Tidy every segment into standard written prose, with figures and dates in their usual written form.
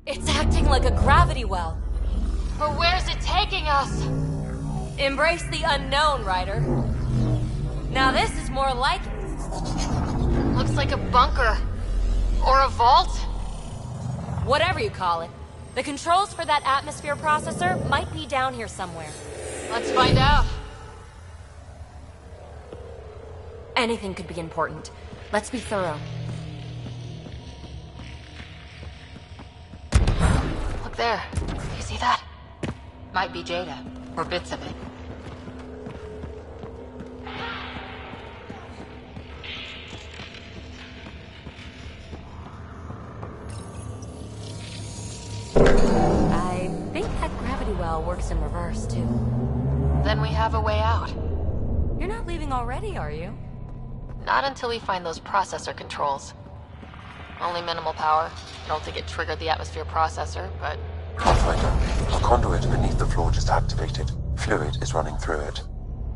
It's acting like a gravity well. But where's it taking us? Embrace the unknown, Ryder. Now this is more like it. Looks like a bunker. Or a vault? Whatever you call it. The controls for that atmosphere processor might be down here somewhere. Let's find out. Anything could be important. Let's be thorough. Look there. You see that? Might be Jada, or bits of it. I think that gravity well works in reverse, too. Then we have a way out. You're not leaving already, are you? Not until we find those processor controls. Only minimal power. I don't think it triggered the atmosphere processor, but... Pathfinder, a conduit beneath the floor just activated. Fluid is running through it.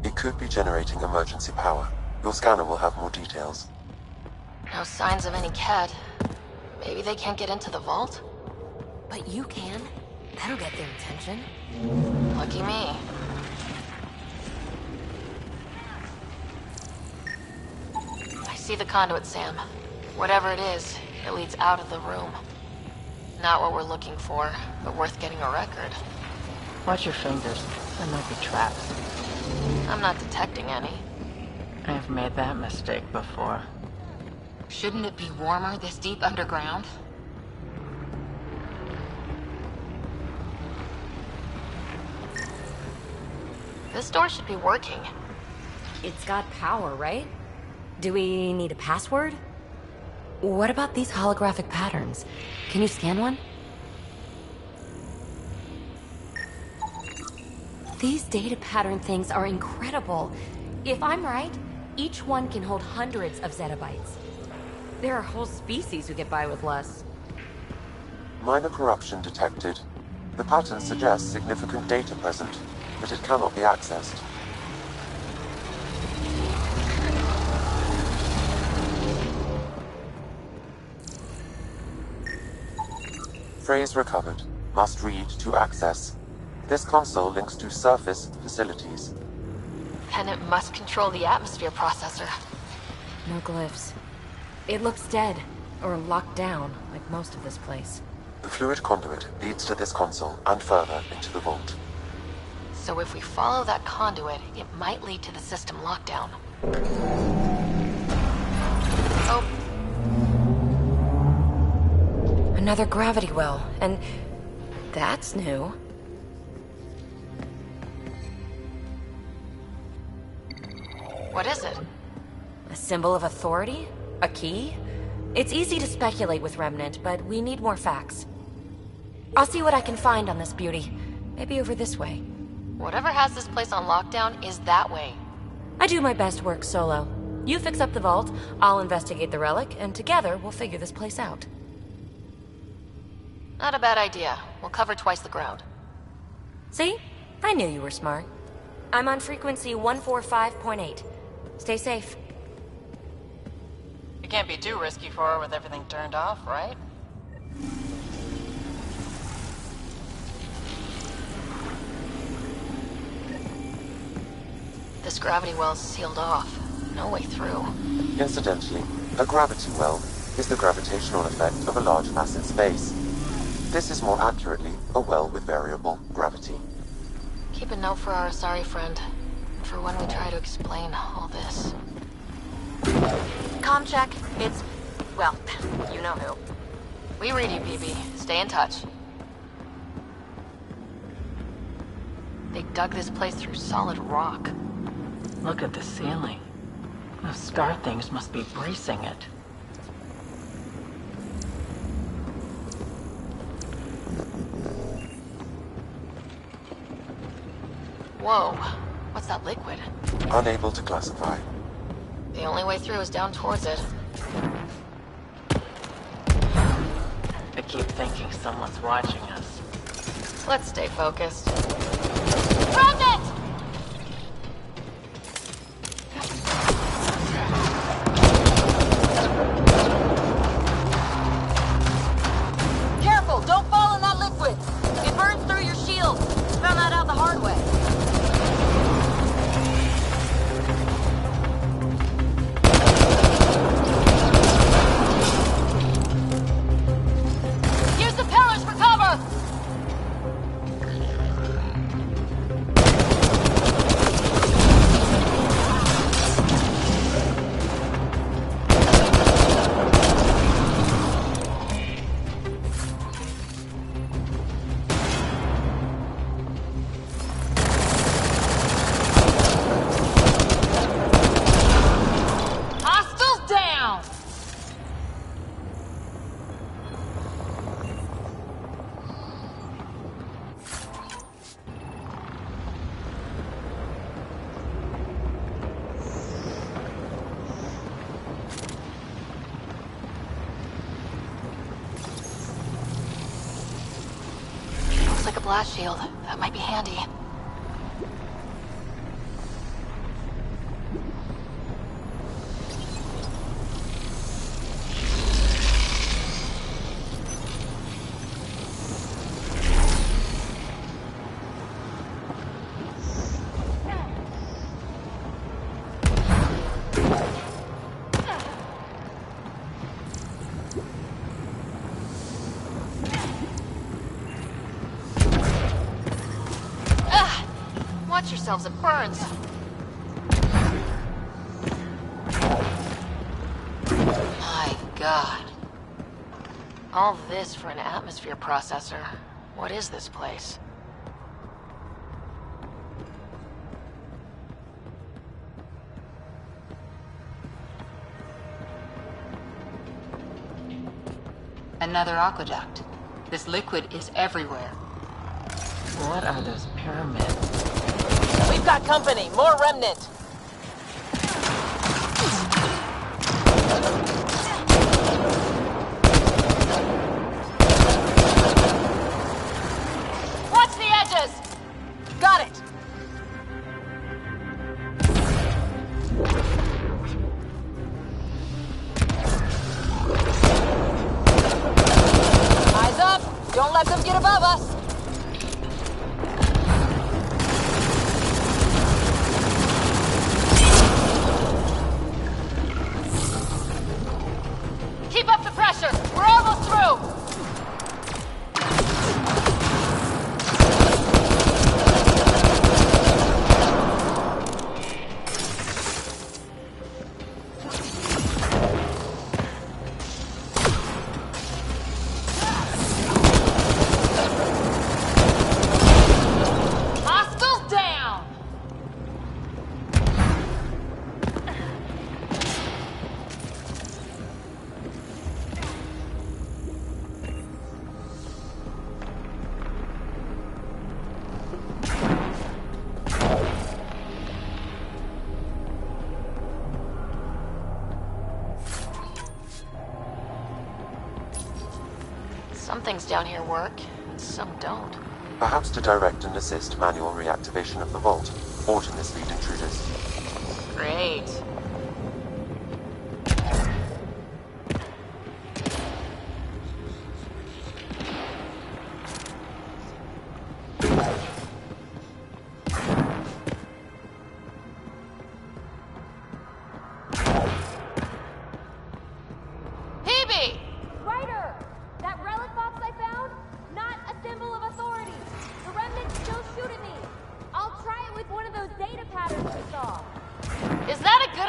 It could be generating emergency power. Your scanner will have more details. No signs of any cat. Maybe they can't get into the vault? But you can. That'll get their attention. Lucky me. I see the conduit, Sam. Whatever it is, it leads out of the room. Not what we're looking for, but worth getting a record. Watch your fingers. There might be traps. I'm not detecting any. I've made that mistake before. Shouldn't it be warmer this deep underground? This door should be working. It's got power, right? Do we need a password? What about these holographic patterns? Can you scan one? These data pattern things are incredible. If I'm right, each one can hold hundreds of zettabytes. There are whole species who get by with less. Minor corruption detected. The pattern suggests significant data present, but it cannot be accessed. Phrase recovered. Must read to access. This console links to surface facilities. Then it must control the atmosphere processor. No glyphs. It looks dead, or locked down, like most of this place. The fluid conduit leads to this console and further into the vault. So if we follow that conduit, it might lead to the system lockdown. Oh. Another gravity well, and that's new. What is it? A symbol of authority? A key? It's easy to speculate with Remnant, but we need more facts. I'll see what I can find on this beauty. Maybe over this way. Whatever has this place on lockdown is that way. I do my best work solo. You fix up the vault, I'll investigate the relic, and together we'll figure this place out. Not a bad idea. We'll cover twice the ground. See? I knew you were smart. I'm on frequency 145.8. Stay safe. It can't be too risky for her with everything turned off, right? This gravity well's sealed off. No way through. Incidentally, a gravity well is the gravitational effect of a large mass in space. This is more accurately a well with variable gravity. Keep a note for our sorry friend. For when we try to explain all this. Comm check. It's... well, you know who. We read you, PB. Stay in touch. They dug this place through solid rock. Look at the ceiling. Those star things must be bracing it. Whoa. What's that liquid? Unable to classify. The only way through is down towards it. to keep thinking someone's watching us. Let's stay focused. Remnant! Careful, don't fall in that liquid. It burns through your shield. Found that out the hard way. Use the pillars for cover! Hostiles down! Looks like a blast shield. That might be handy. Watch yourselves, it burns. My God. All this for an atmosphere processor. What is this place? Another aqueduct. This liquid is everywhere. What are those pyramids? We've got company. More remnant. Watch the edges! Got it! Eyes up! Don't let them get above us! Keep up the pressure! We're almost through! Hostiles down! Some things down here work, and some don't. Perhaps to direct and assist manual reactivation of the vault, or to mislead intruders. Great. Hebe! Ryder! That relic box I found? Not a symbol of authority. The remnants still shoot at me. I'll try it with one of those data patterns we saw. Is that a good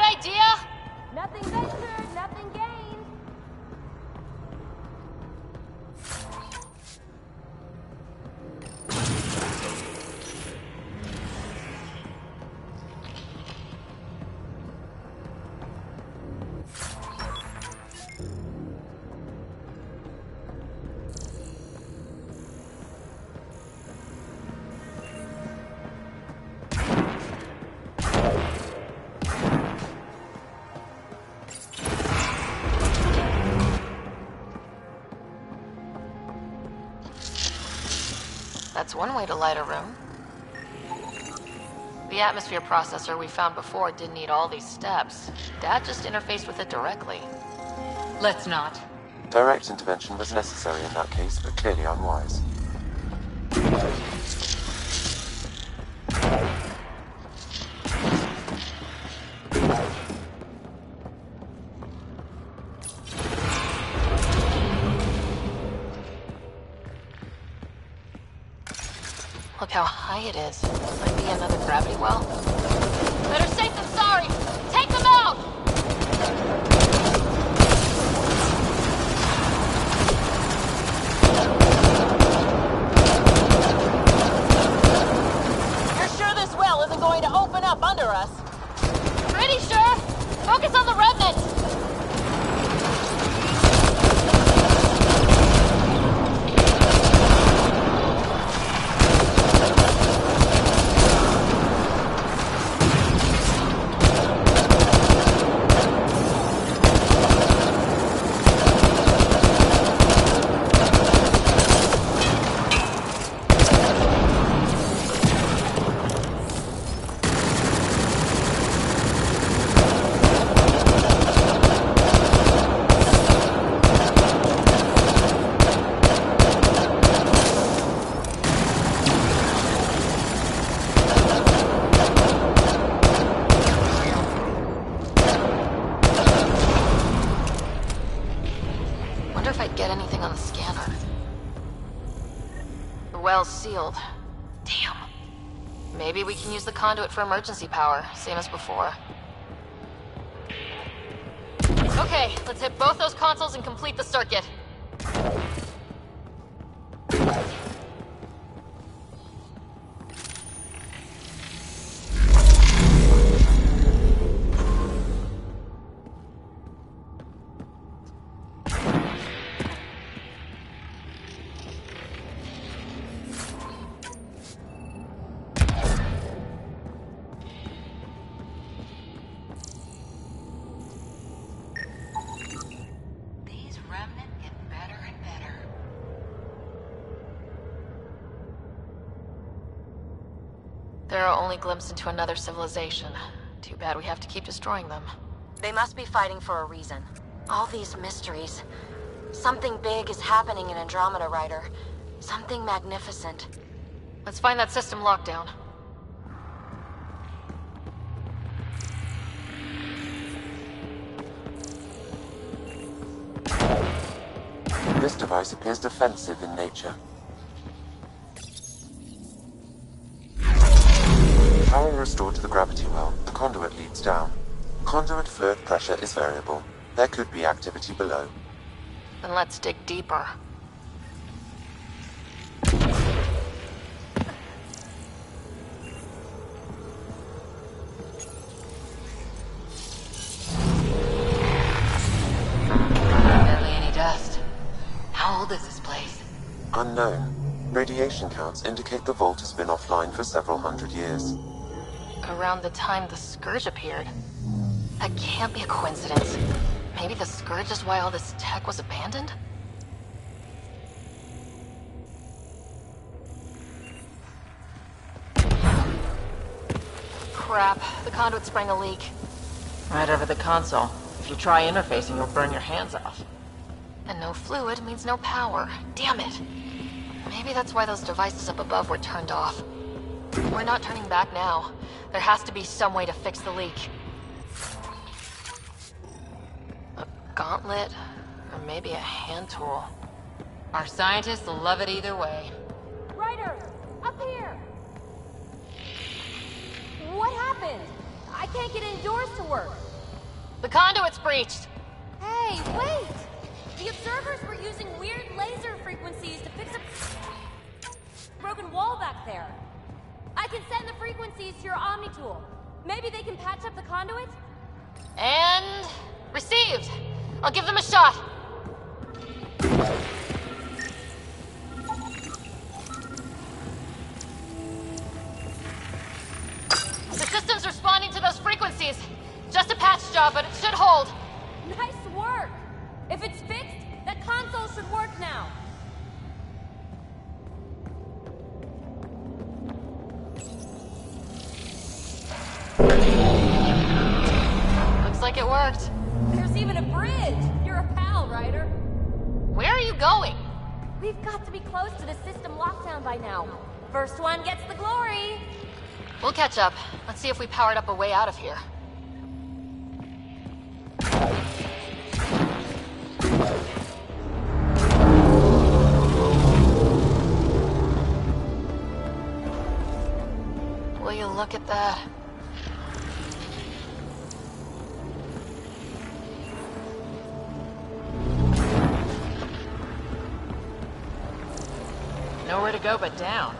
That's one way to light a room. The atmosphere processor we found before didn't need all these steps. Dad just interfaced with it directly. Let's not. Direct intervention was necessary in that case, but clearly unwise. Look how high it is. Might be another gravity well. Better safe than sorry! Take them out! You're sure this well isn't going to open up under us? Pretty sure! Focus on the remnant! Sealed. Damn. Maybe we can use the conduit for emergency power, same as before. Okay, let's hit both those consoles and complete the circuit. They're our only glimpse into another civilization. Too bad we have to keep destroying them. They must be fighting for a reason. All these mysteries. Something big is happening in Andromeda, Ryder. Something magnificent. Let's find that system lockdown. This device appears defensive in nature. Power restored to the gravity well. The conduit leads down. Conduit fluid pressure is variable. There could be activity below. Then let's dig deeper. Barely any dust. How old is this place? Unknown. Radiation counts indicate the vault has been offline for several hundred years. Around the time the Scourge appeared. That can't be a coincidence. Maybe the Scourge is why all this tech was abandoned? Crap, the conduit sprang a leak. Right over the console. If you try interfacing, you'll burn your hands off. And no fluid means no power. Damn it. Maybe that's why those devices up above were turned off. We're not turning back now. There has to be some way to fix the leak. A gauntlet? Or maybe a hand tool. Our scientists will love it either way. Ryder! Up here! What happened? I can't get indoors to work. The conduit's breached! Hey, wait! The observers were using weird laser frequencies to fix a broken wall back there. I can send the frequencies to your Omni tool. Maybe they can patch up the conduit? And... received! I'll give them a shot! The system's responding to those frequencies. Just a patch job, but it should hold. Nice work! If it's fixed, that console should work now. like it worked. There's even a bridge! You're a pal, Ryder. Where are you going? We've got to be close to the system lockdown by now. First one gets the glory! We'll catch up. Let's see if we powered up a way out of here. Will you look at that? Nowhere to go but down.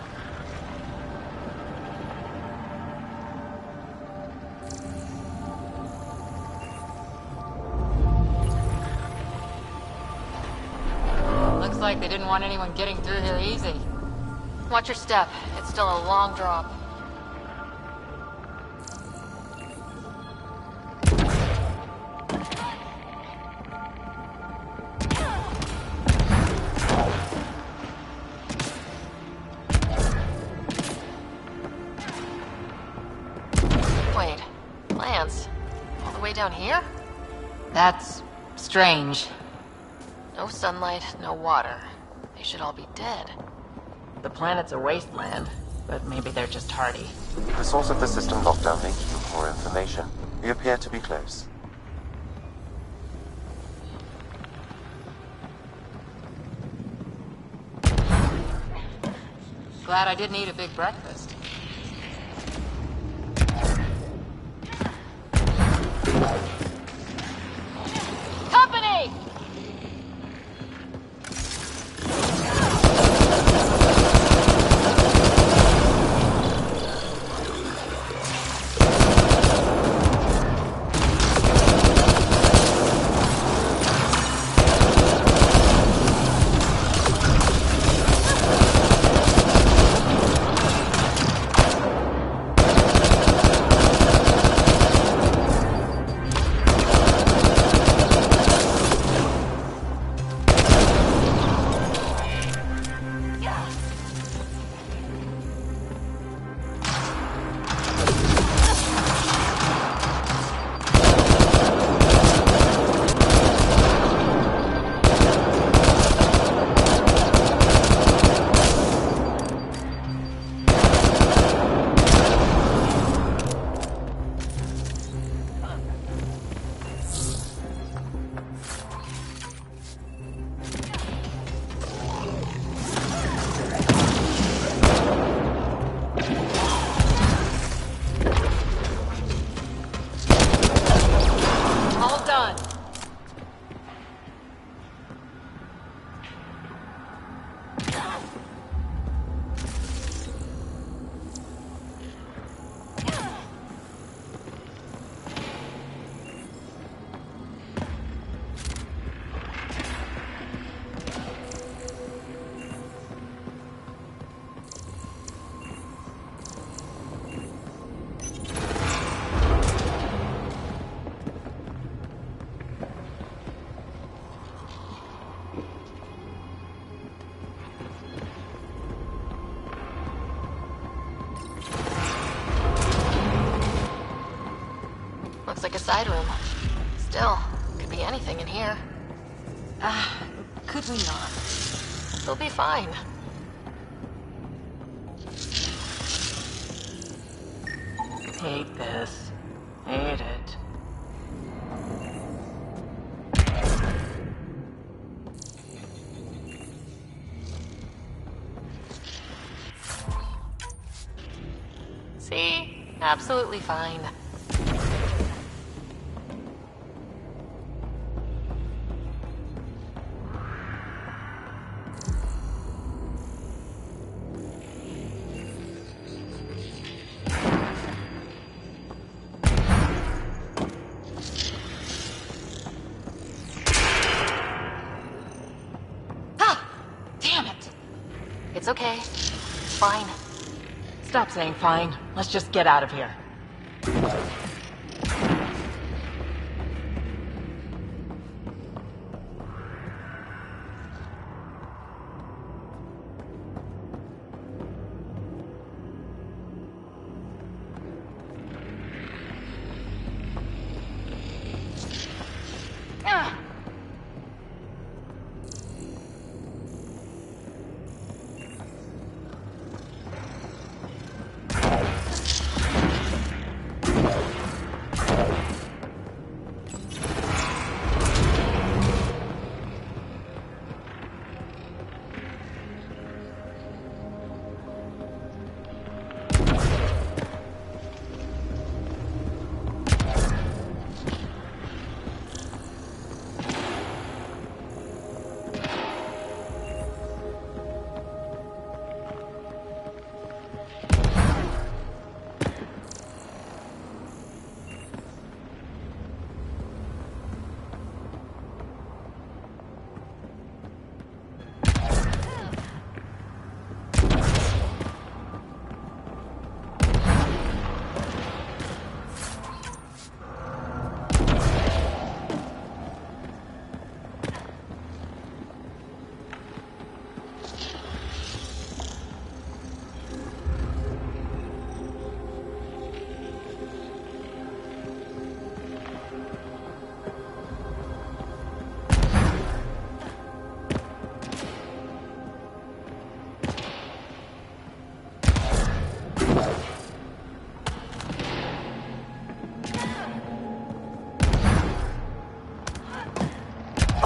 Looks like they didn't want anyone getting through here easy. Watch your step. It's still a long drop. Wait, plants? All the way down here? That's strange. No sunlight, no water. They should all be dead. The planet's a wasteland, but maybe they're just hardy. The source of the system lockdown may yield more information. We appear to be close. Glad I didn't eat a big breakfast. Company! All done. Looks like a side room. Still, could be anything in here. Could we not? We'll be fine. Hate this. Hate it. See? Absolutely fine. Damn it! It's okay. It's fine. Stop saying fine. Let's just get out of here.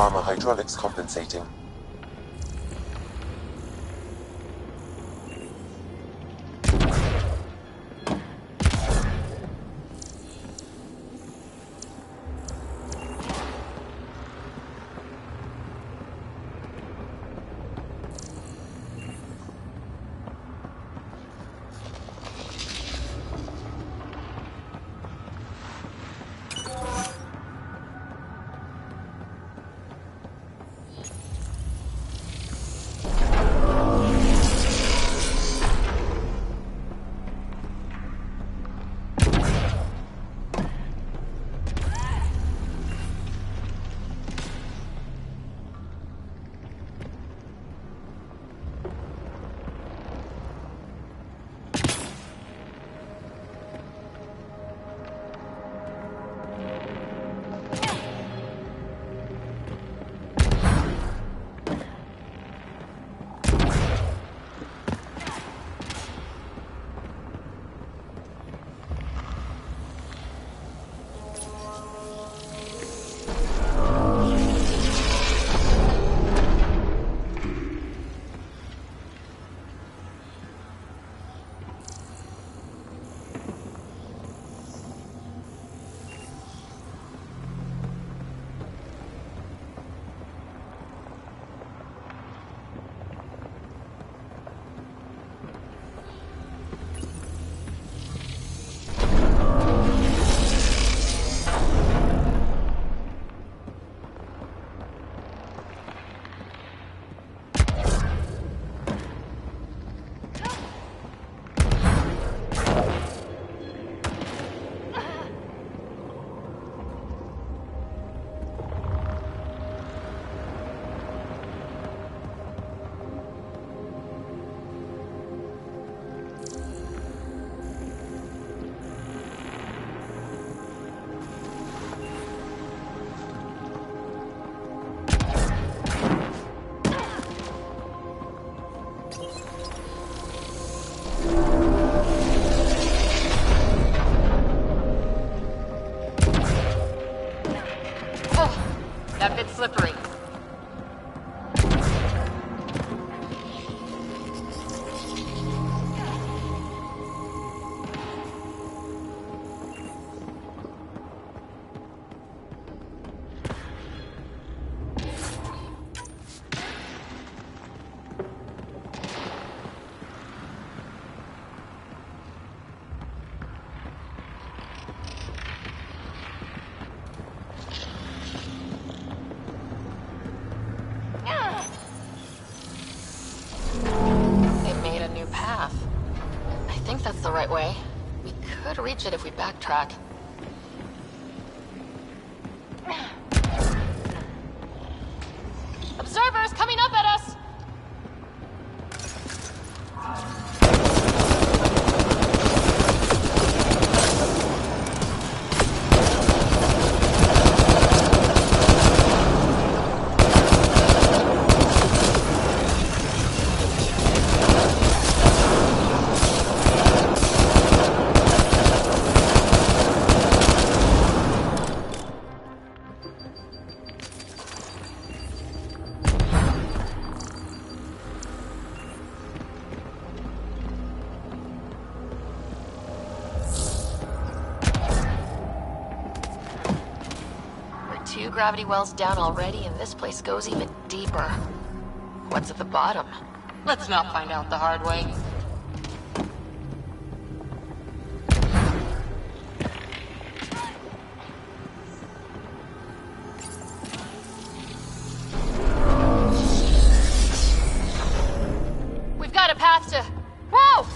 armor hydraulics compensating. That bit's slippery. That's the right way. We could reach it if we backtrack. Observers coming up at us! Two gravity wells down already, and this place goes even deeper. What's at the bottom? Let's not find out the hard way. We've got a path to... Whoa!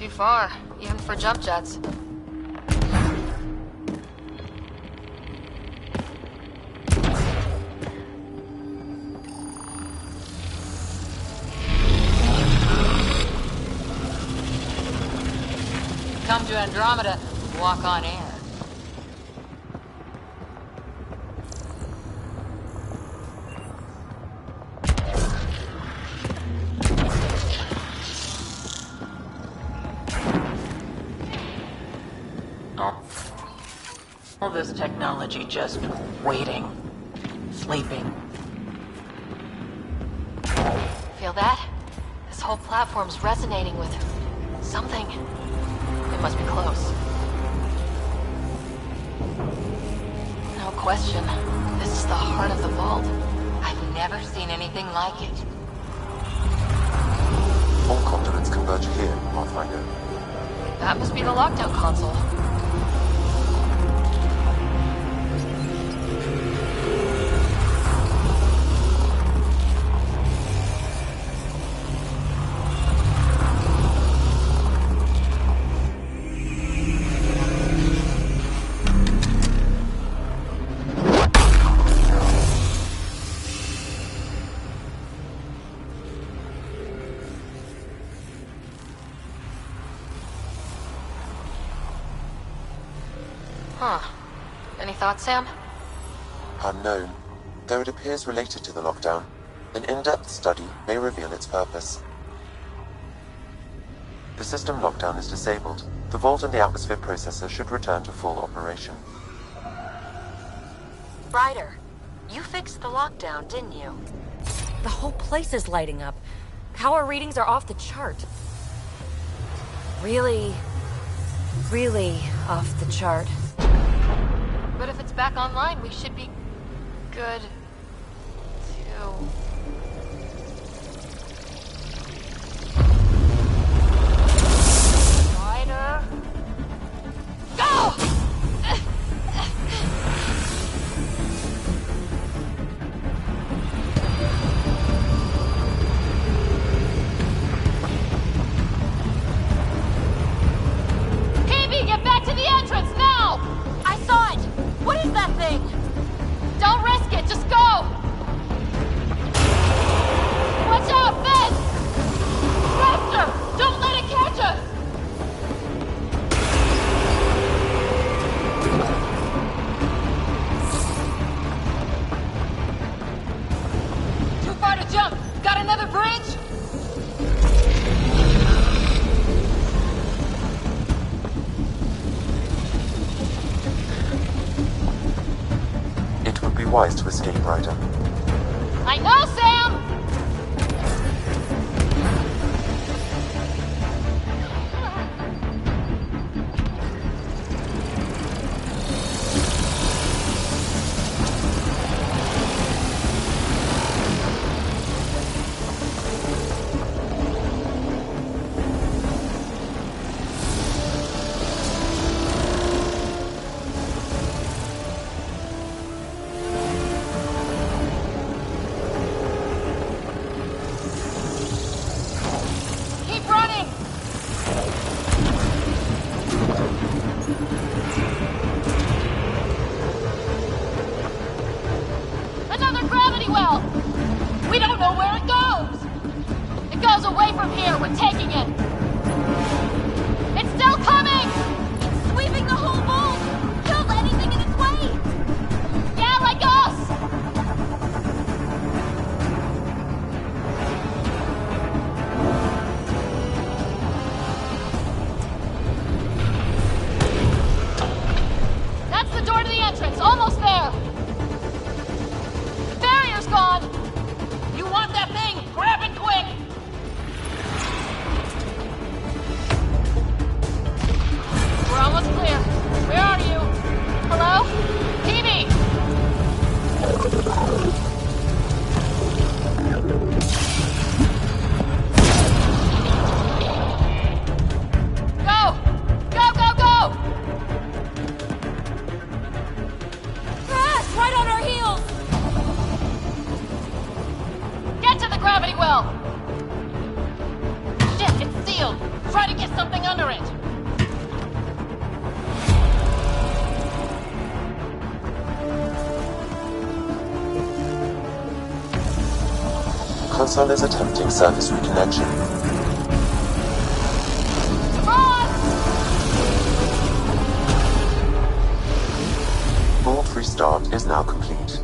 Too far, even for jump jets. Come to Andromeda, walk on air. All this technology just waiting, sleeping. Feel that? This whole platform's resonating with something. It must be close. No question. This is the heart of the vault. I've never seen anything like it. All conduits converge here, Pathfinder. That must be the lockdown console. Huh. Any thoughts, Sam? Unknown. Though it appears related to the lockdown, an in-depth study may reveal its purpose. The system lockdown is disabled. The vault and the atmosphere processor should return to full operation. Ryder, you fixed the lockdown, didn't you? The whole place is lighting up. Power readings are off the chart. Really off the chart. But if it's back online, we should be good too. Ryder, go! Phoebe, get back to the entrance now! I saw it! What is that thing? Don't risk it, just go! Watch out, Finn! Faster! Don't let it catch us! Too far to jump. Got another bridge? It would be wise to escape, Ryder. I know, Sam! Keep running! Another gravity well! We don't know where it goes! It goes away from here, we're taking it! It's still coming! It's sweeping the whole vault! Kills anything in its way! Yeah, like us! That's the door to the entrance, almost there! The barrier's gone! You want that thing? Grab it quick! We're almost clear. Where are you? Hello? Phoebe! Go! Go, go, go! Crash! Right on our heels! Get to the gravity well! Shit, it's sealed! Try to get something under it! Console is attempting service reconnection. Vault restart is now complete.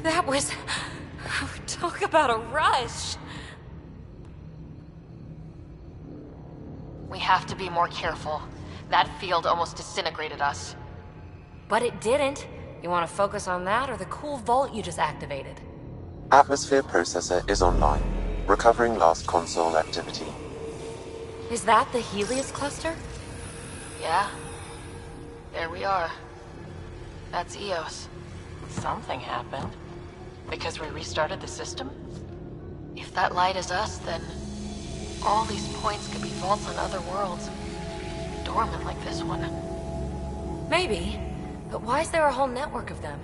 That was... Talk about a rush. We have to be more careful. That field almost disintegrated us. But it didn't. You want to focus on that or the cool vault you just activated? Atmosphere processor is online, recovering last console activity. Is that the Helios cluster? Yeah. There we are. That's Eos. Something happened. Because we restarted the system? If that light is us, then all these points could be vaults on other worlds. Dormant like this one. Maybe. But why is there a whole network of them?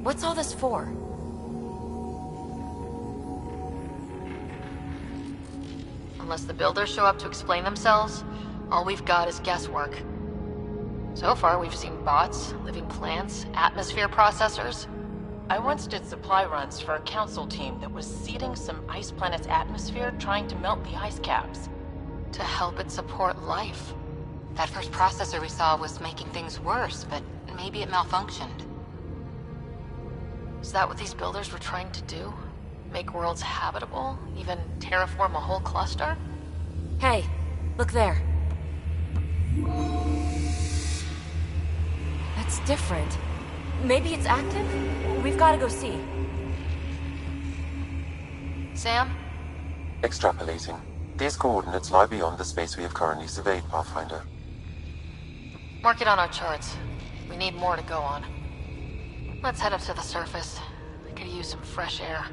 What's all this for? Unless the builders show up to explain themselves, all we've got is guesswork. So far, we've seen bots, living plants, atmosphere processors. I once did supply runs for a council team that was seeding some ice planet's atmosphere, trying to melt the ice caps. To help it support life. That first processor we saw was making things worse, but maybe it malfunctioned. Is that what these builders were trying to do? Make worlds habitable? Even terraform a whole cluster? Hey, look there. That's different. Maybe it's active? We've got to go see. Sam? Extrapolating. These coordinates lie beyond the space we have currently surveyed, Pathfinder. Mark it on our charts. We need more to go on. Let's head up to the surface. I could use some fresh air.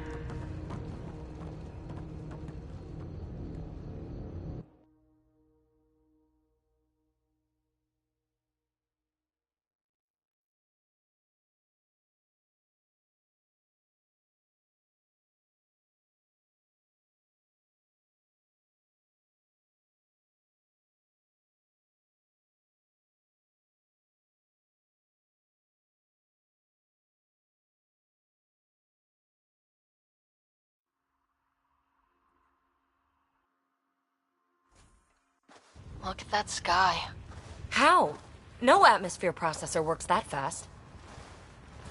Look at that sky. How? No atmosphere processor works that fast.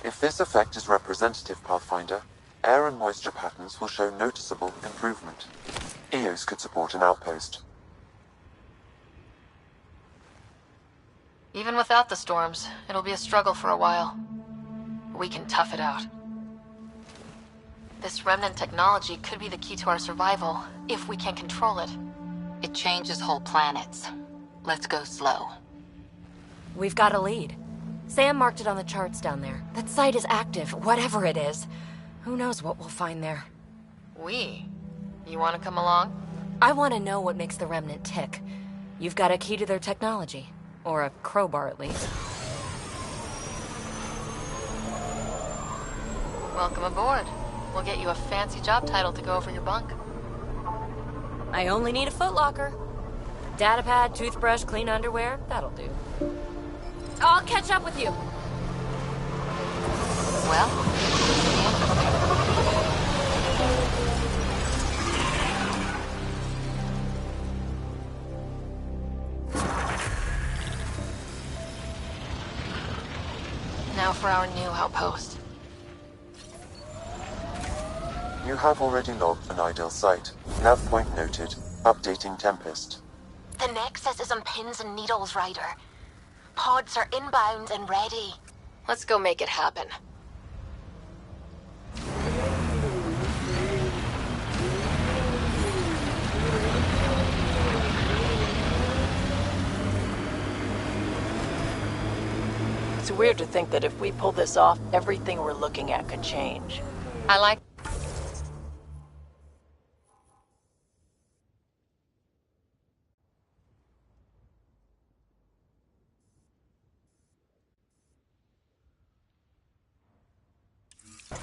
If this effect is representative, Pathfinder, air and moisture patterns will show noticeable improvement. Eos could support an outpost. Even without the storms, it'll be a struggle for a while. We can tough it out. This remnant technology could be the key to our survival, if we can control it. It changes whole planets. Let's go slow. We've got a lead. Sam marked it on the charts down there. That site is active, whatever it is. Who knows what we'll find there. We? You want to come along? I want to know what makes the Remnant tick. You've got a key to their technology. Or a crowbar, at least. Welcome aboard. We'll get you a fancy job title to go over your bunk. I only need a footlocker. Datapad, toothbrush, clean underwear, that'll do. I'll catch up with you. Well, Now for our new outpost. You have already logged an ideal site. Nav point noted. Updating Tempest. The Nexus is on pins and needles, Ryder. Pods are inbound and ready. Let's go make it happen. It's weird to think that if we pull this off, everything we're looking at could change. I like...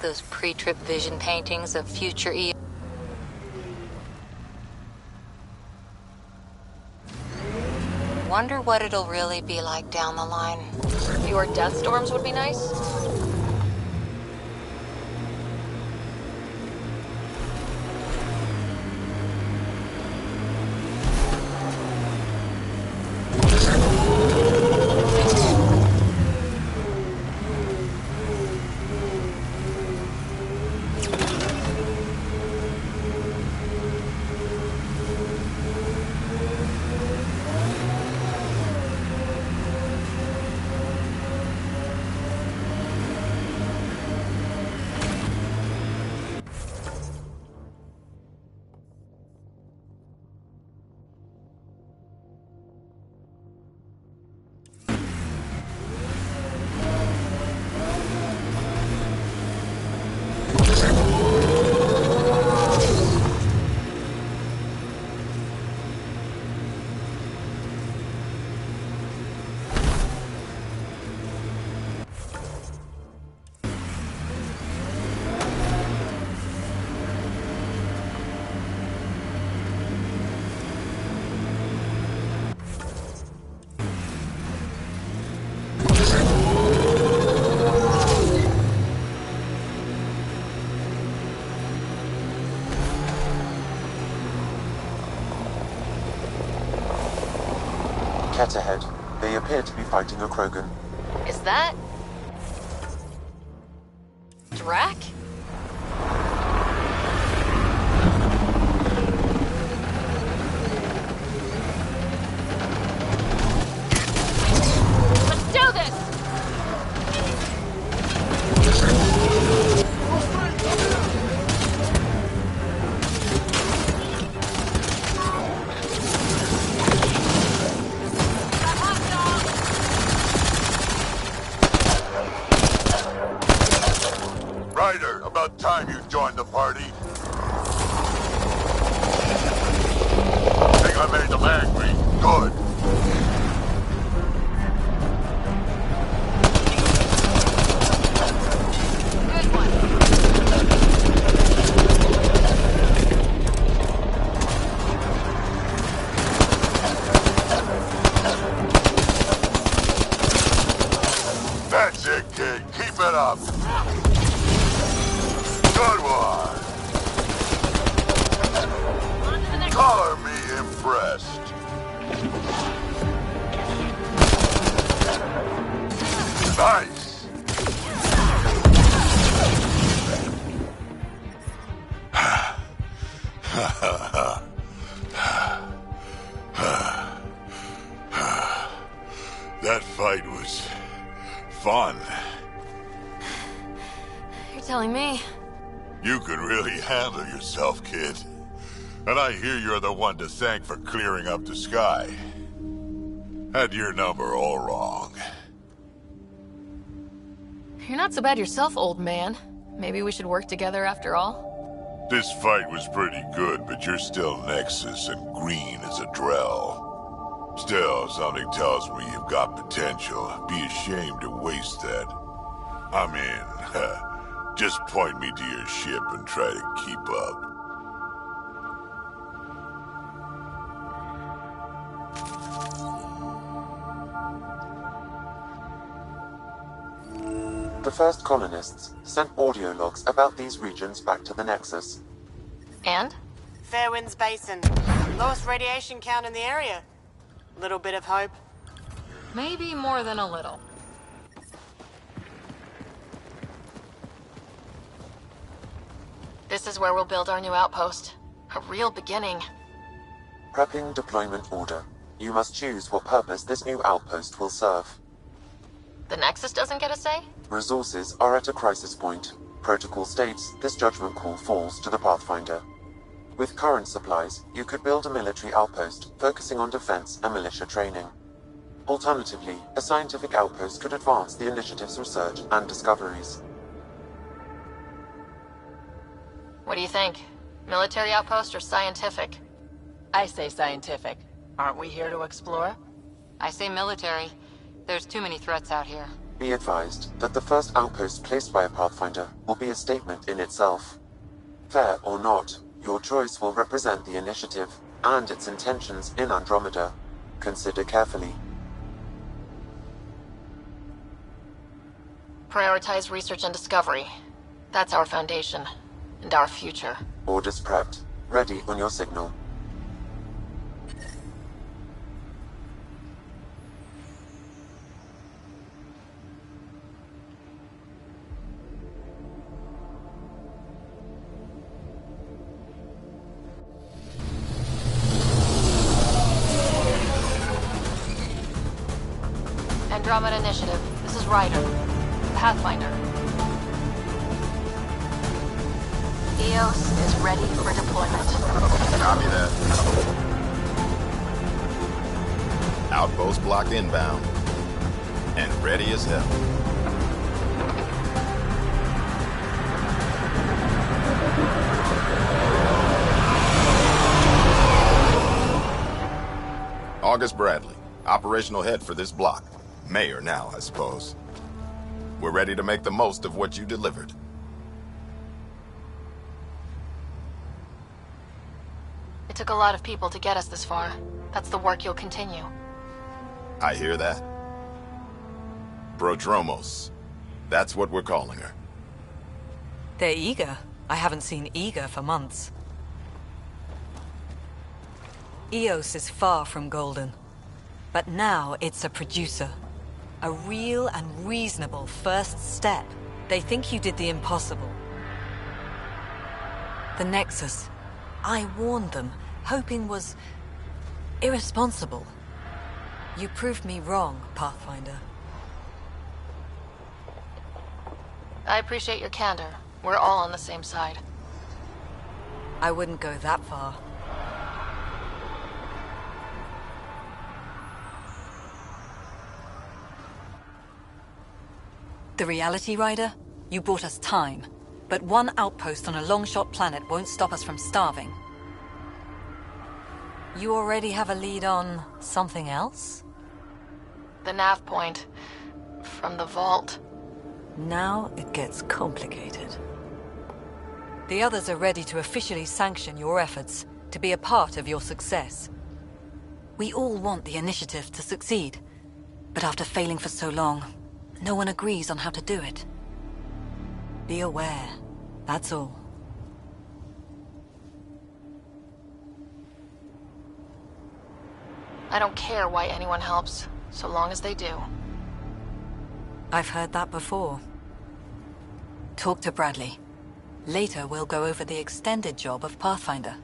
Those pre-trip vision paintings of future E. Wonder what it'll really be like down the line. Fewer death storms would be nice. Cat ahead. They appear to be fighting a Krogan. Is that... Drac? Let's do this! Ryder, about time you joined the party. Think I made them angry. Good. Good one. That's it, kid. Keep it up. Good one. On to the next Color me impressed. Nice. That fight was fun. You're telling me. You can really handle yourself, kid. And I hear you're the one to thank for clearing up the sky. Had your number all wrong. You're not so bad yourself, old man. Maybe we should work together after all? This fight was pretty good, but you're still Nexus and green as a Drell. Still, something tells me you've got potential. Be ashamed to waste that. I mean, just point me to your ship and try to keep up. The first colonists sent audio logs about these regions back to the Nexus. And? Fairwinds Basin. Lowest radiation count in the area. Little bit of hope. Maybe more than a little. This is where we'll build our new outpost. A real beginning. Prepping deployment order. You must choose what purpose this new outpost will serve. The Nexus doesn't get a say? Resources are at a crisis point. Protocol states this judgment call falls to the Pathfinder. With current supplies, you could build a military outpost focusing on defense and militia training. Alternatively, a scientific outpost could advance the initiative's research and discoveries. What do you think? Military outpost or scientific? I say scientific. Aren't we here to explore? I say military. There's too many threats out here. Be advised that the first outpost placed by a Pathfinder will be a statement in itself. Fair or not, your choice will represent the initiative and its intentions in Andromeda. Consider carefully. Prioritize research and discovery. That's our foundation. And our future. Orders prepped. Ready on your signal. Andromeda Initiative. This is Ryder. Pathfinder. EOS is ready for deployment. Copy that. Outpost block inbound. And ready as hell. August Bradley, operational head for this block. Mayor now, I suppose. We're ready to make the most of what you delivered. It took a lot of people to get us this far. That's the work you'll continue. I hear that. Prodromos. That's what we're calling her. They're eager. I haven't seen eager for months. EOS is far from golden. But now it's a producer. A real and reasonable first step. They think you did the impossible. The Nexus. I warned them, hoping was irresponsible. You proved me wrong, Pathfinder. I appreciate your candor. We're all on the same side. I wouldn't go that far. The reality, Ryder? You bought us time. But one outpost on a long-shot planet won't stop us from starving. You already have a lead on something else? The nav point. From the vault. Now it gets complicated. The others are ready to officially sanction your efforts, to be a part of your success. We all want the initiative to succeed. But after failing for so long, no one agrees on how to do it. Be aware, that's all. I don't care why anyone helps, so long as they do. I've heard that before. Talk to Bradley. Later we'll go over the extended job of Pathfinder.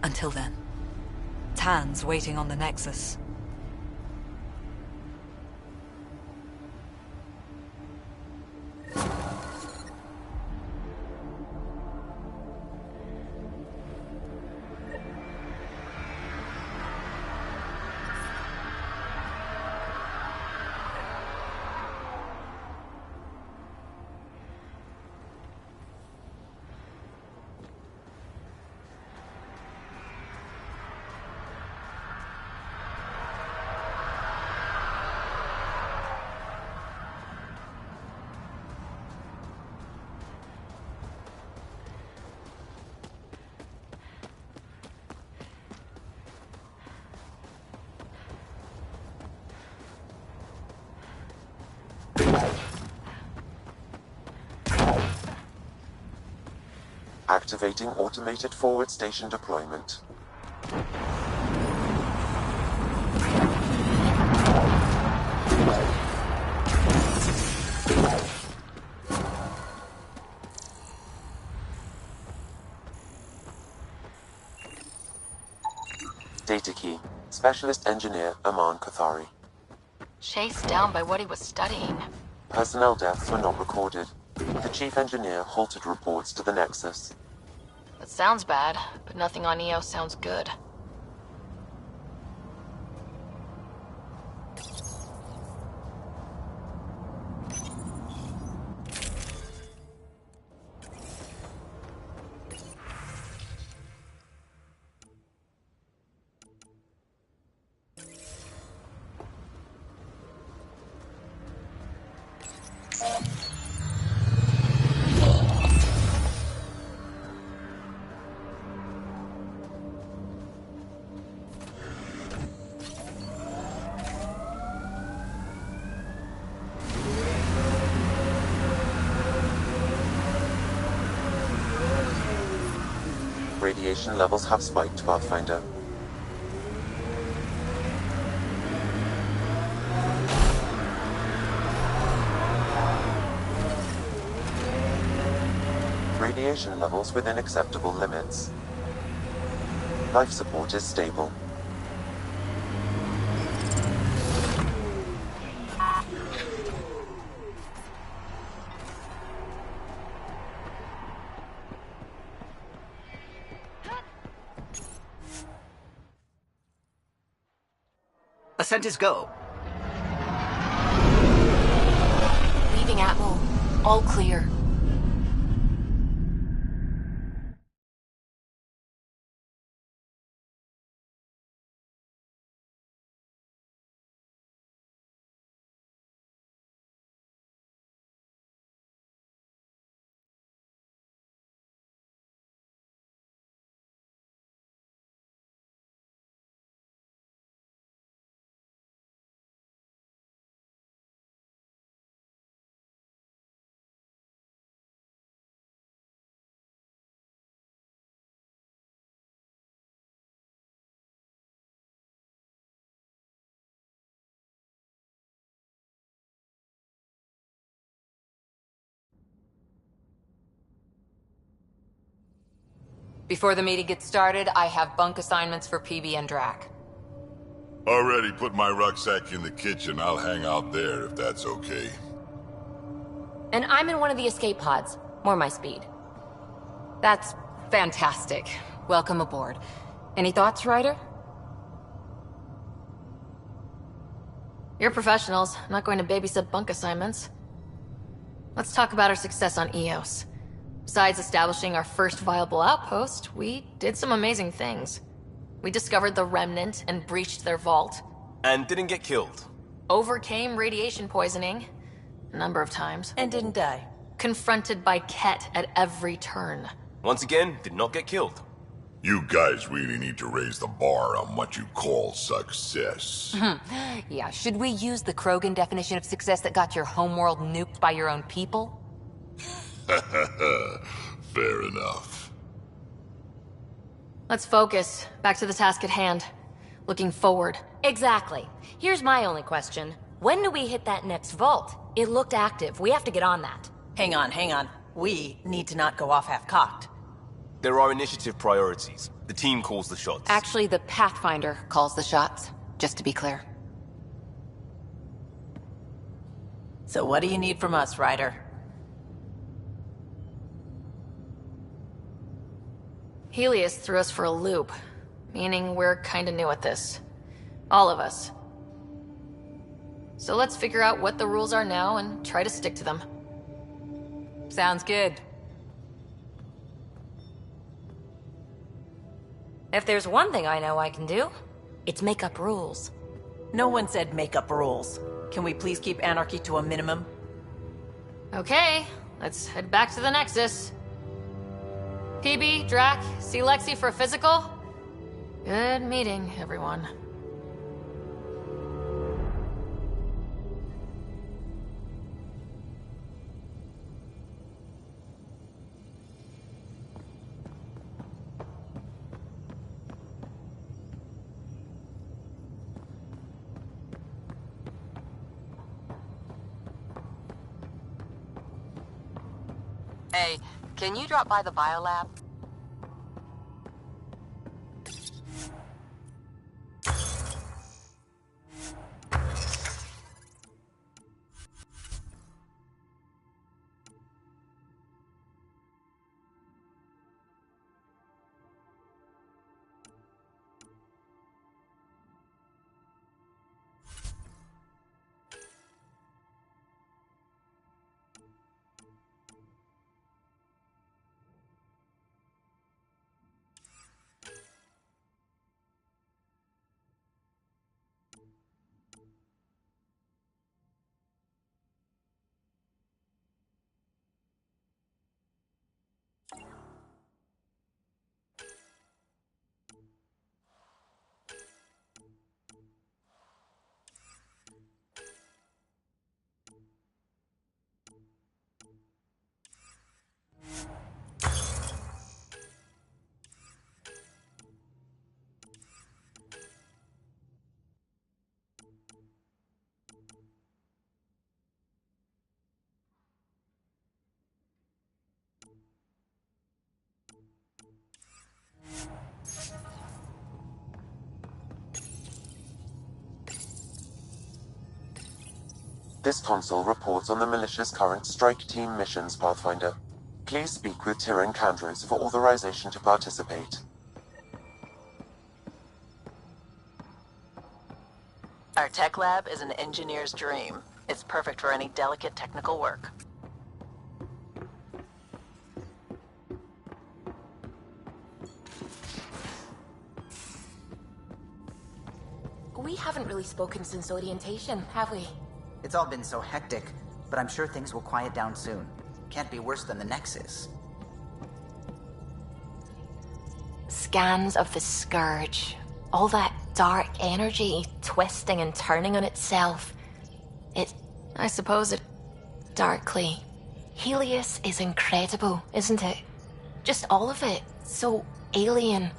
Until then, Tan's waiting on the Nexus. Activating automated forward station deployment. Data key. Specialist Engineer Aman Kothari. Chased down by what he was studying. Personnel deaths were not recorded. The Chief Engineer halted reports to the Nexus. That sounds bad, but nothing on EOS sounds good. Radiation levels have spiked, Pathfinder. Radiation levels within acceptable limits. Life support is stable. Ascent is go. Leaving Atmo. All clear. Before the meeting gets started, I have bunk assignments for PB and Drac. Already put my rucksack in the kitchen. I'll hang out there if that's okay. And I'm in one of the escape pods. More my speed. That's fantastic. Welcome aboard. Any thoughts, Ryder? You're professionals. I'm not going to babysit bunk assignments. Let's talk about our success on Eos. Besides establishing our first viable outpost, we did some amazing things. We discovered the Remnant and breached their vault. And didn't get killed. Overcame radiation poisoning. A number of times. And didn't die. Confronted by Ket at every turn. Once again, did not get killed. You guys really need to raise the bar on what you call success. Yeah, should we use the Krogan definition of success that got your homeworld nuked by your own people? Fair enough. Let's focus. Back to the task at hand. Looking forward. Exactly. Here's my only question. When do we hit that next vault? It looked active. We have to get on that. Hang on. We need to not go off half-cocked. There are initiative priorities. The team calls the shots. Actually, the Pathfinder calls the shots, just to be clear. So what do you need from us, Ryder? Helios threw us for a loop, meaning we're kinda new at this. All of us. So let's figure out what the rules are now and try to stick to them. Sounds good. If there's one thing I know I can do, it's make up rules. No one said make up rules. Can we please keep anarchy to a minimum? Okay, let's head back to the Nexus. PB, Drac, see Lexi for a physical? Good meeting, everyone. Hey, can you drop by the biolab? This console reports on the militia's current strike team missions, Pathfinder. Please speak with Tyrion Candros for authorization to participate. Our tech lab is an engineer's dream. It's perfect for any delicate technical work. We haven't really spoken since orientation, have we? It's all been so hectic, but I'm sure things will quiet down soon. Can't be worse than the Nexus. Scans of the Scourge. All that dark energy twisting and turning on itself. I suppose it... darkly. Helios is incredible, isn't it? Just all of it. So alien.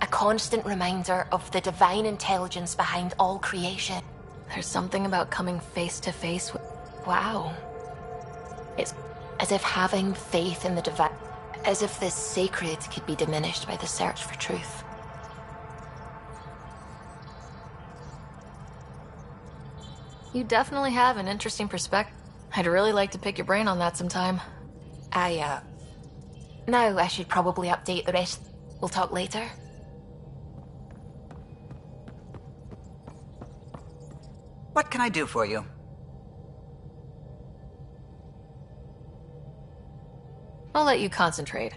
A constant reminder of the divine intelligence behind all creation. There's something about coming face to face with... Wow. It's as if having faith in the divine... As if the sacred could be diminished by the search for truth. You definitely have an interesting perspective. I'd really like to pick your brain on that sometime. Now I should probably update the rest. We'll talk later. What can I do for you? I'll let you concentrate.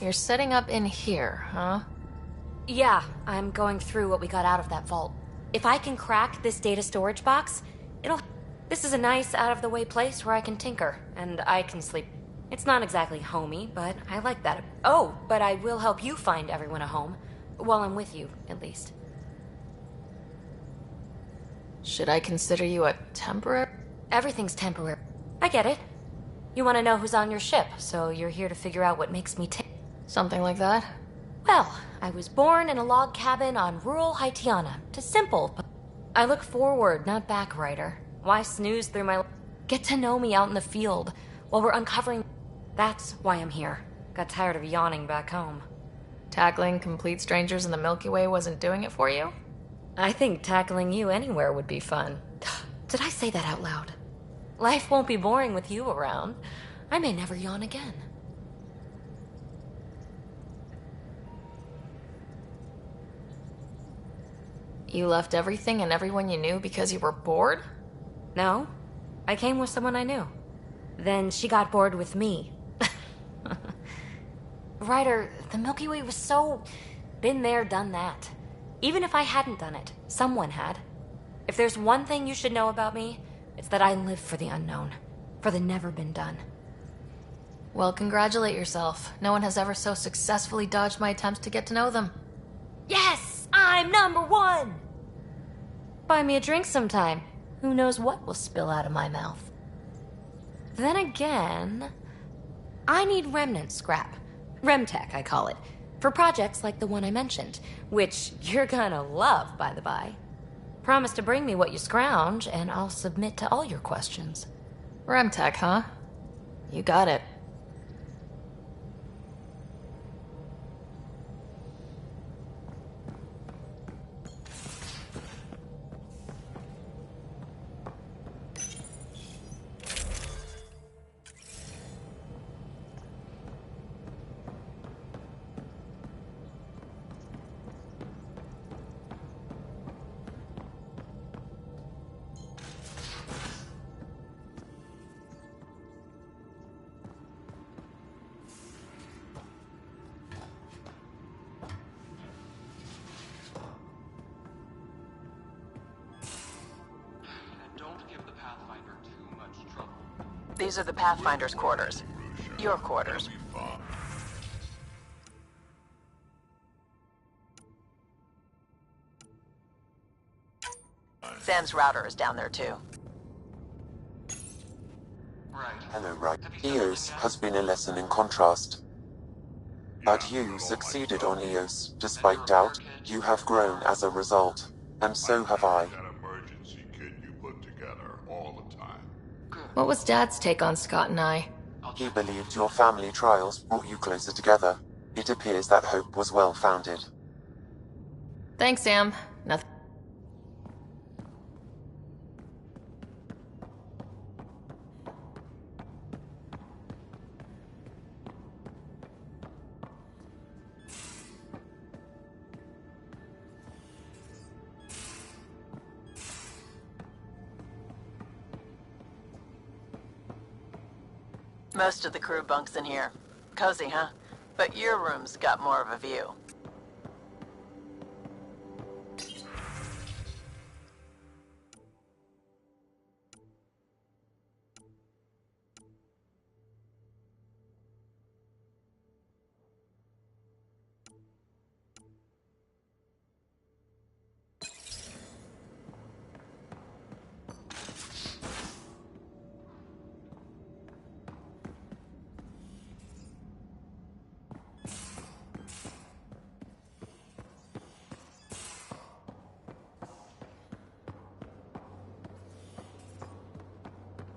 you're setting up in here, huh? Yeah, I'm going through what we got out of that vault. If I can crack this data storage box, it'll... This is a nice, out-of-the-way place where I can tinker, and I can sleep. It's not exactly homey, but I like that. Oh, but I will help you find everyone a home. While I'm with you, at least. Should I consider you a temporary? Everything's temporary. I get it. You want to know who's on your ship, so you're here to figure out what makes me tick. Something like that? Well, I was born in a log cabin on rural Haitiana. To simple, but I look forward, not back, Ryder. Why snooze through my... Get to know me out in the field while we're uncovering... That's why I'm here. Got tired of yawning back home. Tackling complete strangers in the Milky Way wasn't doing it for you? I think tackling you anywhere would be fun. Did I say that out loud? Life won't be boring with you around. I may never yawn again. You left everything and everyone you knew because you were bored? No. I came with someone I knew. Then she got bored with me. Ryder, the Milky Way was so... Been there, done that. Even if I hadn't done it, someone had. If there's one thing you should know about me, it's that I live for the unknown. For the never been done. Well, congratulate yourself. No one has ever so successfully dodged my attempts to get to know them. Yes! I'm #1! Buy me a drink sometime. Who knows what will spill out of my mouth. Then again... I need remnant scrap. Remtech, I call it. For projects like the one I mentioned. Which you're gonna love, by the by. Promise to bring me what you scrounge, and I'll submit to all your questions. Remtech, huh? You got it. These are the Pathfinder's quarters. Your quarters. Sam's router is down there too. Hello, right. Eos has been a lesson in contrast. But you succeeded on Eos. Despite doubt, you have grown as a result. And so have I. What was Dad's take on Scott and I? He believed your family trials brought you closer together. It appears that hope was well-founded. Thanks, Sam. Nothing. Most of the crew bunks in here. Cozy, huh? But your room's got more of a view.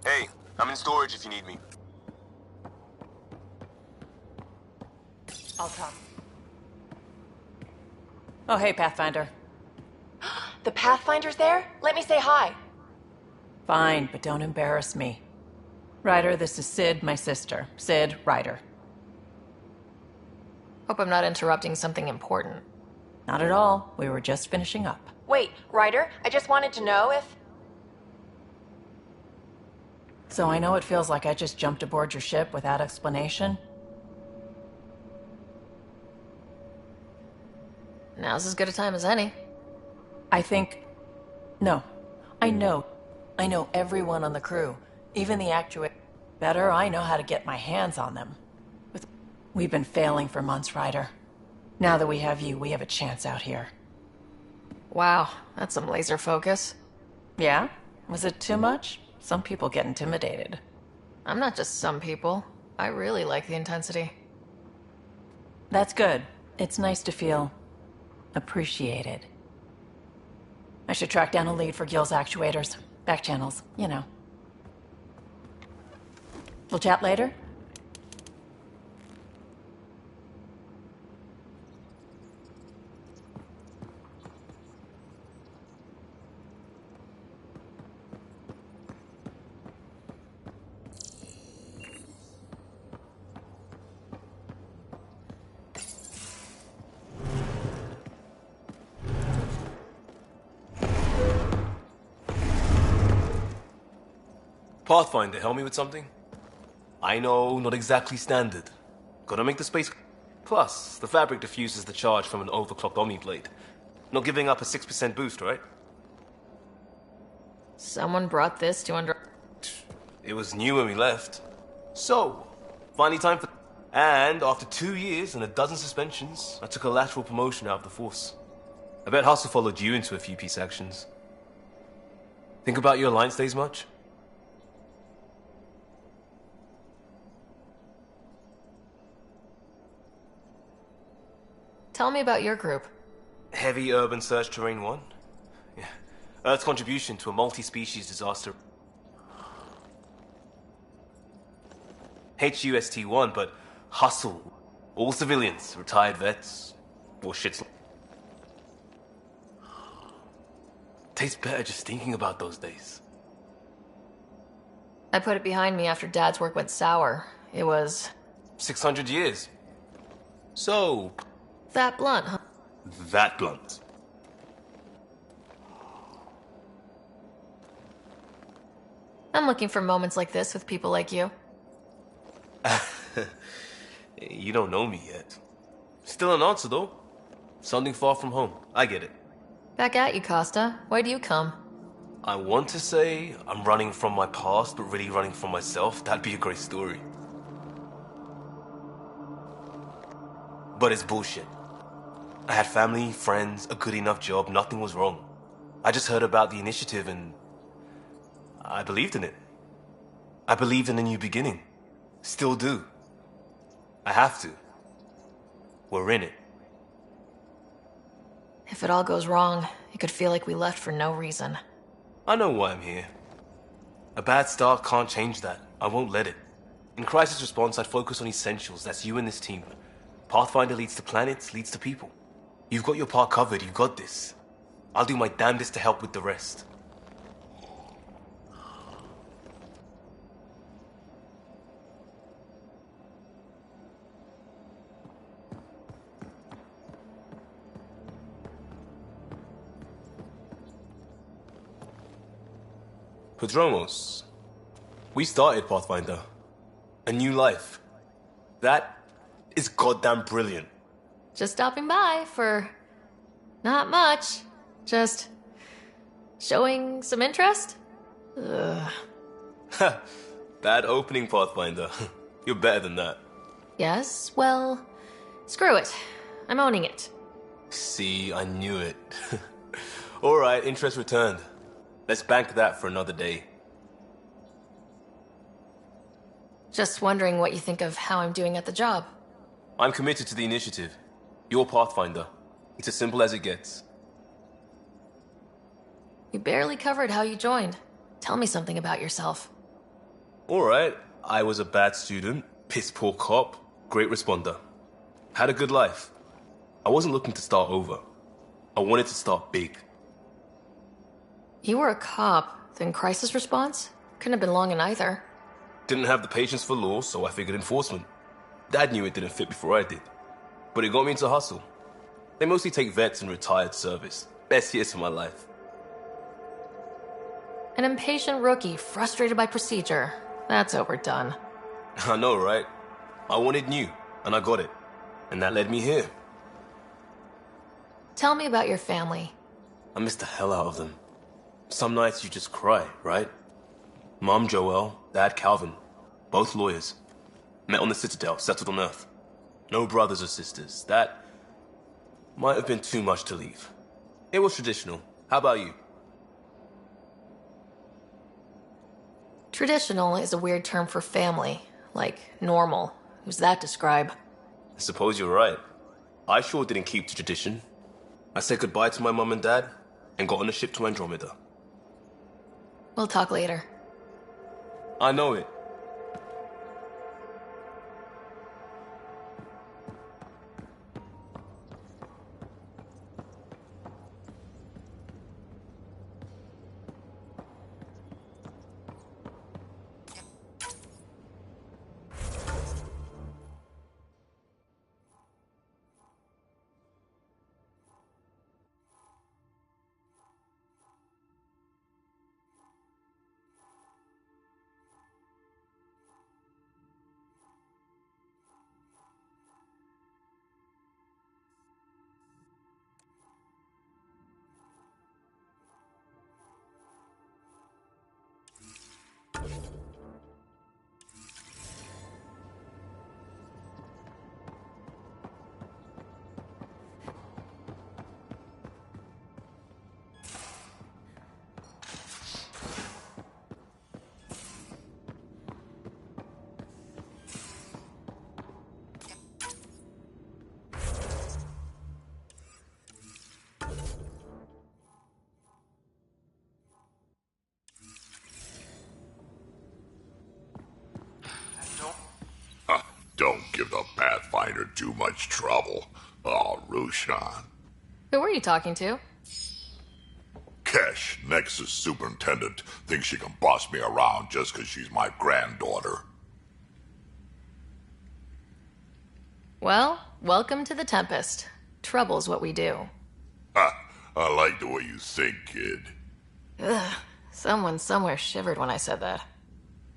Hey, I'm in storage if you need me. I'll come. Oh, hey, Pathfinder. The Pathfinder's there? Let me say hi. Fine, but don't embarrass me. Ryder, this is Sid, my sister. Sid, Ryder. Hope I'm not interrupting something important. Not at all. We were just finishing up. Wait, Ryder, I just wanted to know if... So I know it feels like I just jumped aboard your ship without explanation. Now's as good a time as any. No. I know everyone on the crew. Even the actuator. Better, I know how to get my hands on them. We've been failing for months, Ryder. Now that we have you, we have a chance out here. Wow, that's some laser focus. Yeah? Was it too much? Some people get intimidated. I'm not just some people. I really like the intensity. That's good. It's nice to feel appreciated. I should track down a lead for Gil's actuators. Back channels, you know. We'll chat later? Pathfinder, help me with something? I know, not exactly standard. Gotta make the space... Plus, the fabric diffuses the charge from an overclocked Omni blade. Not giving up a 6% boost, right? Someone brought this to under... It was new when we left. So, finally time for... And after 2 years and a dozen suspensions, I took a lateral promotion out of the force. I bet Hustle followed you into a few peace actions. Think about your Alliance days much? Tell me about your group. Heavy Urban Search Terrain 1? Yeah. Earth's contribution to a multi-species disaster. HUST-1, but Hustle. All civilians, retired vets, or shits. Tastes better just thinking about those days. I put it behind me after Dad's work went sour. It was... 600 years. So... That blunt, huh? That blunt. I'm looking for moments like this with people like you. You don't know me yet. Still an answer, though. Something far from home. I get it. Back at you, Costa. Why do you come? I want to say I'm running from my past, but really running from myself. That'd be a great story. But it's bullshit. I had family, friends, a good enough job, nothing was wrong. I just heard about the initiative and... I believed in it. I believed in a new beginning. Still do. I have to. We're in it. If it all goes wrong, it could feel like we left for no reason. I know why I'm here. A bad start can't change that. I won't let it. In crisis response, I'd focus on essentials. That's you and this team. Pathfinder leads to planets, leads to people. You've got your part covered, you got this. I'll do my damnedest to help with the rest. Padromos, we started Pathfinder. A new life. That is goddamn brilliant. Just stopping by for... not much. Just... showing some interest? Ugh. Bad opening, Pathfinder. You're better than that. Yes, well... screw it. I'm owning it. See, I knew it. Alright, interest returned. Let's bank that for another day. Just wondering what you think of how I'm doing at the job. I'm committed to the initiative. You're Pathfinder. It's as simple as it gets. You barely covered how you joined. Tell me something about yourself. Alright, I was a bad student, piss poor cop, great responder. Had a good life. I wasn't looking to start over. I wanted to start big. You were a cop, then crisis response? Couldn't have been long in either. Didn't have the patience for law, so I figured enforcement. Dad knew it didn't fit before I did. But it got me into Hustle. They mostly take vets and retired service. Best years of my life. An impatient rookie, frustrated by procedure. That's overdone. I know, right? I wanted new, and I got it. And that led me here. Tell me about your family. I miss the hell out of them. Some nights you just cry, right? Mom Joelle, Dad Calvin, both lawyers. Met on the Citadel, settled on Earth. No brothers or sisters. That might have been too much to leave. It was traditional. How about you? Traditional is a weird term for family, like normal. Who's that describe? I suppose you're right. I sure didn't keep to tradition. I said goodbye to my mom and dad and got on a ship to Andromeda. We'll talk later. I know it. Don't give the Pathfinder too much trouble. Oh, Rushan. Who were you talking to? Kesh, Nexus Superintendent, thinks she can boss me around just because she's my granddaughter. Well, welcome to the Tempest. Trouble's what we do. Ha! I like the way you think, kid. Ugh. Someone somewhere shivered when I said that.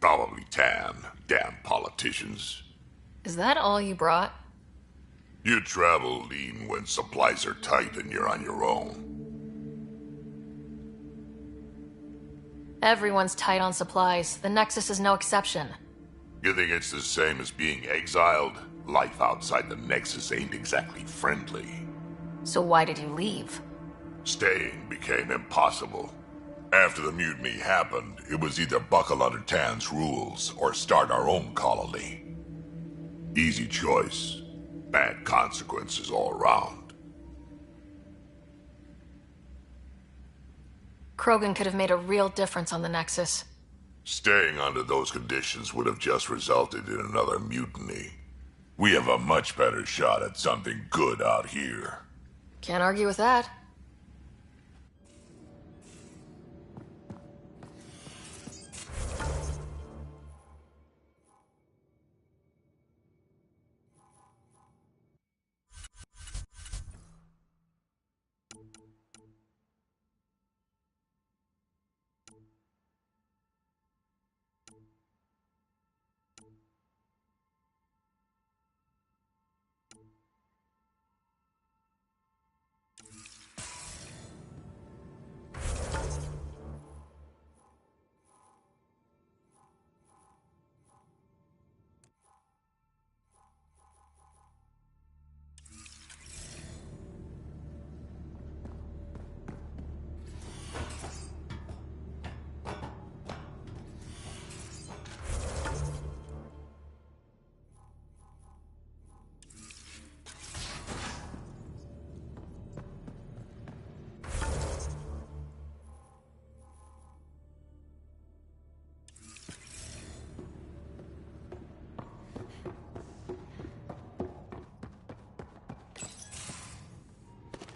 Probably Tan. Damn politicians. Is that all you brought? You travel lean when supplies are tight and you're on your own. Everyone's tight on supplies. The Nexus is no exception. You think it's the same as being exiled? Life outside the Nexus ain't exactly friendly. So why did you leave? Staying became impossible. After the mutiny happened, it was either buckle under Tan's rules or start our own colony. Easy choice. Bad consequences all around. Krogan could have made a real difference on the Nexus. Staying under those conditions would have just resulted in another mutiny. We have a much better shot at something good out here. Can't argue with that.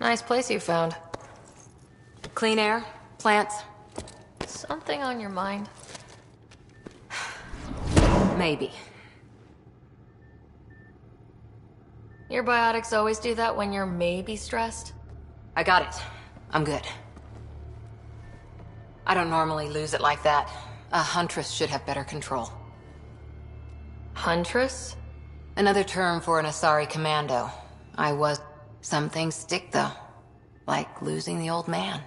Nice place you found. Clean air, plants. Something on your mind? Maybe. Your biotics always do that when you're maybe stressed? I got it. I'm good. I don't normally lose it like that. A huntress should have better control. Huntress? Another term for an Asari commando. I was... Some things stick, though. Like losing the old man.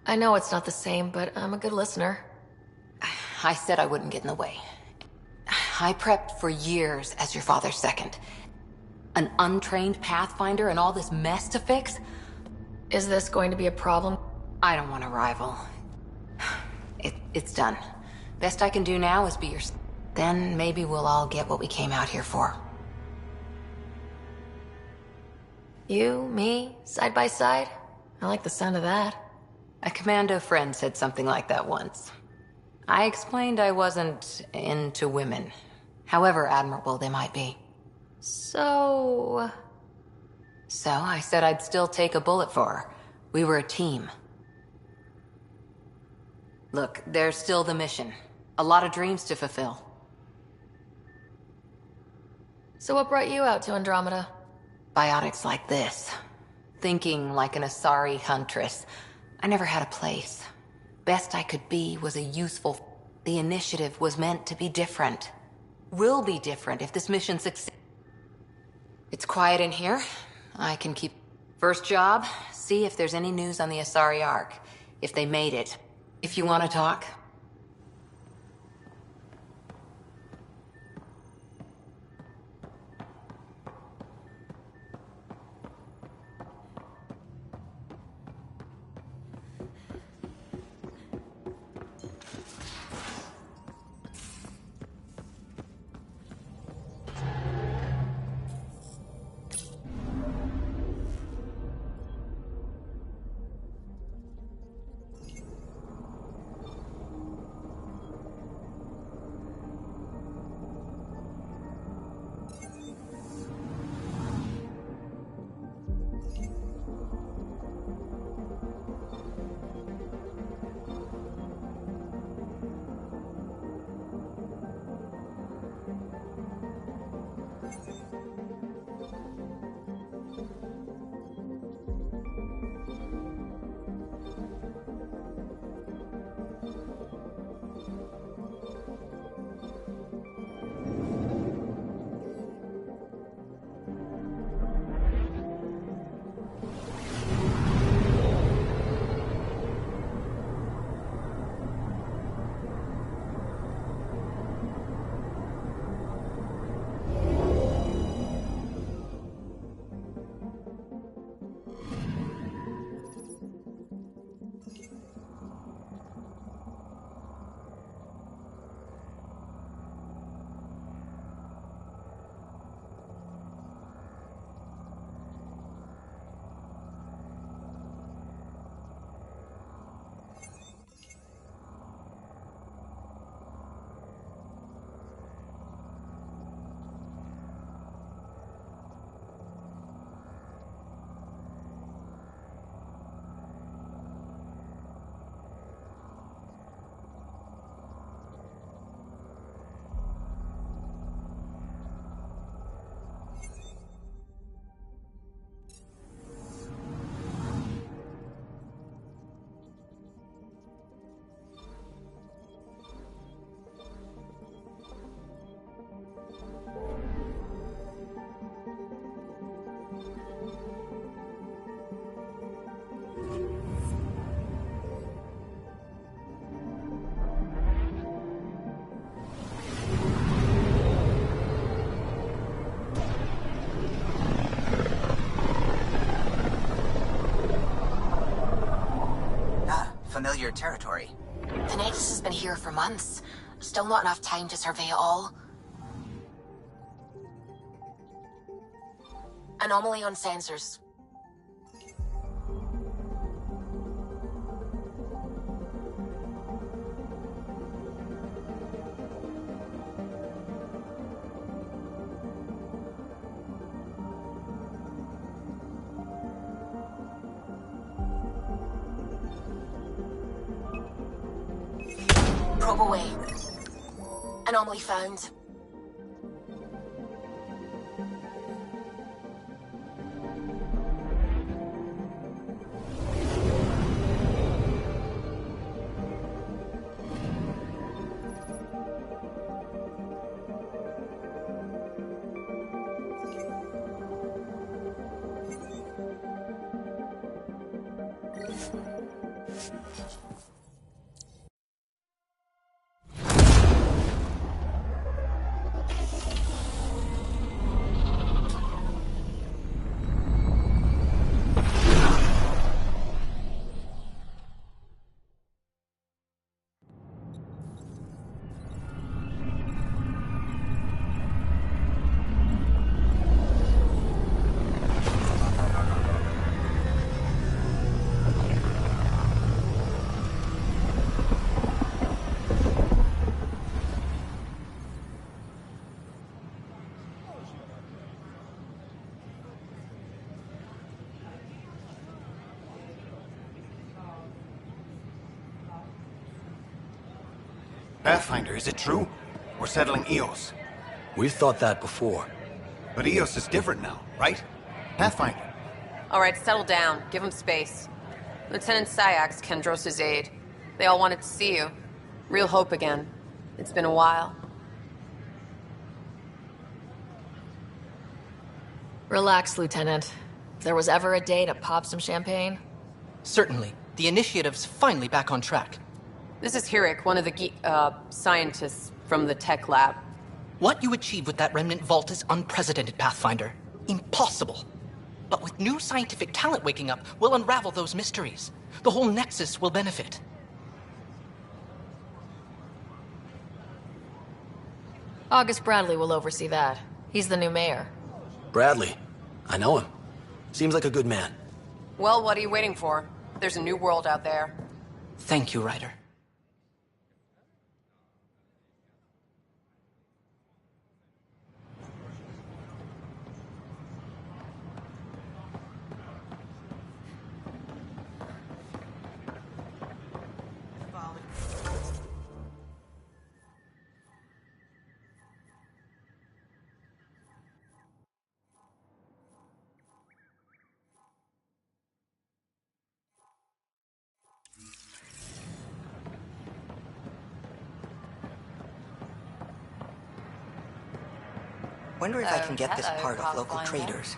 I know it's not the same, but I'm a good listener. I said I wouldn't get in the way. I prepped for years as your father's second. An untrained Pathfinder and all this mess to fix? Is this going to be a problem? I don't want to rival. It's done. Best I can do now is be your... Then maybe we'll all get what we came out here for. You, me, side by side? I like the sound of that. A commando friend said something like that once. I explained I wasn't into women. However admirable they might be. So I said I'd still take a bullet for her. We were a team. Look, there's still the mission. A lot of dreams to fulfill. So what brought you out to Andromeda? Biotics like this. Thinking like an Asari huntress. I never had a place. Best I could be was a useful... The initiative was meant to be different. Will be different if this mission succeeds. It's quiet in here. I can keep... First job, see if there's any news on the Asari Ark. If they made it. If you want to talk. Familiar territory. The Nexus has been here for months. Still not enough time to survey it all. Anomaly on sensors. Probe away. Anomaly found. Pathfinder, is it true? We're settling Eos. We've thought that before. But Eos is different now, right? Pathfinder. All right, settle down. Give him space. Lieutenant Syax, Kendros' aide. They all wanted to see you. Real hope again. It's been a while. Relax, Lieutenant. If there was ever a day to pop some champagne... Certainly. The initiative's finally back on track. This is Hirik, one of the scientists from the tech lab. What you achieved with that remnant vault is unprecedented, Pathfinder. Impossible. But with new scientific talent waking up, we'll unravel those mysteries. The whole Nexus will benefit. August Bradley will oversee that. He's the new mayor. Bradley. I know him. Seems like a good man. Well, what are you waiting for? There's a new world out there. Thank you, Ryder. Wonder if I can get this part of local traders.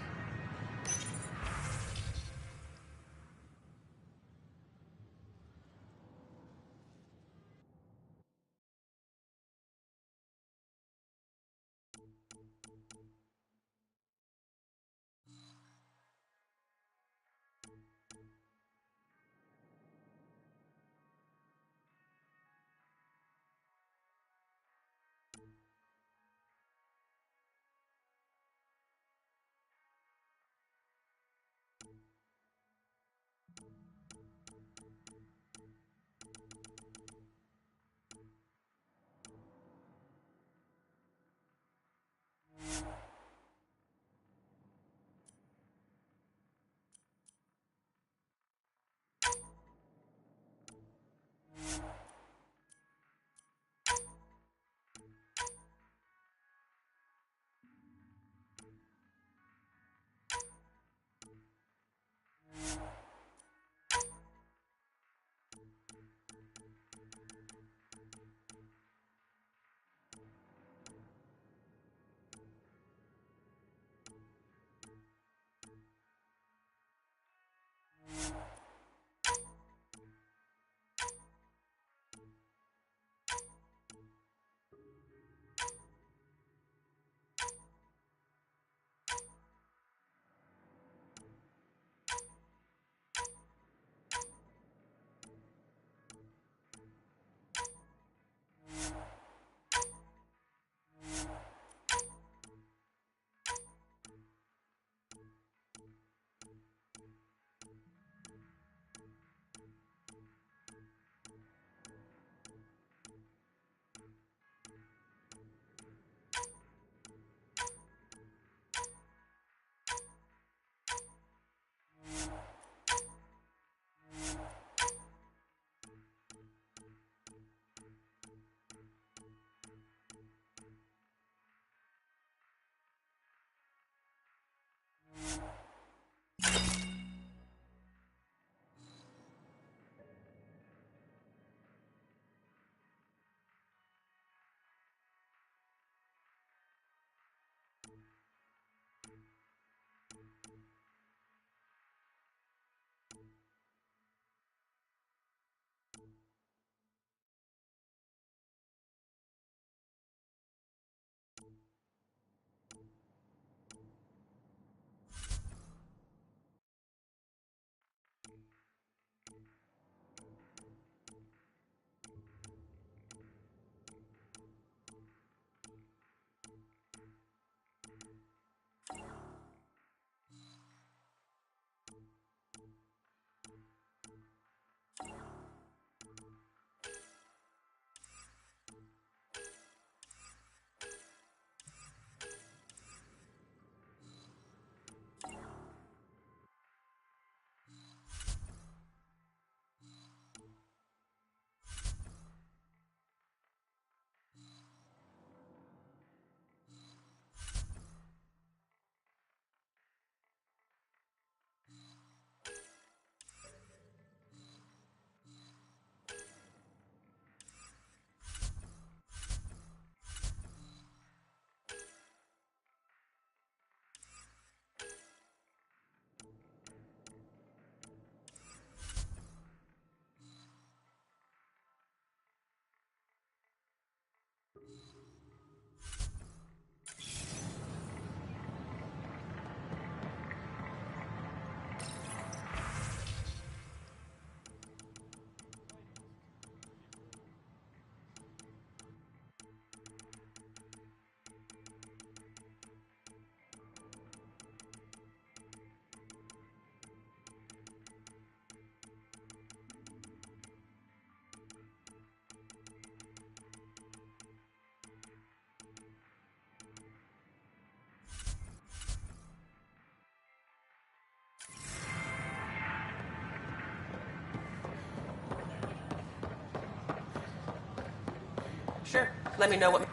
Sure. Let me know what...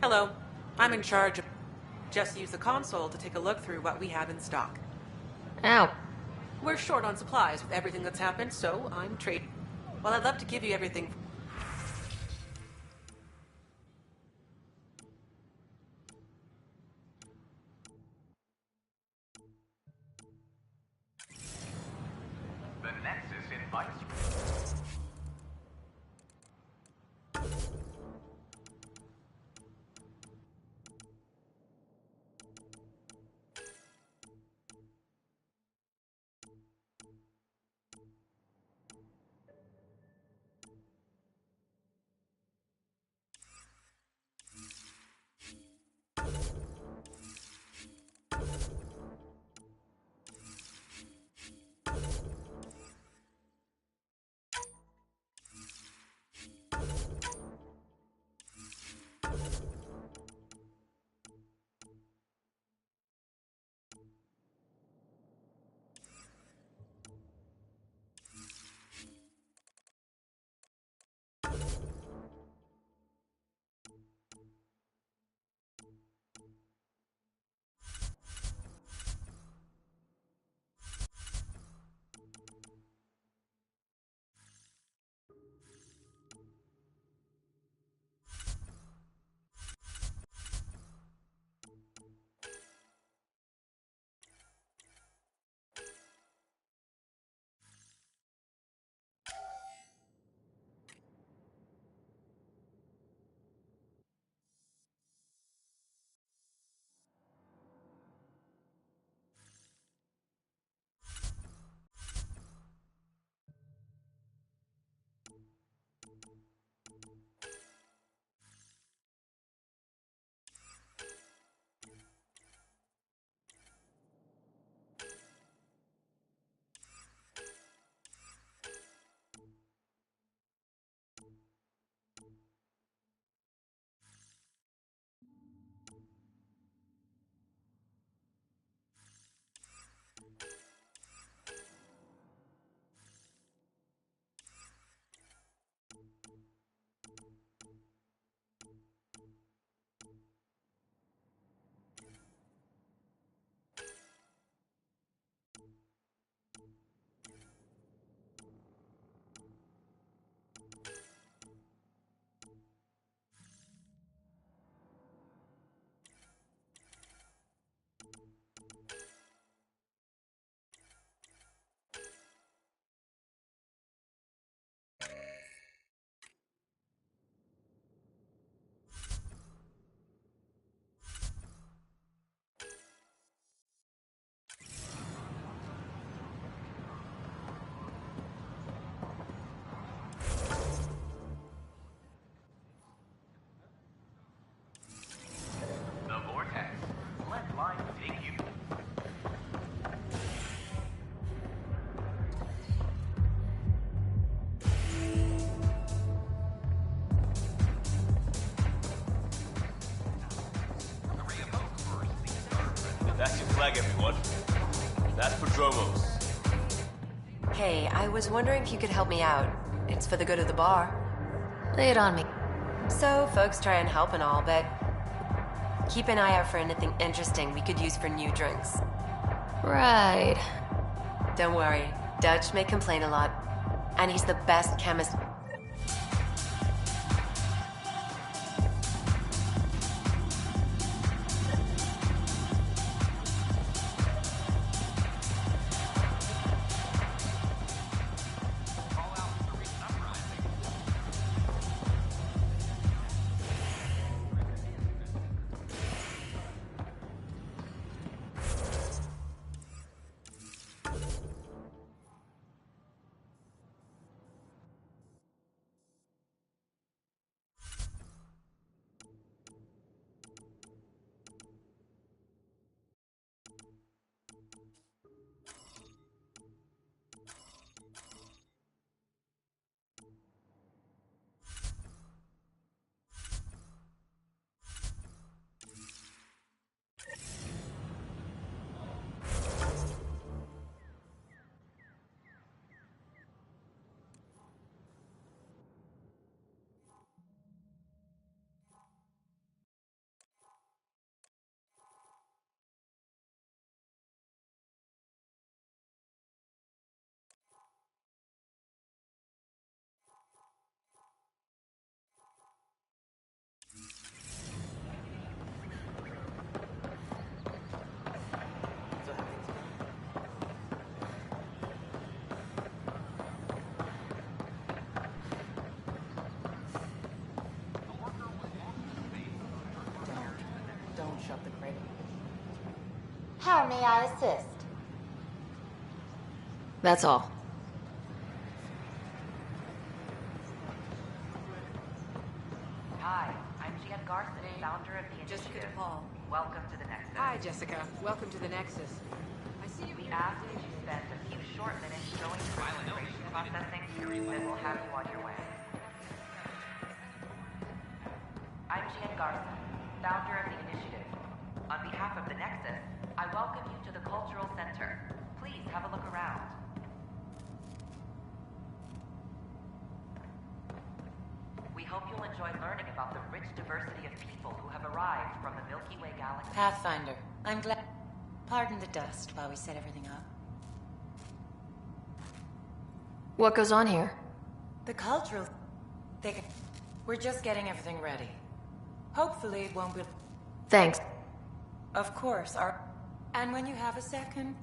Hello. I'm in charge of... Just use the console to take a look through what we have in stock. Ow. We're short on supplies with everything that's happened, so I'm trading. Well, I'd love to give you everything. The Nexus invites you. The Vortex. Let life take you. That's your flag, everyone. That's Prodromos. Hey, I was wondering if you could help me out. It's for the good of the bar. Lay it on me. So, folks try and help and all, but keep an eye out for anything interesting we could use for new drinks. Right. Don't worry, Dutch may complain a lot, and he's the best chemist. How may I assist? That's all. Hi, I'm Jan Garson, founder of the Initiative. Jessica DePaul. Welcome to the Nexus. Hi, Jessica. Welcome to the Nexus. I see you. We ask that you spend a few short minutes going through registration processing, then we'll have you on your way. I'm Jan Garson, founder of the Initiative. On behalf of the Nexus, I welcome you to the Cultural Center. Please have a look around. We hope you'll enjoy learning about the rich diversity of people who have arrived from the Milky Way galaxy. Pathfinder, I'm glad. Pardon the dust while we set everything up. What goes on here? The cultural... We're just getting everything ready. Hopefully it won't be... Thanks. Of course, And when you have a second...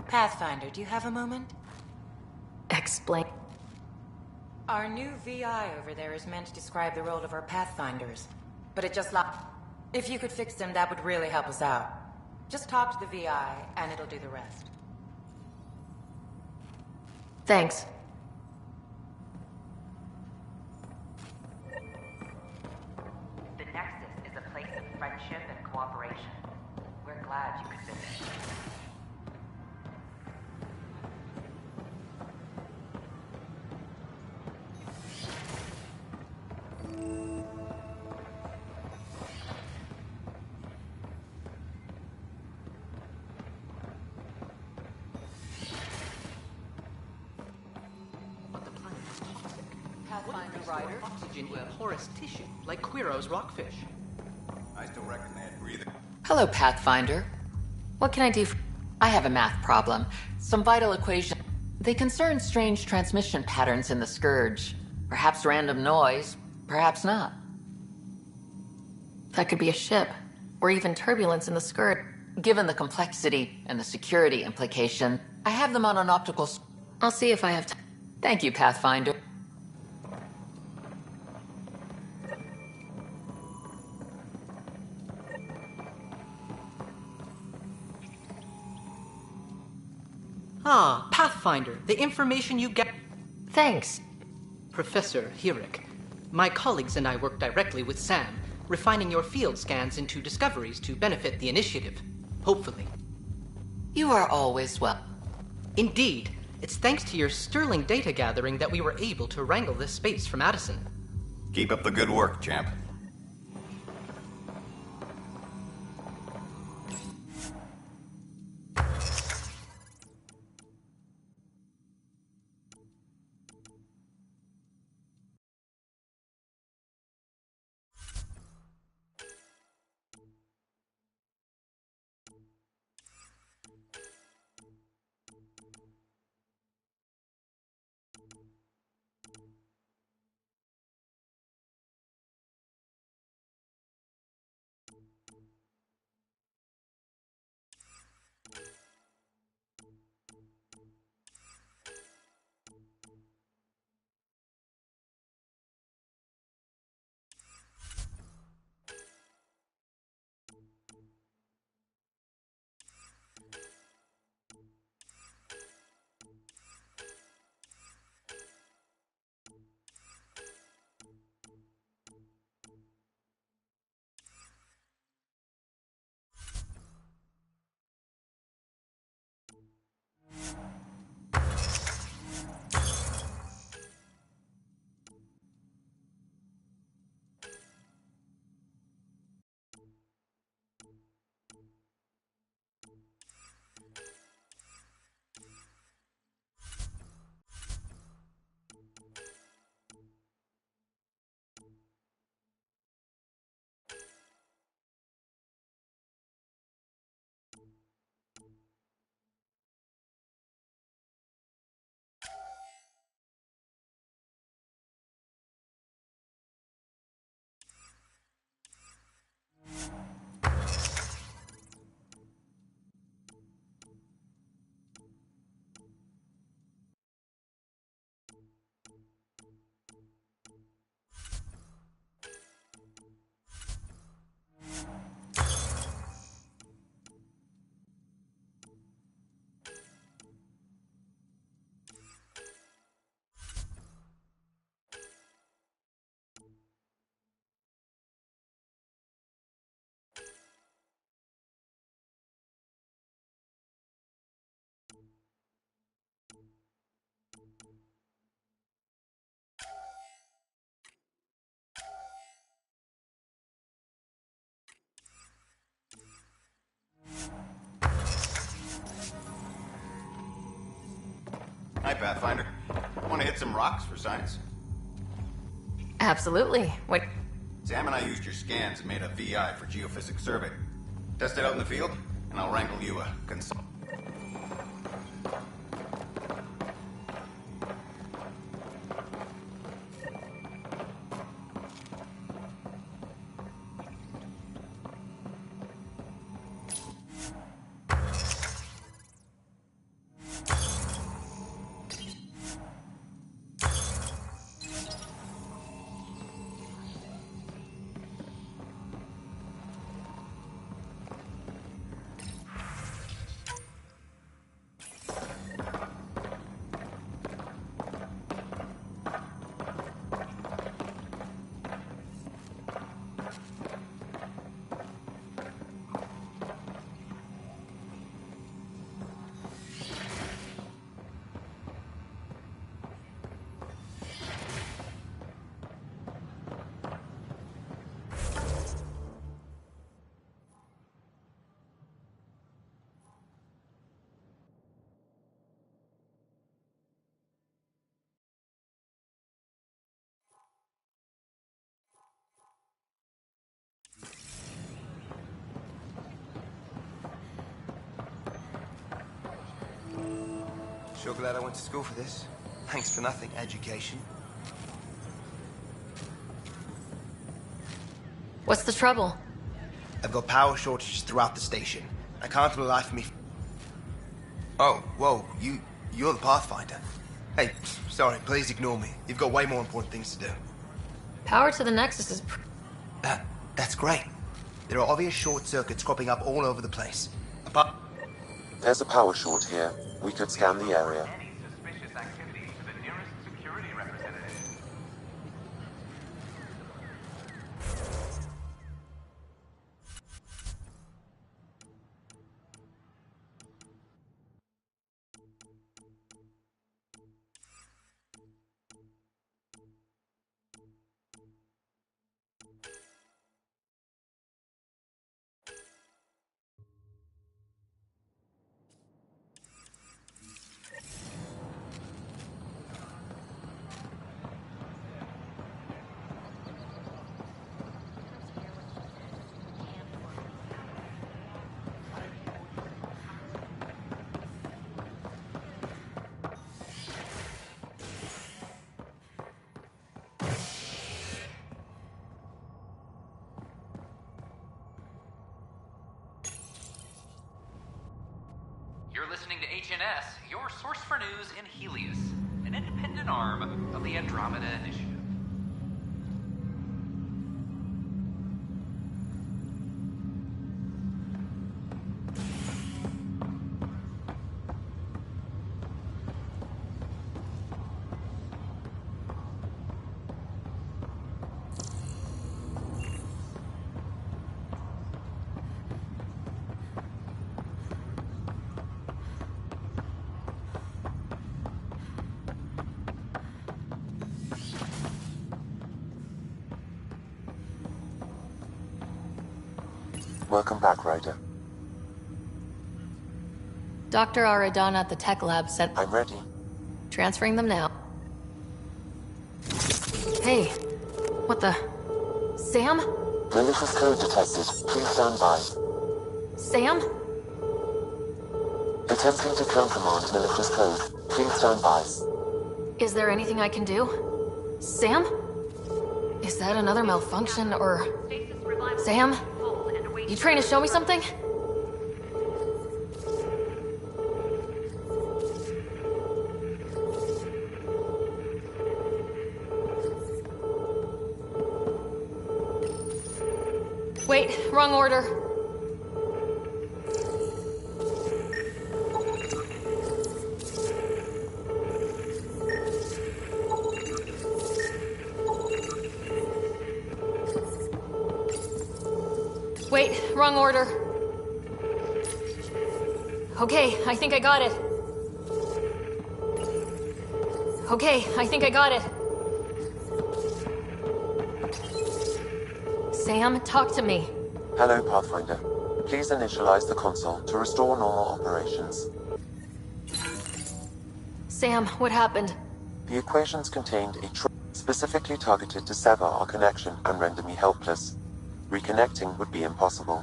Pathfinder, do you have a moment? Explain. Our new VI over there is meant to describe the role of our Pathfinders. But it just If you could fix them, that would really help us out. Just talk to the VI, and it'll do the rest. Thanks. The Nexus is a place of friendship and cooperation. We're glad you could visit. Rider, oxygen in porous tissue, like Quiro's rockfish. I still reckon they had breathing. Hello, Pathfinder. What can I do for... I have a math problem. Some vital equations. They concern strange transmission patterns in the Scourge. Perhaps random noise, perhaps not. That could be a ship, or even turbulence in the Scourge. Given the complexity and the security implication, I have them on an optical... I'll see if I have time. Thank you, Pathfinder. Ah, Pathfinder, the information you get... Thanks. Professor Hirik. My colleagues and I work directly with Sam, refining your field scans into discoveries to benefit the Initiative. Hopefully. You are always well. Indeed. It's thanks to your sterling data gathering that we were able to wrangle this space from Addison. Keep up the good work, champ. Pathfinder. Want to hit some rocks for science? Absolutely. Wait. Sam and I used your scans and made a VI for geophysics survey. Test it out in the field, and I'll wrangle you a consult. Sure glad I went to school for this. Thanks for nothing, education. What's the trouble? I've got power shortages throughout the station. I can't for the life of me. Oh, whoa, you're the Pathfinder. Hey, sorry, please ignore me. You've got way more important things to do. Power to the Nexus is... That's great. There are obvious short circuits cropping up all over the place. There's a power short here. We could scan the area. Any suspicious activity to the nearest security representative. You're listening to HNS, your source for news in Helios, an independent arm of the Andromeda Initiative. Welcome back, Ryder. Dr. Aradana at the tech lab said... I'm ready. Transferring them now. Hey, what the... Sam? Malicious code detected. Please stand by. Sam? Attempting to countermand malicious code. Please stand by. Is there anything I can do? Sam? Is that another malfunction, or... Sam? You trying to show me something? Wait, wrong order. Wait, wrong order. Okay, I think I got it. Okay, I think I got it. Sam, talk to me. Hello, Pathfinder. Please initialize the console to restore normal operations. Sam, what happened? The equations contained a specifically targeted to sever our connection and render me helpless. Reconnecting would be impossible.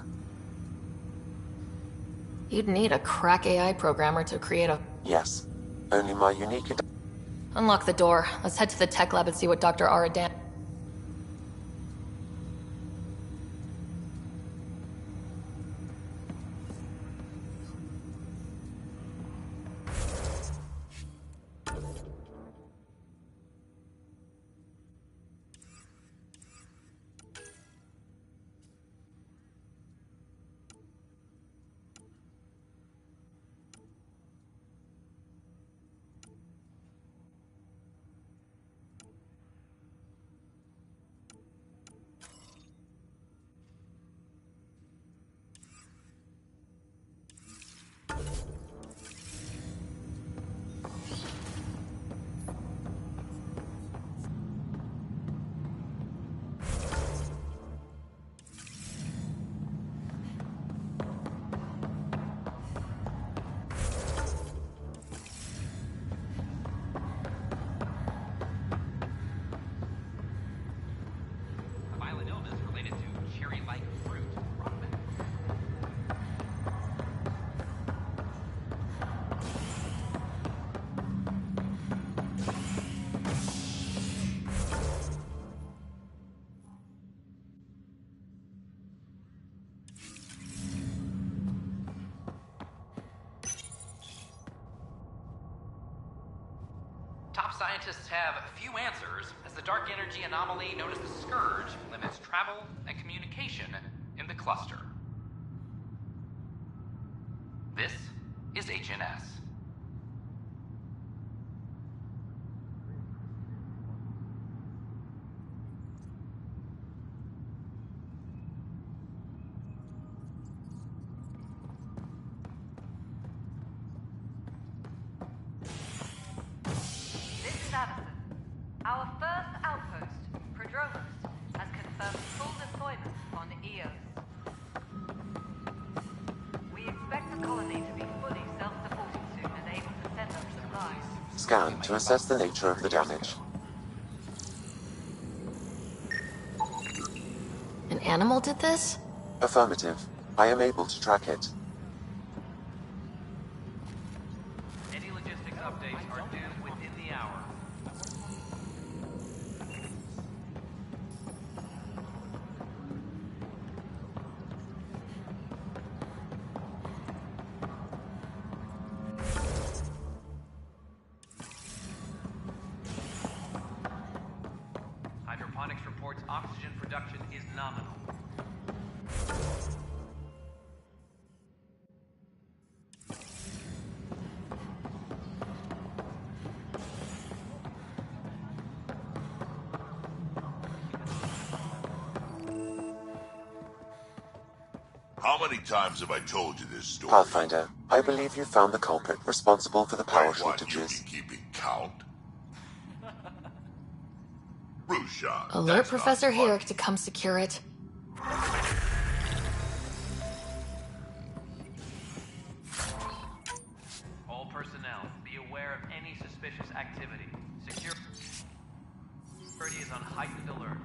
You'd need a crack AI programmer to create a... Yes. Only my unique... Unlock the door. Let's head to the tech lab and see what Dr. Aradan... Top scientists have few answers, as the dark energy anomaly known as the Scourge limits travel and communication in the cluster. This is HNS. Our first outpost, Prodromos, has confirmed full deployment on Eos. We expect the colony to be fully self-supporting soon and able to send us supplies. Scan to assess the nature of the damage. An animal did this? Affirmative. I am able to track it. Any logistics updates are due within the hour. Hydroponics reports oxygen production is nominal. How many times have I told you this story? Pathfinder, I believe you found the culprit responsible for the power Wait, what, shortages. you be keeping count? Rushan, Alert that's Professor not funny. Herrick to come secure it. All personnel, be aware of any suspicious activity. Security is on heightened alert.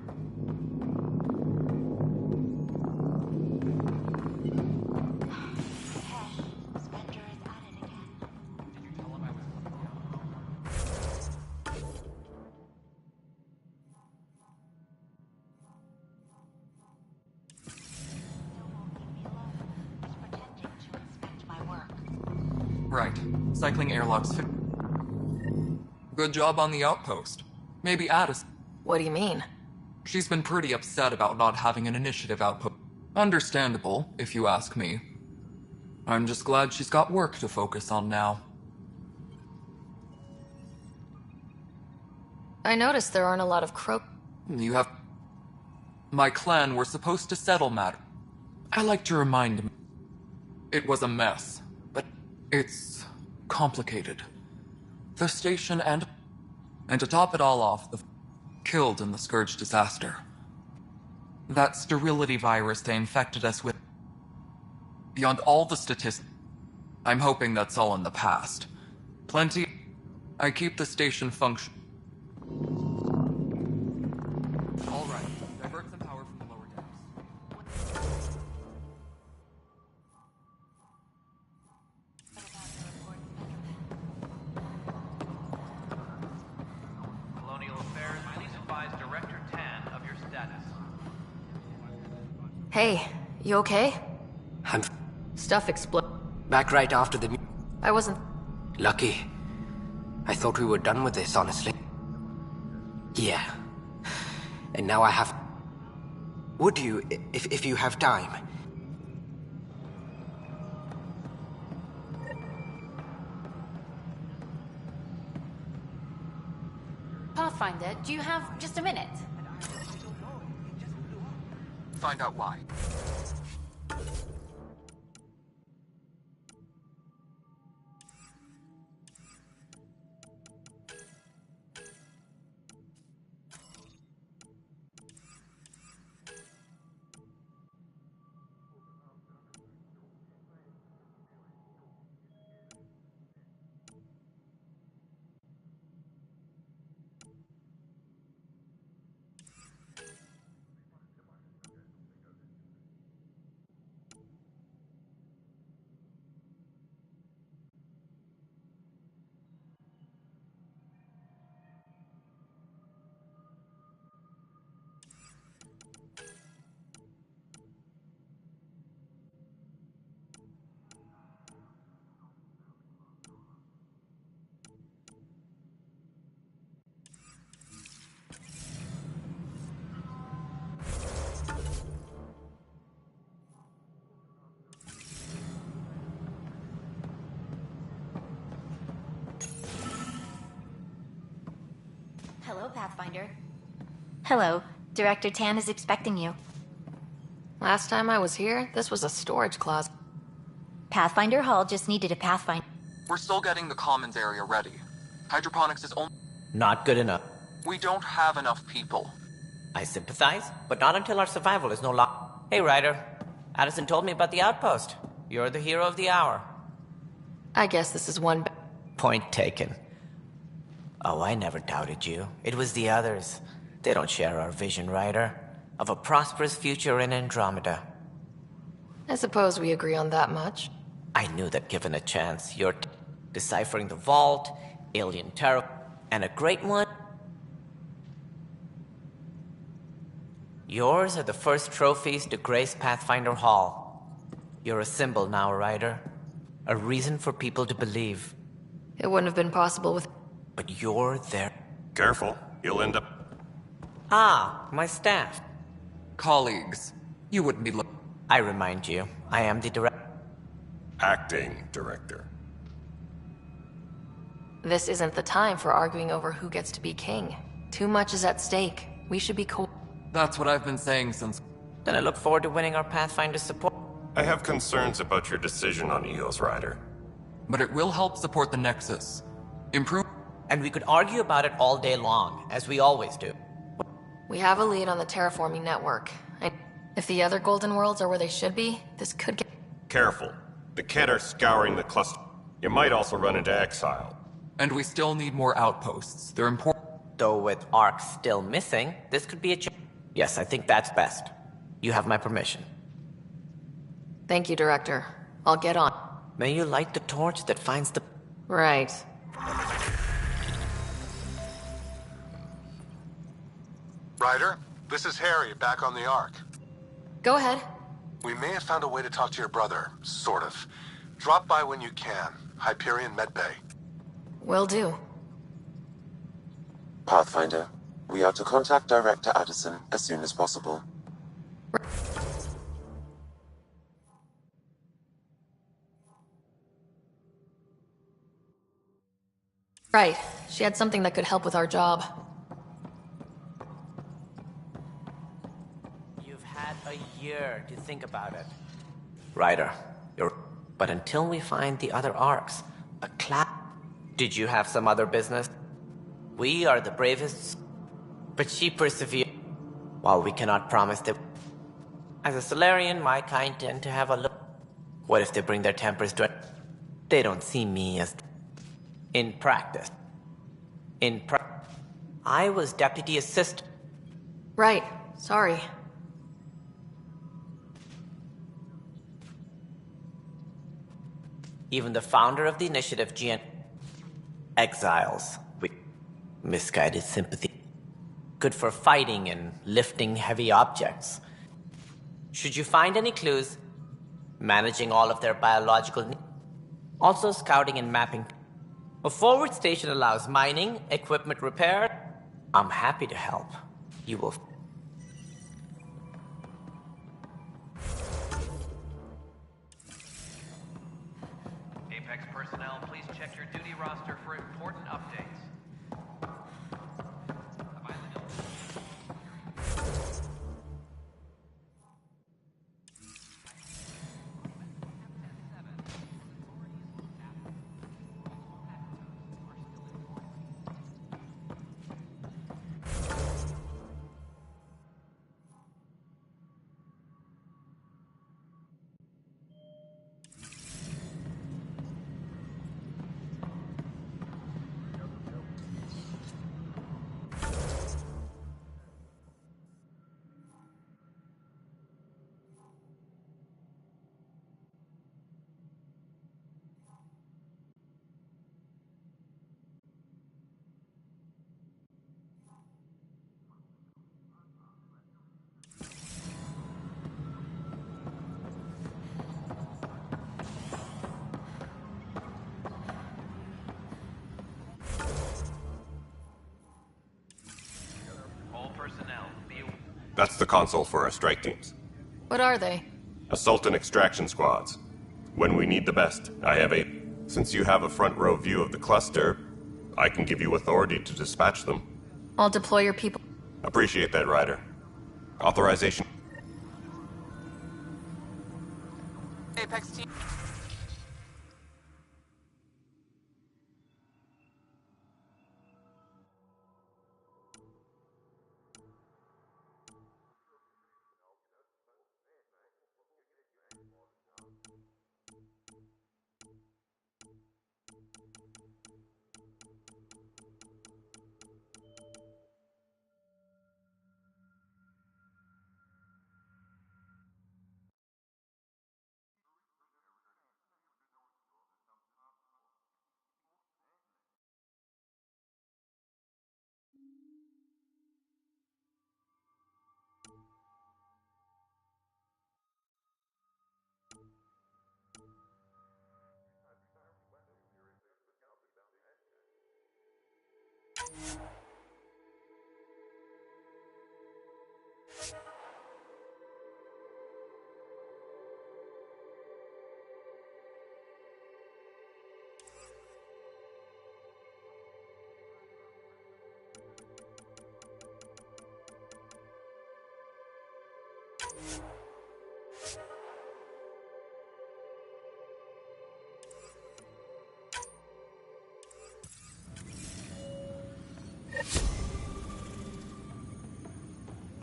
Right. Cycling airlocks. Good job on the outpost. Maybe Addis. What do you mean? She's been pretty upset about not having an initiative outpost. Understandable, if you ask me. I'm just glad she's got work to focus on now. I noticed there aren't a lot of You have... My clan were supposed to settle matter. I like to remind them. It was a mess, but it's complicated. The station and to top it all off, killed in the Scourge disaster. That sterility virus they infected us with. Beyond all the statistics, I'm hoping that's all in the past. Plenty... I keep the station function. All right, divert some power from the lower decks. Colonial Affairs, please advise Director Tan of your status. Hey, you okay? I'm Stuff exploded. back right after the... I wasn't... Lucky. I thought we were done with this, honestly. Yeah. And now I have... Would you, if you have time? Pathfinder, do you have just a minute? Find out why. Hello, Pathfinder. Hello. Director Tan is expecting you. Last time I was here, this was a storage closet. Pathfinder Hall just needed a Pathfinder. We're still getting the commons area ready. Hydroponics is only... Not good enough. We don't have enough people. I sympathize, but not until our survival is no longer... Hey, Ryder. Addison told me about the outpost. You're the hero of the hour. I guess this is one... Point taken. Oh, I never doubted you. It was the others. They don't share our vision, Ryder. Of a prosperous future in Andromeda. I suppose we agree on that much. I knew that given a chance, you're deciphering the vault, alien terror, and a great one. Yours are the first trophies to grace Pathfinder Hall. You're a symbol now, Ryder. A reason for people to believe. It wouldn't have been possible with... But you're there. Careful, you'll end up... Ah, my staff. Colleagues, you wouldn't be I remind you, I am the director. Acting director. This isn't the time for arguing over who gets to be king. Too much is at stake. We should be cool. That's what I've been saying since... Then I look forward to winning our Pathfinder support. I have concerns about your decision on EOS, Ryder. But it will help support the Nexus. Improve... And we could argue about it all day long, as we always do. We have a lead on the terraforming network. If the other Golden Worlds are where they should be, this could get... Careful. The Kett are scouring the cluster. You might also run into exile. And we still need more outposts. They're important. Though with Ark still missing, this could be a... Yes, I think that's best. You have my permission. Thank you, Director. I'll get on. May you light the torch that finds the... Right. Ryder, this is Harry, back on the Ark. Go ahead. We may have found a way to talk to your brother, sort of. Drop by when you can. Hyperion Medbay. Will do. Pathfinder, we are to contact Director Addison as soon as possible. Right. She had something that could help with our job. You've had a year to think about it. Ryder, you're... But until we find the other Arks, a clap... Did you have some other business? We are the bravest, but she persevered. While we cannot promise that... As a Solarian, my kind tend to have a look... What if they bring their tempers to it? They don't see me as... In practice. I was deputy assistant. Right. Sorry. Even the founder of the initiative, exiles. Misguided sympathy. Good for fighting and lifting heavy objects. Should you find any clues, managing all of their biological needs. Also scouting and mapping. A forward station allows mining, equipment repair. I'm happy to help. You will... Apex personnel, please check your duty roster for important updates. That's the console for our strike teams. What are they? Assault and extraction squads. When we need the best, I have a... Since you have a front row view of the cluster, I can give you authority to dispatch them. I'll deploy your people. Appreciate that, Ryder. Authorization. Apex team.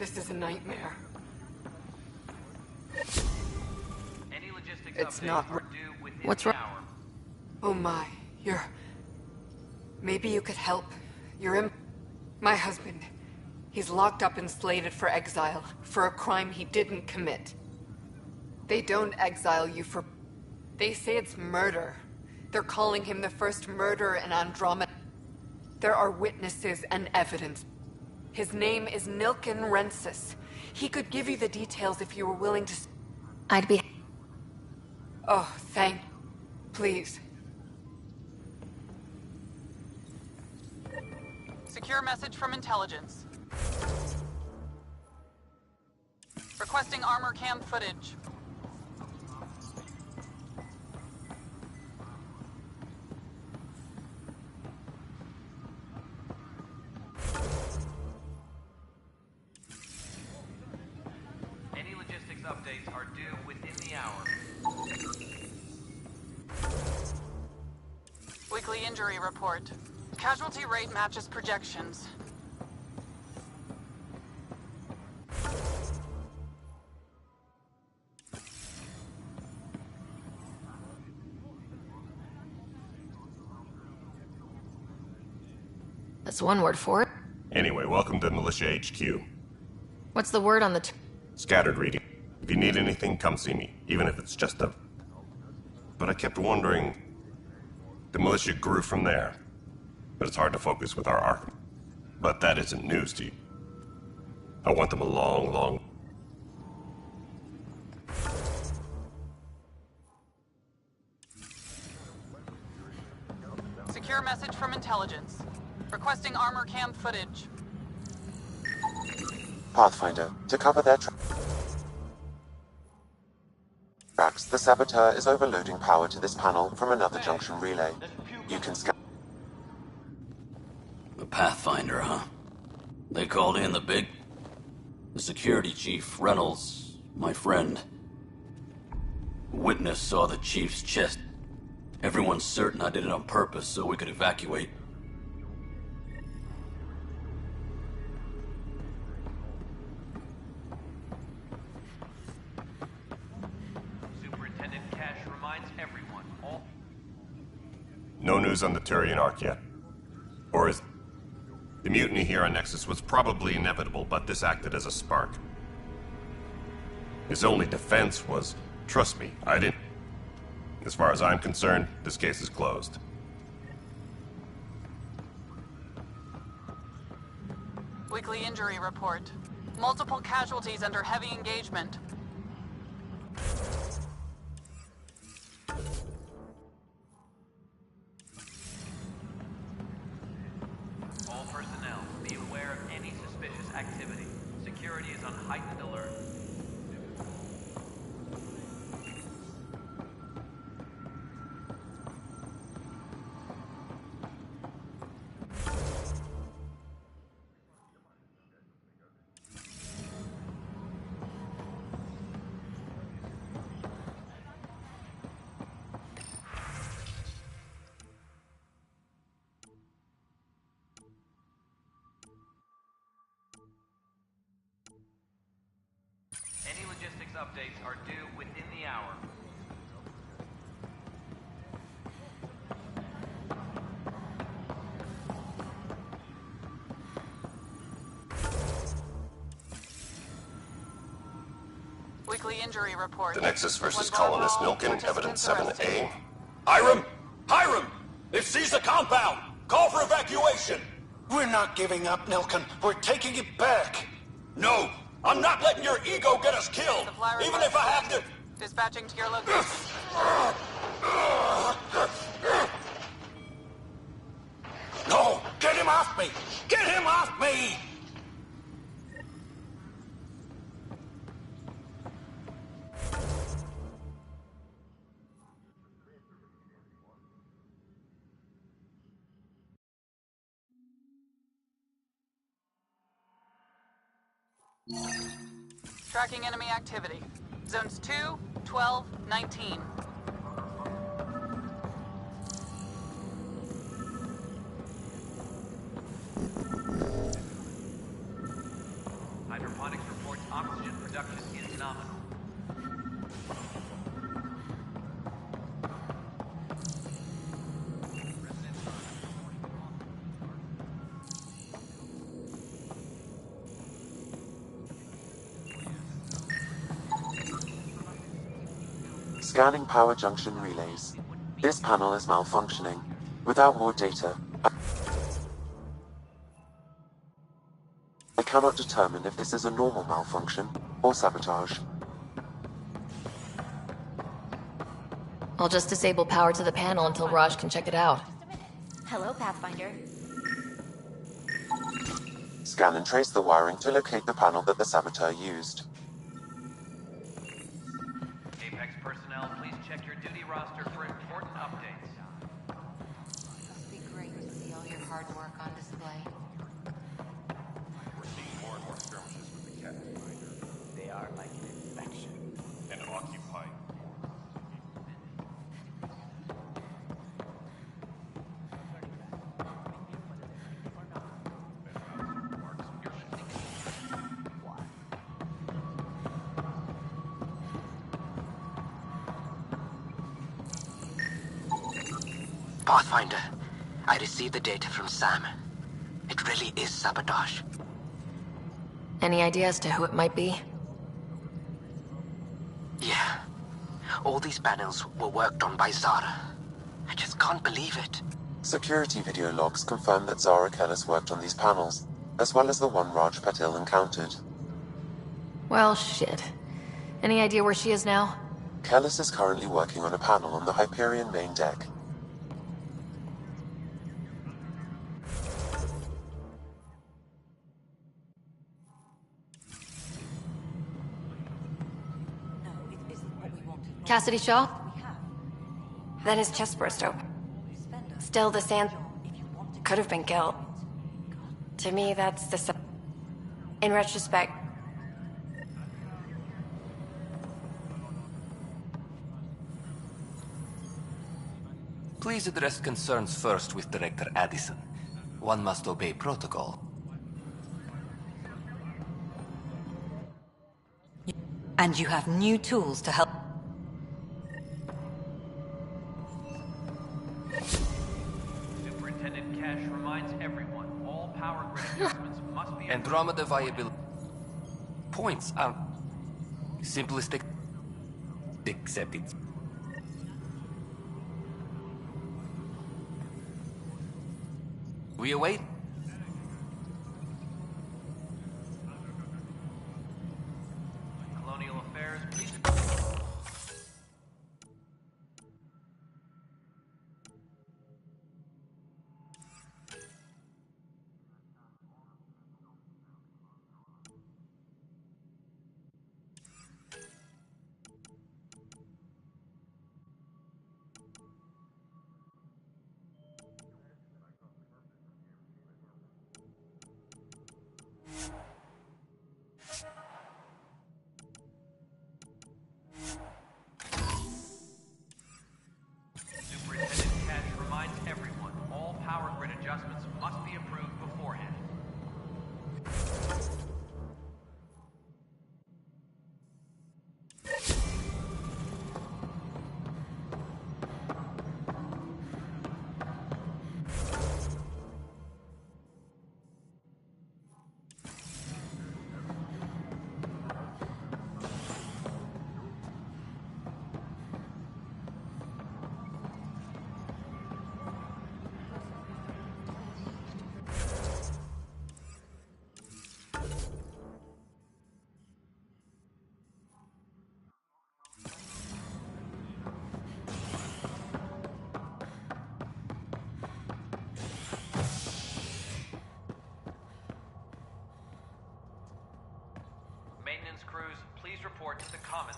This is a nightmare. Any logistics It's updates not... are due within What's the wrong? hour. Oh my, you're... Maybe you could help. You're in... My husband. He's locked up and slated for exile, for a crime he didn't commit. They don't exile you for... They say it's murder. They're calling him the first murderer in Andromeda. There are witnesses and evidence. His name is Nilken Rensis. He could give you the details if you were willing to... I'd be... Oh, thank... Please. Secure message from intelligence. Requesting armor cam footage. Any logistics updates are due within the hour. Weekly injury report. Casualty rate matches projections. That's one word for it. Anyway, welcome to Militia HQ. What's the word on the Scattered reading. If you need anything, come see me, even if it's just a... But I kept wondering... The militia grew from there. But it's hard to focus with our arc. But that isn't news to you. I want them a long... Secure message from intelligence. Requesting armor cam footage. Pathfinder, to cover their tracks, the Saboteur is overloading power to this panel from another junction relay. You can scan... The Pathfinder, huh? They called in the big... The security chief, Reynolds, my friend. Witness saw the chief's chest. Everyone's certain I did it on purpose so we could evacuate. Superintendent Cash reminds everyone, all... No news on the Turian arc yet. Or is... The mutiny here on Nexus was probably inevitable, but this acted as a spark. His only defense was, trust me, I didn't... As far as I'm concerned, this case is closed. Weekly injury report. Multiple casualties under heavy engagement. All personnel, be aware of any suspicious activity. Security is on heightened alert. Any logistics updates are due within the hour. Weekly injury report. The Nexus versus Colonist Milken, Evidence 7A. Hiram! Hiram! They've seized the compound! Call for evacuation! We're not giving up, Nilken. We're taking it back. No! I'm not letting your ego get us killed! Even if I have to... Dispatching to your location. No! Get him off me! Get him off me! Tracking enemy activity. Zones 2, 12, 19. Hydroponics reports oxygen production is nominal. Scanning power junction relays. This panel is malfunctioning. Without more data, I cannot determine if this is a normal malfunction or sabotage. I'll just disable power to the panel until Raj can check it out. Hello, Pathfinder. Scan and trace the wiring to locate the panel that the saboteur used. Apex personnel, please check your duty roster for important updates. Must be great to see all your hard work on display. We're seeing more and more skirmishes with the Cat Finder. They are like an infection. And occupying. Pathfinder, I received the data from Sam. It really is sabotage. Any idea as to who it might be? Yeah. All these panels were worked on by Zara. I just can't believe it. Security video logs confirm that Zara Kellis worked on these panels, as well as the one Raj Patil encountered. Well, shit. Any idea where she is now? Kellis is currently working on a panel on the Hyperion main deck. Cassidy Shaw? Then his chest burst open. Still, the sand could have been killed. To me, that's the... In retrospect... Please address concerns first with Director Addison. One must obey protocol. And you have new tools to help. Superintendent Cash reminds everyone, all power grid adjustments must be... Andromeda viability points out simplistic, except it's... We await. Colonial Affairs, please... Superintendent Cash reminds everyone, all power grid adjustments must be approved beforehand. Maintenance crews, please report to the Commons.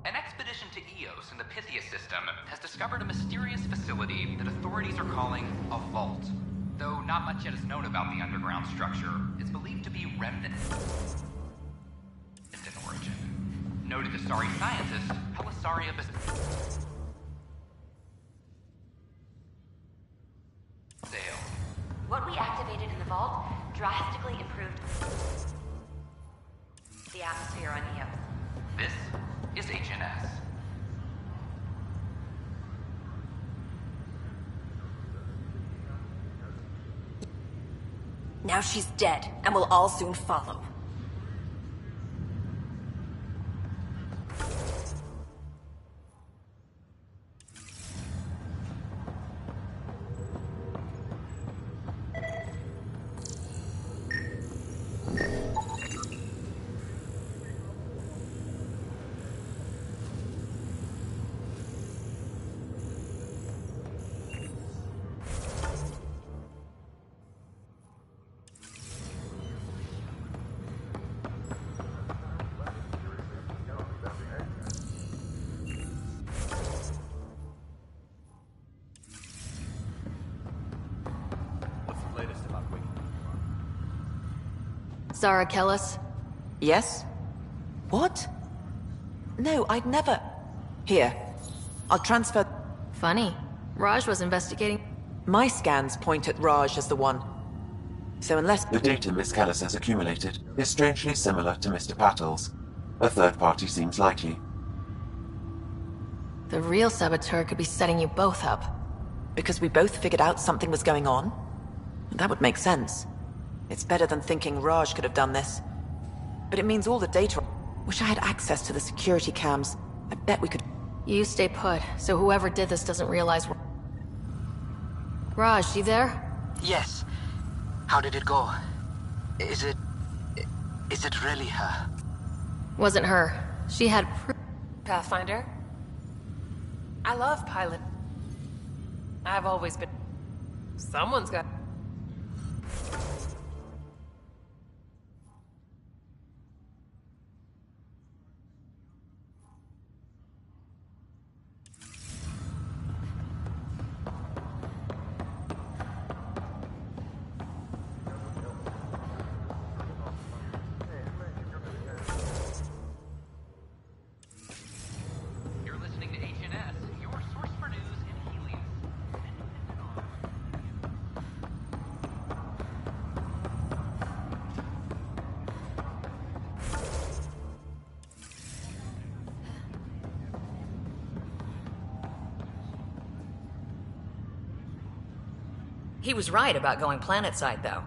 An expedition to Eos in the Pythia system has discovered a mysterious facility that authorities are calling a vault. Though not much yet is known about the underground structure, it's believed to be remnant in origin. Noted Asari scientist, Pelisaria Sale. What we activated in the vault drastically improved the atmosphere on Eos. This is HNS. Now she's dead, and we'll all soon follow. Zara Kellis? Yes? What? No, I'd never... Here. I'll transfer... Funny. Raj was investigating... My scans point at Raj as the one. So unless... The data Miss Kellis has accumulated is strangely similar to Mr. Patel's. A third party seems likely. The real saboteur could be setting you both up. Because we both figured out something was going on? That would make sense. It's better than thinking Raj could have done this. But it means all the data... Wish I had access to the security cams. I bet we could... You stay put, so whoever did this doesn't realize we're... Raj, you there? Yes. How did it go? Is it really her? Wasn't her. She had Pathfinder? I love pilot. I've always been... Someone's got... He was right about going planetside, though.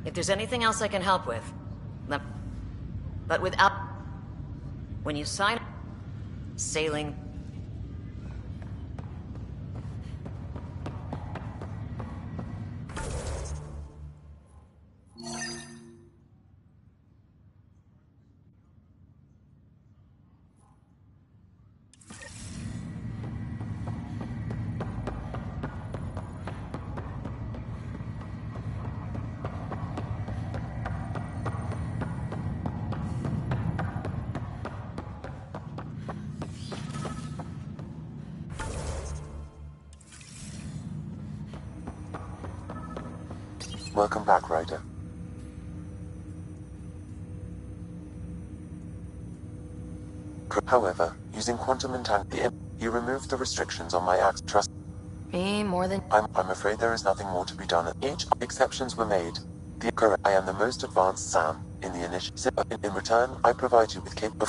If there's anything else I can help with, but without... When you sign... Sailing... Welcome back, Ryder. However, using quantum entanglement, you removed the restrictions on my acts. Trust me more than... I'm afraid there is nothing more to be done. Each exceptions were made. I am the most advanced SAM in the initiative. In return, I provide you with capable...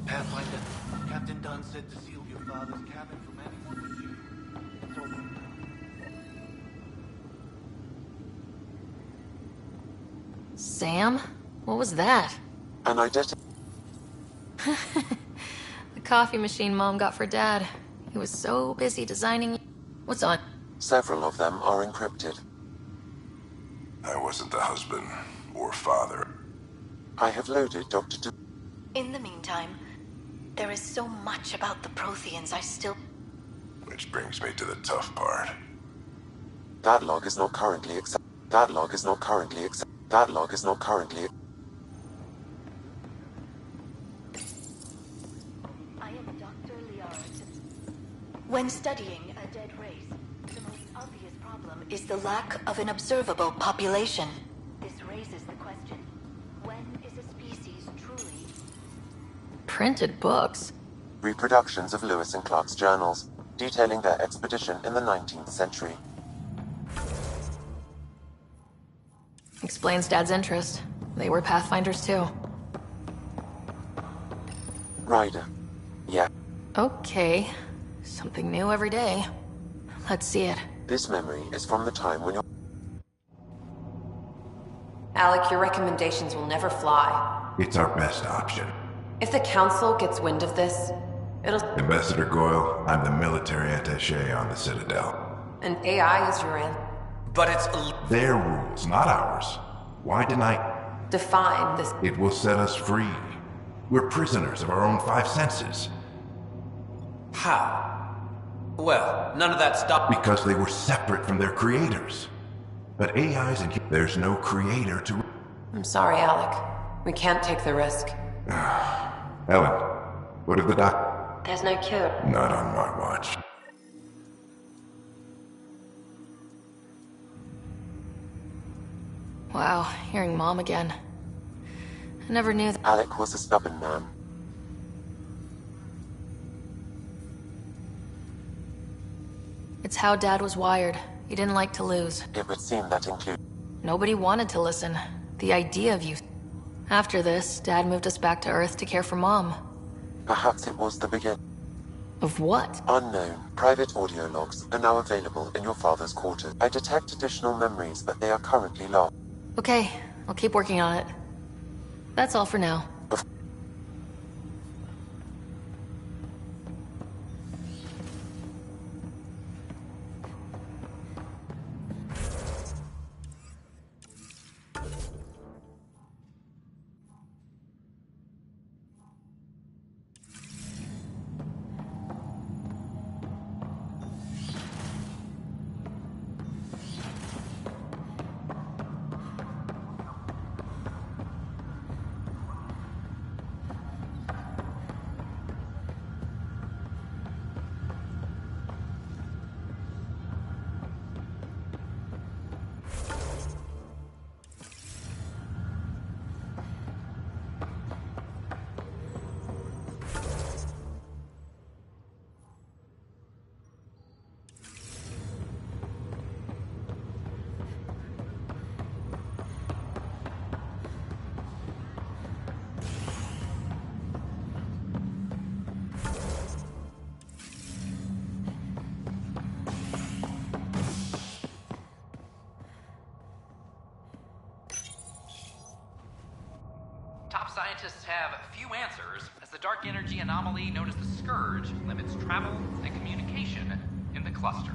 Pathfinder, Captain Dunn said to seal your father's cabin from anyone but you. It's open. Sam? What was that? An identity... The coffee machine Mom got for Dad. He was so busy designing... What's on? Several of them are encrypted. I wasn't the husband or father. I have loaded Dr. In the meantime, there is so much about the Protheans I still... Which brings me to the tough part. That log is not currently accept. That log is not currently accept. That log is not currently... I am Dr. Liara. When studying a dead race, the most obvious problem is the lack of an observable population. This raises the question, when is a species truly... Printed books? Reproductions of Lewis and Clark's journals, detailing their expedition in the 19th century. Explains Dad's interest. They were Pathfinders too. Ryder. Yeah. Okay. Something new every day. Let's see it. This memory is from the time when you're... Alec, your recommendations will never fly. It's our best option. If the Council gets wind of this, it'll... Ambassador Goyle, I'm the military attaché on the Citadel. And AI is your end. But it's... Their rules, not ours. Why deny... Define this... It will set us free. We're prisoners of our own five senses. How? Well, none of that stopped... Because they were separate from their creators. But AIs and... There's no creator to... I'm sorry, Alec. We can't take the risk. Ellen, what did the doc... There's no cure. Not on my watch. Wow, hearing Mom again. I never knew that. Alec was a stubborn man. It's how Dad was wired. He didn't like to lose. It would seem that includes... Nobody wanted to listen. The idea of you... After this, Dad moved us back to Earth to care for Mom. Perhaps it was the beginning. Of what? Unknown. Private audio logs are now available in your father's quarters. I detect additional memories, but they are currently locked. Okay, I'll keep working on it. That's all for now. Top scientists have few answers, as the dark energy anomaly known as the Scourge limits travel and communication in the cluster.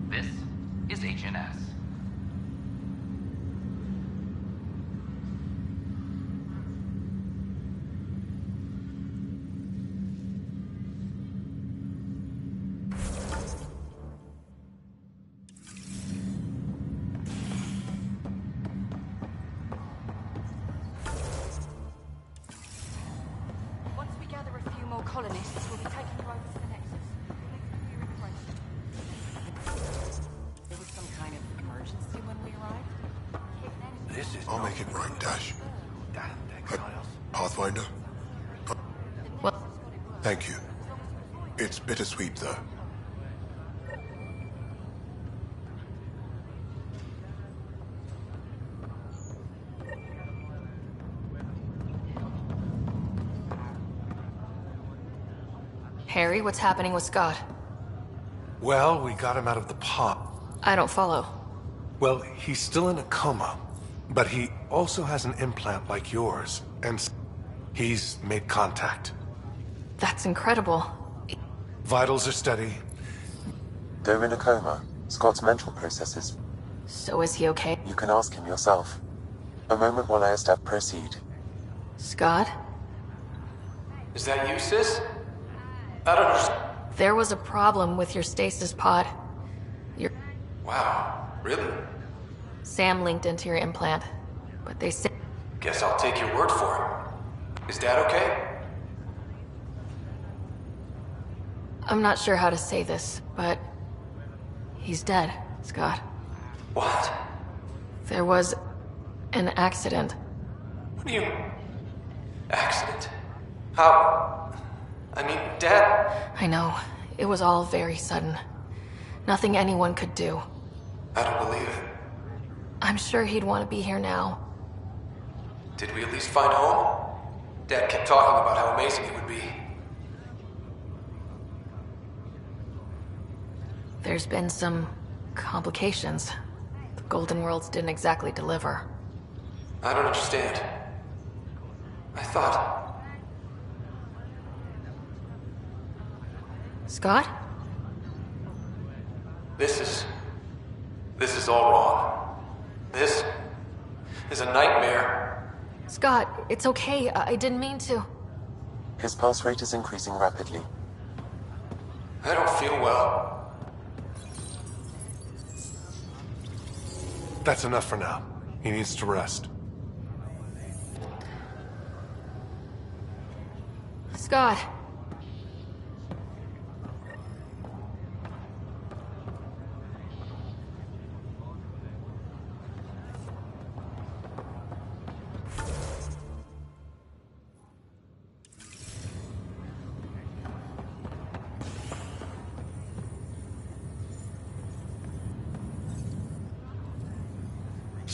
This is HNS. Once we gather a few more colonists, we'll be taking you over to the Nexus. There was some kind of emergency when we arrived. I'll make it right, Dash. Pathfinder? What? Thank you. It's bittersweet, though. Harry, what's happening with Scott? Well, we got him out of the pod. I don't follow. Well, he's still in a coma, but he also has an implant like yours, and he's made contact. That's incredible. Vitals are steady. Though in a coma, Scott's mental processes... So is he okay? You can ask him yourself. A moment while I proceed. Scott? Is that you, sis? I don't understand. There was a problem with your stasis pod. Wow, really? Sam linked into your implant, but they said... Guess I'll take your word for it. Is Dad okay? I'm not sure how to say this, but... he's dead, Scott. What? There was... an accident. What do you... accident? How... I mean, Dad... I know. It was all very sudden. Nothing anyone could do. I don't believe it. I'm sure he'd want to be here now. Did we at least find home? Dad kept talking about how amazing it would be. There's been some complications. The Golden Worlds didn't exactly deliver. I don't understand. I thought... Scott? This is all wrong. This is a nightmare. Scott, it's okay. I didn't mean to. His pulse rate is increasing rapidly. I don't feel well. That's enough for now. He needs to rest. Scott.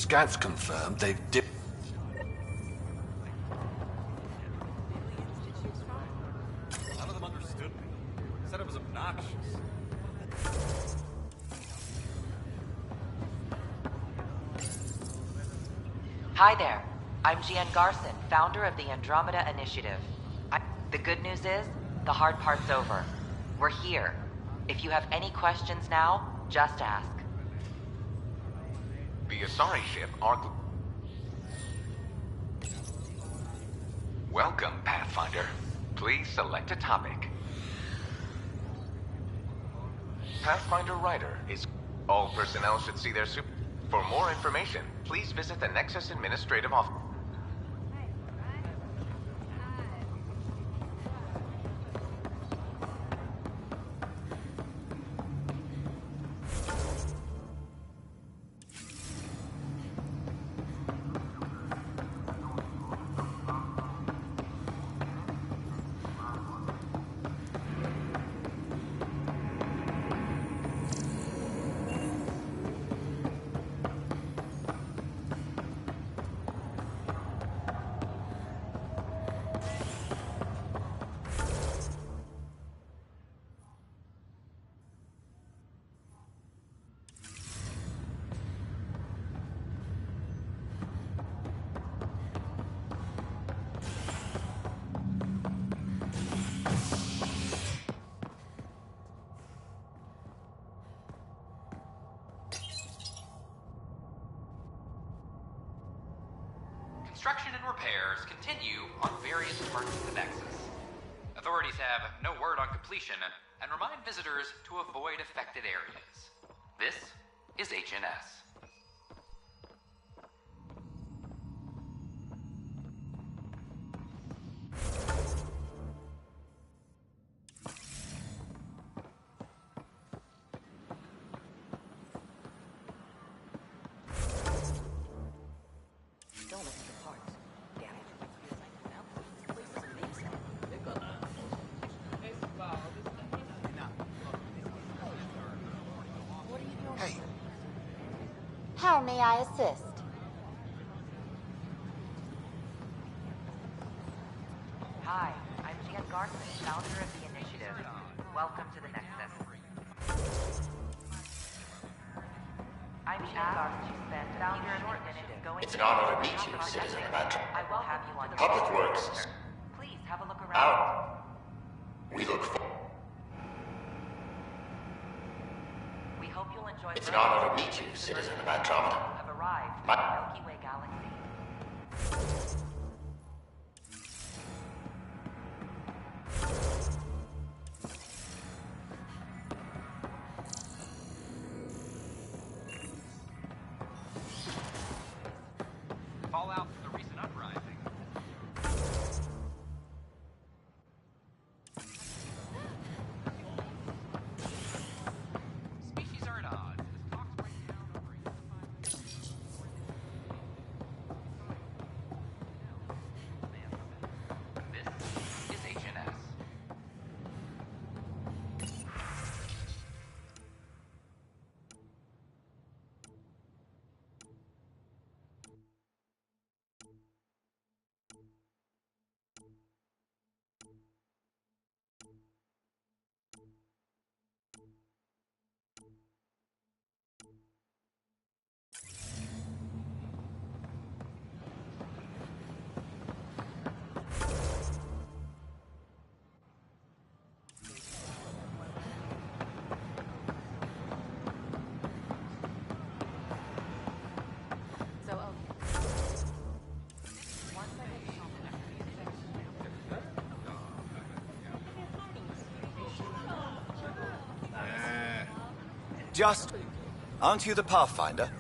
Scouts confirmed they've dipped. None of them understood me. Said it was obnoxious. Hi there. I'm Gian Garson, founder of the Andromeda Initiative. The good news is, the hard part's over. We're here. If you have any questions now, just ask. The Asari ship, Welcome, Pathfinder. Please select a topic. Pathfinder Rider is... All personnel should see their super... For more information, please visit the Nexus Administrative Office. Construction and repairs continue on various parts of the Nexus. Authorities have no word on completion and remind visitors to avoid affected areas. This is HNS. How may I assist? Hi, I'm Gian Garson, founder of the Initiative. Welcome to the Nexus. I'm Gian Garson, founder of the Initiative. It's an honor to meet you, citizen of Andromeda. I will have you on the Public Works. Please have a look around. Out. We look for... We hope you'll enjoy... It's an honor to meet you, citizen of Andromeda. Have arrived in the Milky Way galaxy. Fallout from the recent uprising. Species are at odds as talks break down over This is HNS. Just... Aren't you the Pathfinder?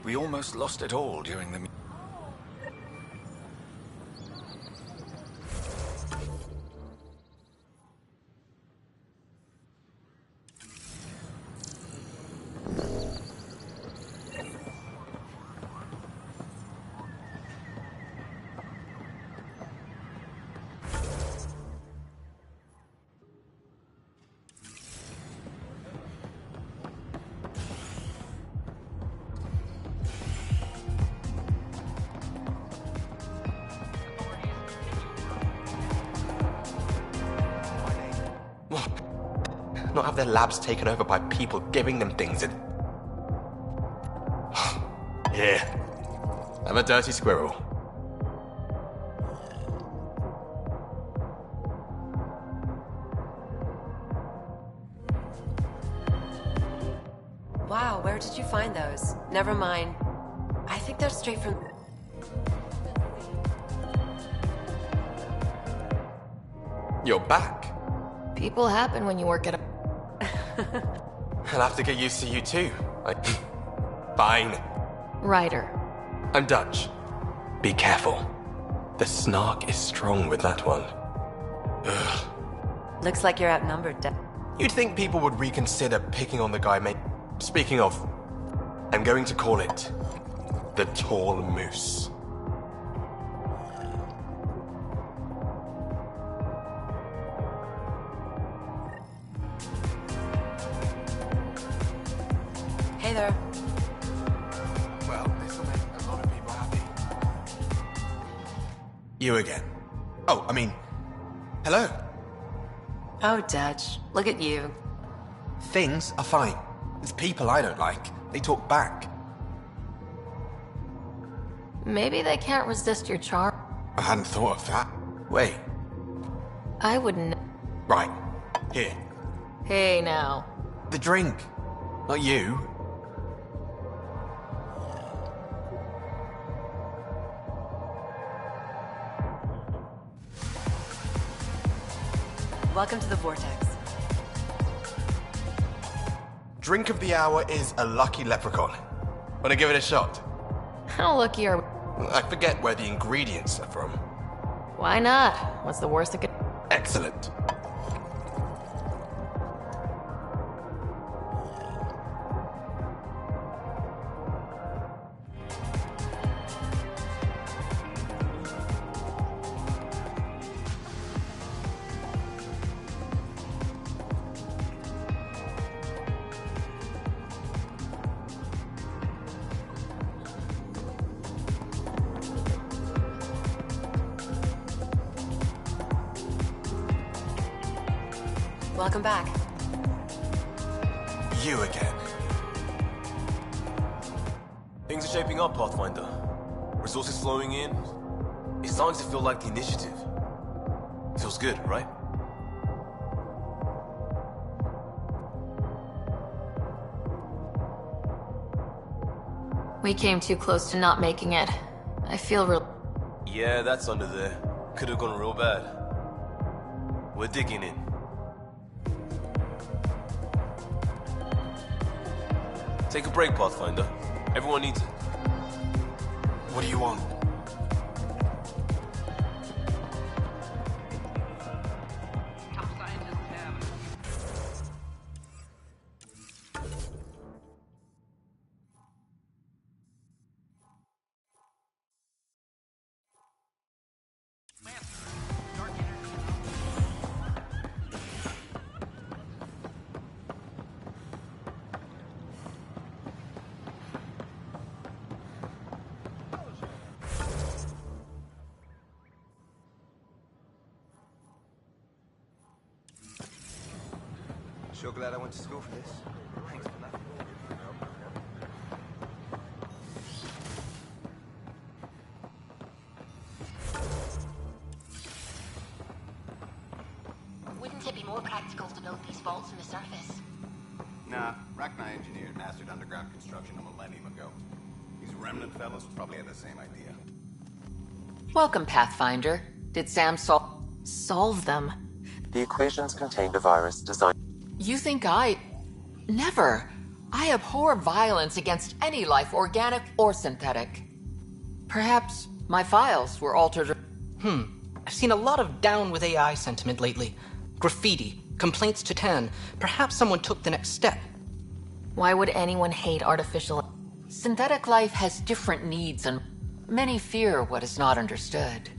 We almost lost it all during the... not have their labs taken over by people giving them things and... Yeah. I'm a dirty squirrel. Wow, where did you find those? Never mind. I think they're straight from... You're back. People happen when you work at a... I'll have to get used to you too. Fine. Ryder. I'm Dutch. Be careful. The snark is strong with that one. Ugh. Looks like you're outnumbered, You'd think people would reconsider picking on the guy Speaking of, I'm going to call it the Tall Moose. Hey there. Well, this'll make a lot of people happy. You again. Oh, I mean, hello. Oh, Dutch. Look at you. Things are fine. It's people I don't like. They talk back. Maybe they can't resist your charm. I hadn't thought of that. Wait. I wouldn't... Right. Here. Hey, now. The drink. Not you. Welcome to the Vortex. Drink of the hour is a lucky leprechaun. Wanna give it a shot? How lucky are we? I forget where the ingredients are from. Why not? What's the worst that could... Excellent. Welcome back. You again. Things are shaping up, Pathfinder. Resources flowing in. It's starting to feel like the initiative. Feels good, right? We came too close to not making it. I feel real... Yeah, that's under there. Could have gone real bad. We're digging in. Take a break, Pathfinder. Everyone needs it. What do you want? Sure glad I went to school for this. Thanks for nothing. Wouldn't it be more practical to build these vaults in the surface? Nah, Rachni engineered and mastered underground construction a millennium ago. These remnant fellows probably had the same idea. Welcome, Pathfinder. Did Sam solve them? The equations contained a virus designed... You think Never. I abhor violence against any life, organic or synthetic. Perhaps my files were altered. I've seen a lot of down with AI sentiment lately. Graffiti, complaints to 10. Perhaps someone took the next step. Why would anyone hate artificial... Synthetic life has different needs and many fear what is not understood.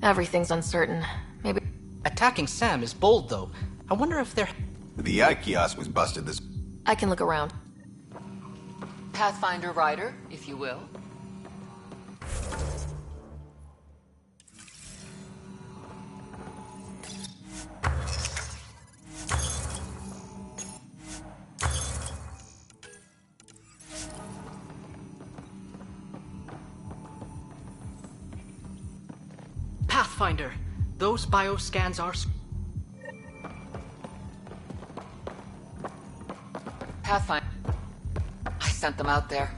Everything's uncertain. Maybe... Attacking Sam is bold, though. I wonder if they're... The AI kiosk was busted this... I can look around. Pathfinder Ryder, if you will. Pathfinder. Those bioscans are... Pathfinder. I sent them out there.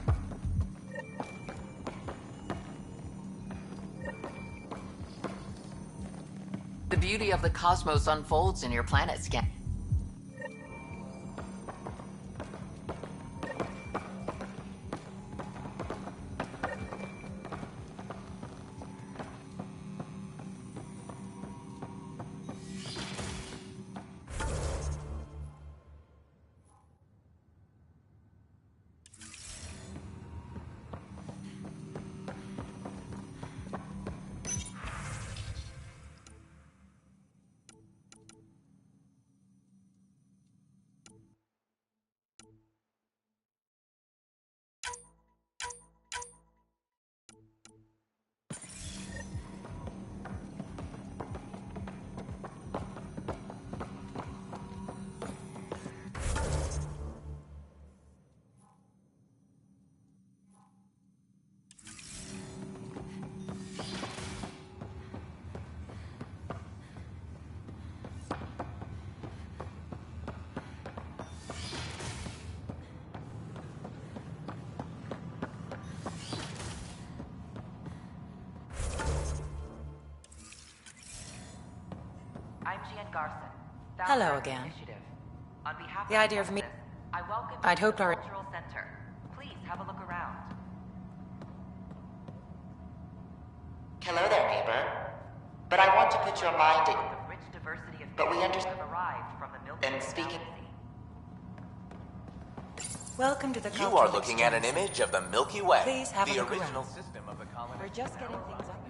The beauty of the cosmos unfolds in your planet scan. I'm Gian Garson. Hello again. On behalf The idea of me... I welcome I'd you hoped to the our... Cultural Center. Please have a look around. Hello there, neighbor. But I want to put your mind at... The rich diversity of But we people understand... who have arrived from the Milky Way And speaking... Welcome to the You Cultural are looking at an Exchange. image of the Milky Way. Please have a the look original around. system of the colony. We're just getting things up.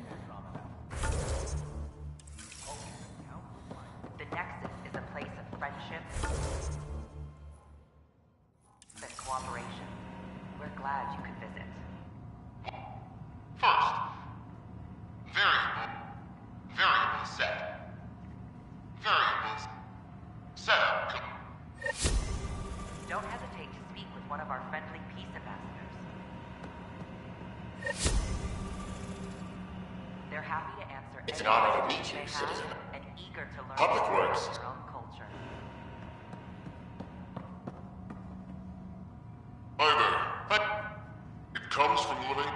The Nexus is a place of friendship and cooperation. We're glad you could visit. First, variable set. Variables setup. Don't hesitate to speak with one of our friendly peace ambassadors. They're happy to answer It's any an honor to questions meet you, may have citizen. and eager to learn Public more Works. about your own culture. Hi there. It comes from living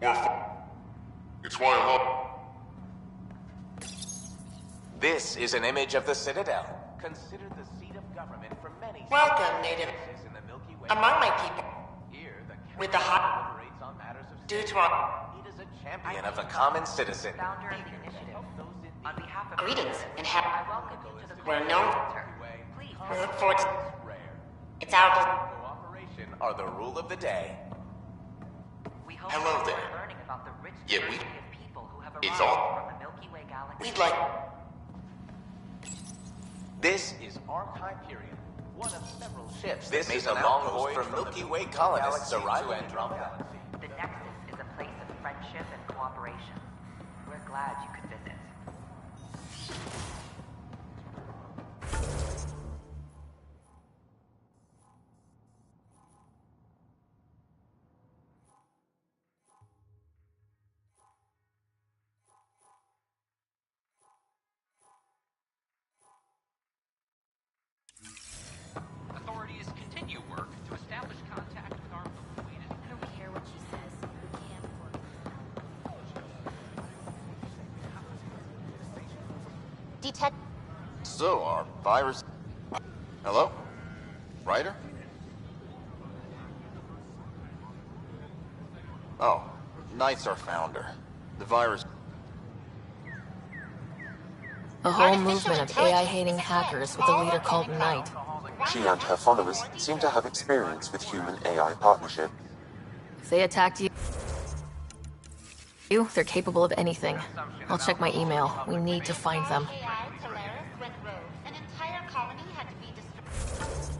or it's why I love. This is an image of the Citadel. Considered the seat of government for many Welcome, native. in the Milky Way. Among my people. Here, the With the hot... deliberates on matters of Due to our... It is a champion of the common citizen. Founder of the initiative. On behalf of Greetings, and I happy... welcome you to the We're Cultural known... Center. Please We look forward to... It's our... Cooperation are the rule of the day. We hope Hello you there. enjoy learning about the rich Yeah, diversity of people who have It's arrived all- from the Milky Way galaxy. We'd like... This is Archive Period, one of several ships. This is a long voyage from Milky Way colonists arriving to Andromeda. The Nexus is a place of friendship and cooperation. We're glad you could visit. Authorities continue work to establish contact with our Milky Way. I don't care what she says. We can't work. Detect. So, our virus... Hello? Ryder? Oh, Knight's our founder. The virus... A whole movement of AI-hating hackers with a leader called Knight. She and her followers seem to have experience with human-AI partnership. If they attacked you, they're capable of anything. I'll check my email. We need to find them. AI Polaris went rogue. An entire colony had to be destroyed.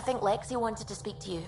think Lexi wanted to speak to you.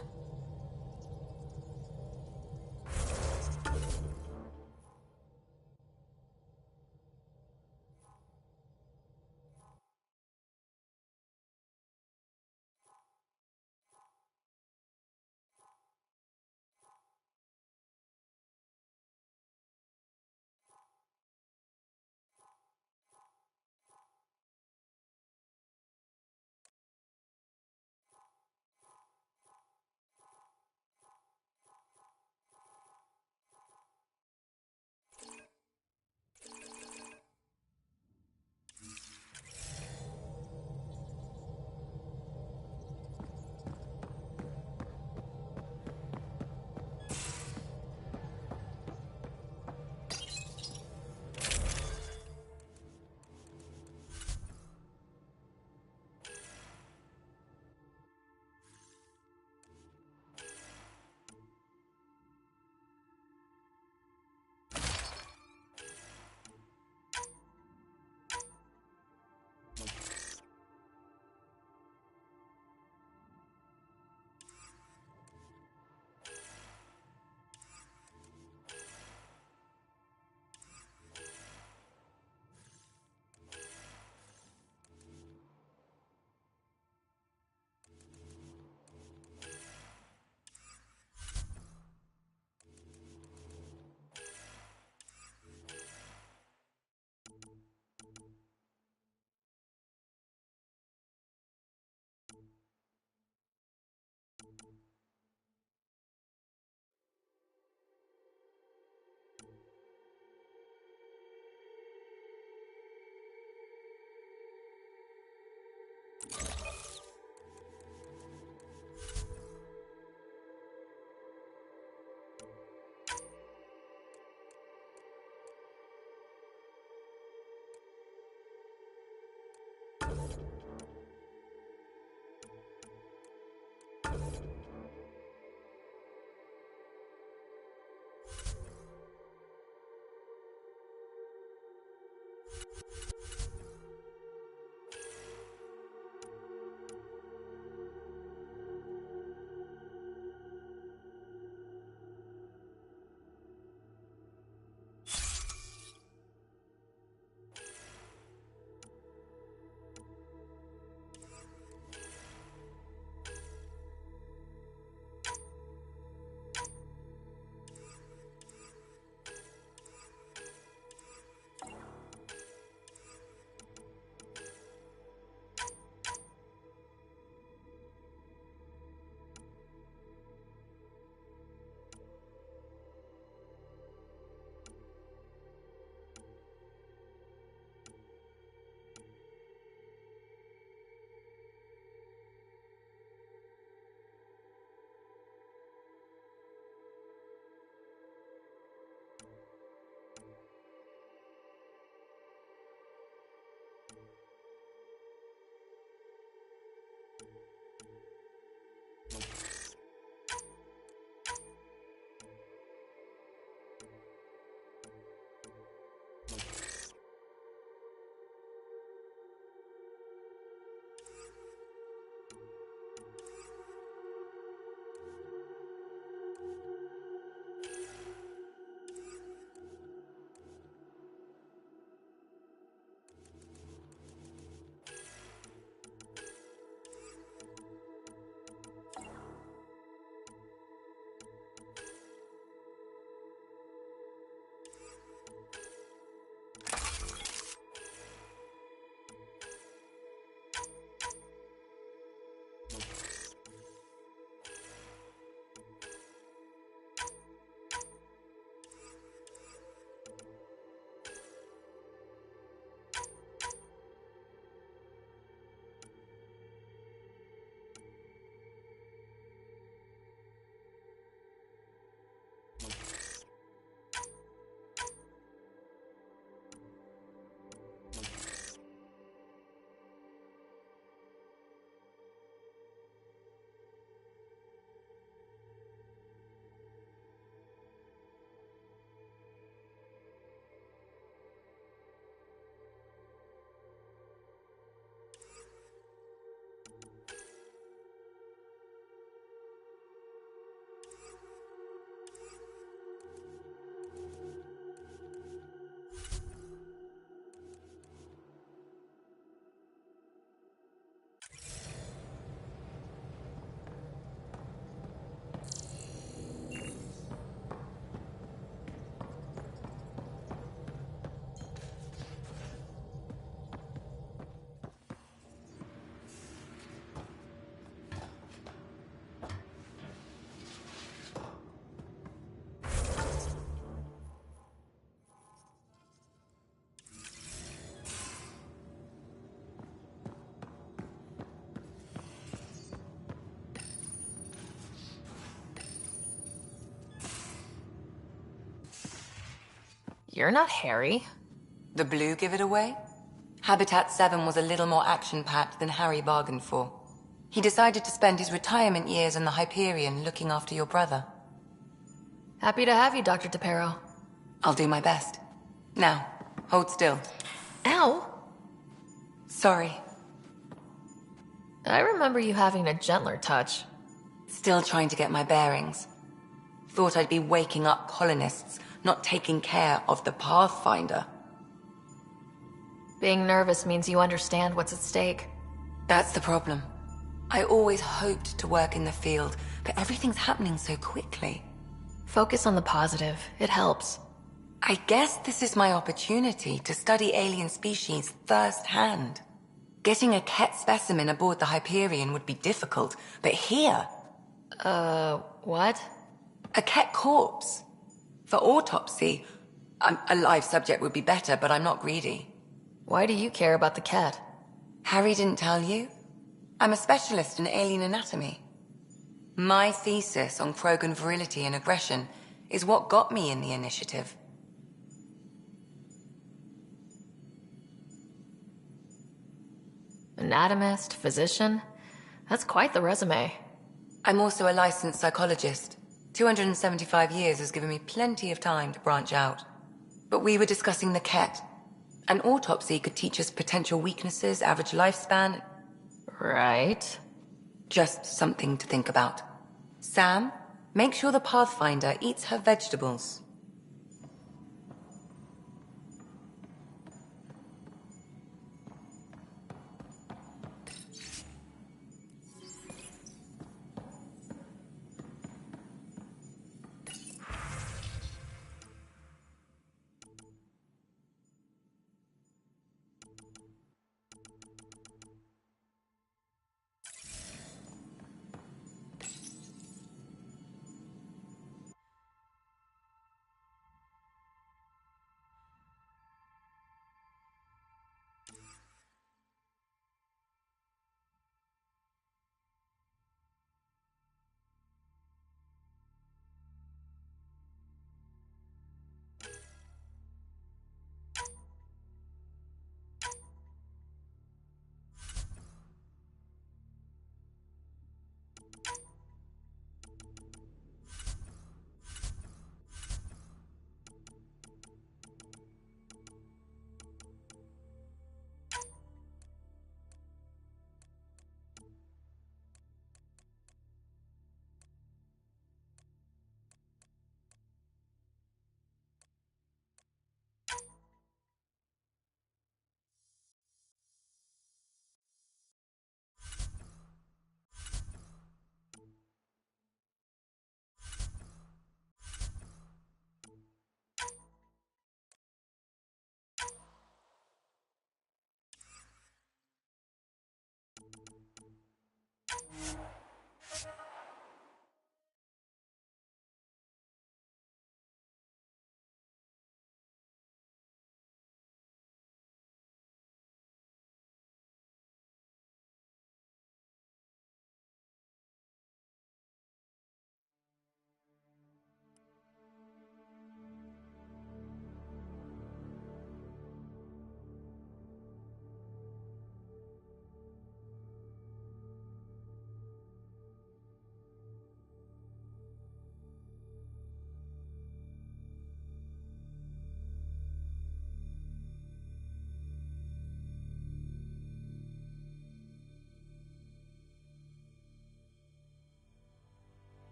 You're not Harry. The blue give it away? Habitat 7 was a little more action-packed than Harry bargained for. He decided to spend his retirement years in the Hyperion looking after your brother. Happy to have you, Dr. DePero. I'll do my best. Now, hold still. Ow! Sorry. I remember you having a gentler touch. Still trying to get my bearings. Thought I'd be waking up colonists, not taking care of the Pathfinder. Being nervous means you understand what's at stake. That's the problem. I always hoped to work in the field, but everything's happening so quickly. Focus on the positive. It helps. I guess this is my opportunity to study alien species firsthand. Getting a Ket specimen aboard the Hyperion would be difficult, but here... what? A Ket corpse. For autopsy, a live subject would be better, but I'm not greedy. Why do you care about the Ket? Harry didn't tell you? I'm a specialist in alien anatomy. My thesis on Krogan virility and aggression is what got me in the initiative. Anatomist, physician? That's quite the resume. I'm also a licensed psychologist. 275 years has given me plenty of time to branch out. But we were discussing the Ket. An autopsy could teach us potential weaknesses, average lifespan. Right. Just something to think about. Sam, make sure the Pathfinder eats her vegetables.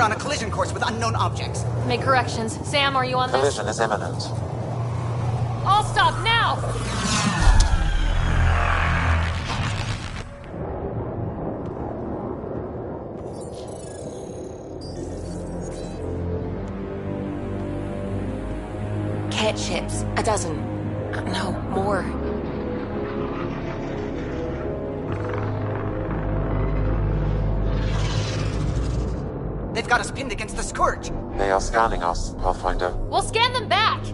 We're on a collision course with unknown objects. Make corrections. Sam, are you on this? Collision is imminent. All stop now! Cat ships. A dozen. No, more. They've got us pinned against the Scourge. They are scanning us, Pathfinder. We'll scan them back!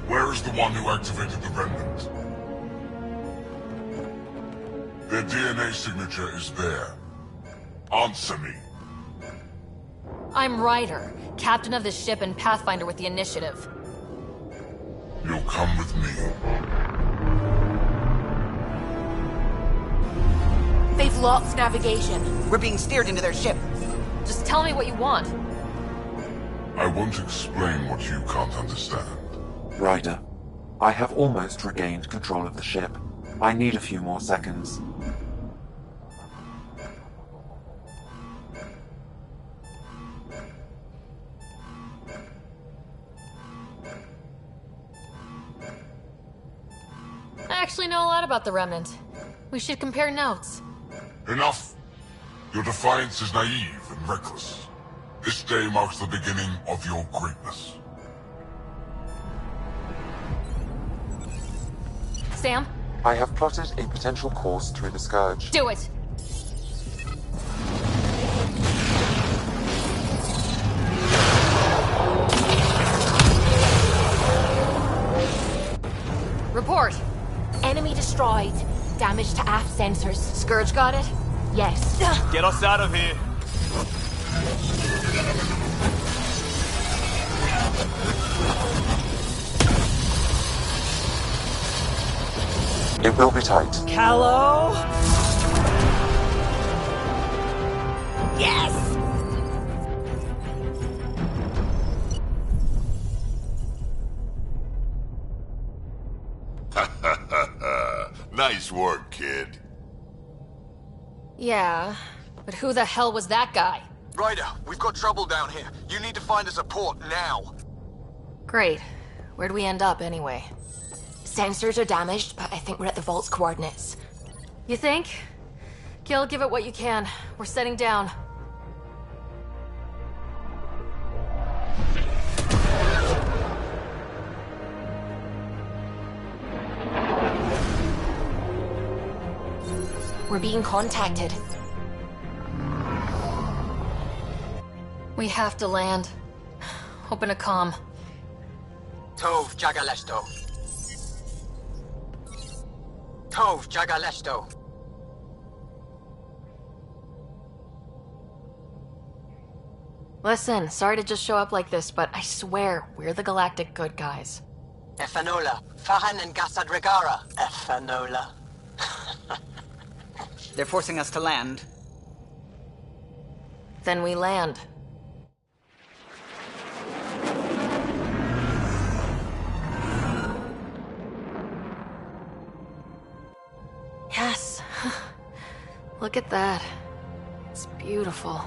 Where is the one who activated the remnant? Their DNA signature is there. Answer me. I'm Ryder, captain of this ship and Pathfinder with the initiative. You'll come with me. They've lost navigation. We're being steered into their ship. Just tell me what you want. I won't explain what you can't understand. Ryder, I have almost regained control of the ship. I need a few more seconds. I actually know a lot about the Remnant. We should compare notes. Enough! Your defiance is naive and reckless. This day marks the beginning of your greatness. Sam? I have plotted a potential course through the Scourge. Do it! Report! Enemy destroyed. Damage to aft sensors. Scourge got it? Yes. Get us out of here. It will be tight. Callow? Yes! Nice work, kid. Yeah, but who the hell was that guy? Ryder, we've got trouble down here. You need to find us a port now. Great. Where'd we end up, anyway? Sensors are damaged, but I think we're at the vault's coordinates. You think? Gil, give it what you can. We're setting down. We're being contacted. We have to land. Open a comm. Tov Jagaleshto. Tov Jagaleshto. Listen, sorry to just show up like this, but I swear, we're the galactic good guys. Efanola. Fahan and Gasadregara. Efanola. They're forcing us to land. Then we land. Yes. Look at that. It's beautiful.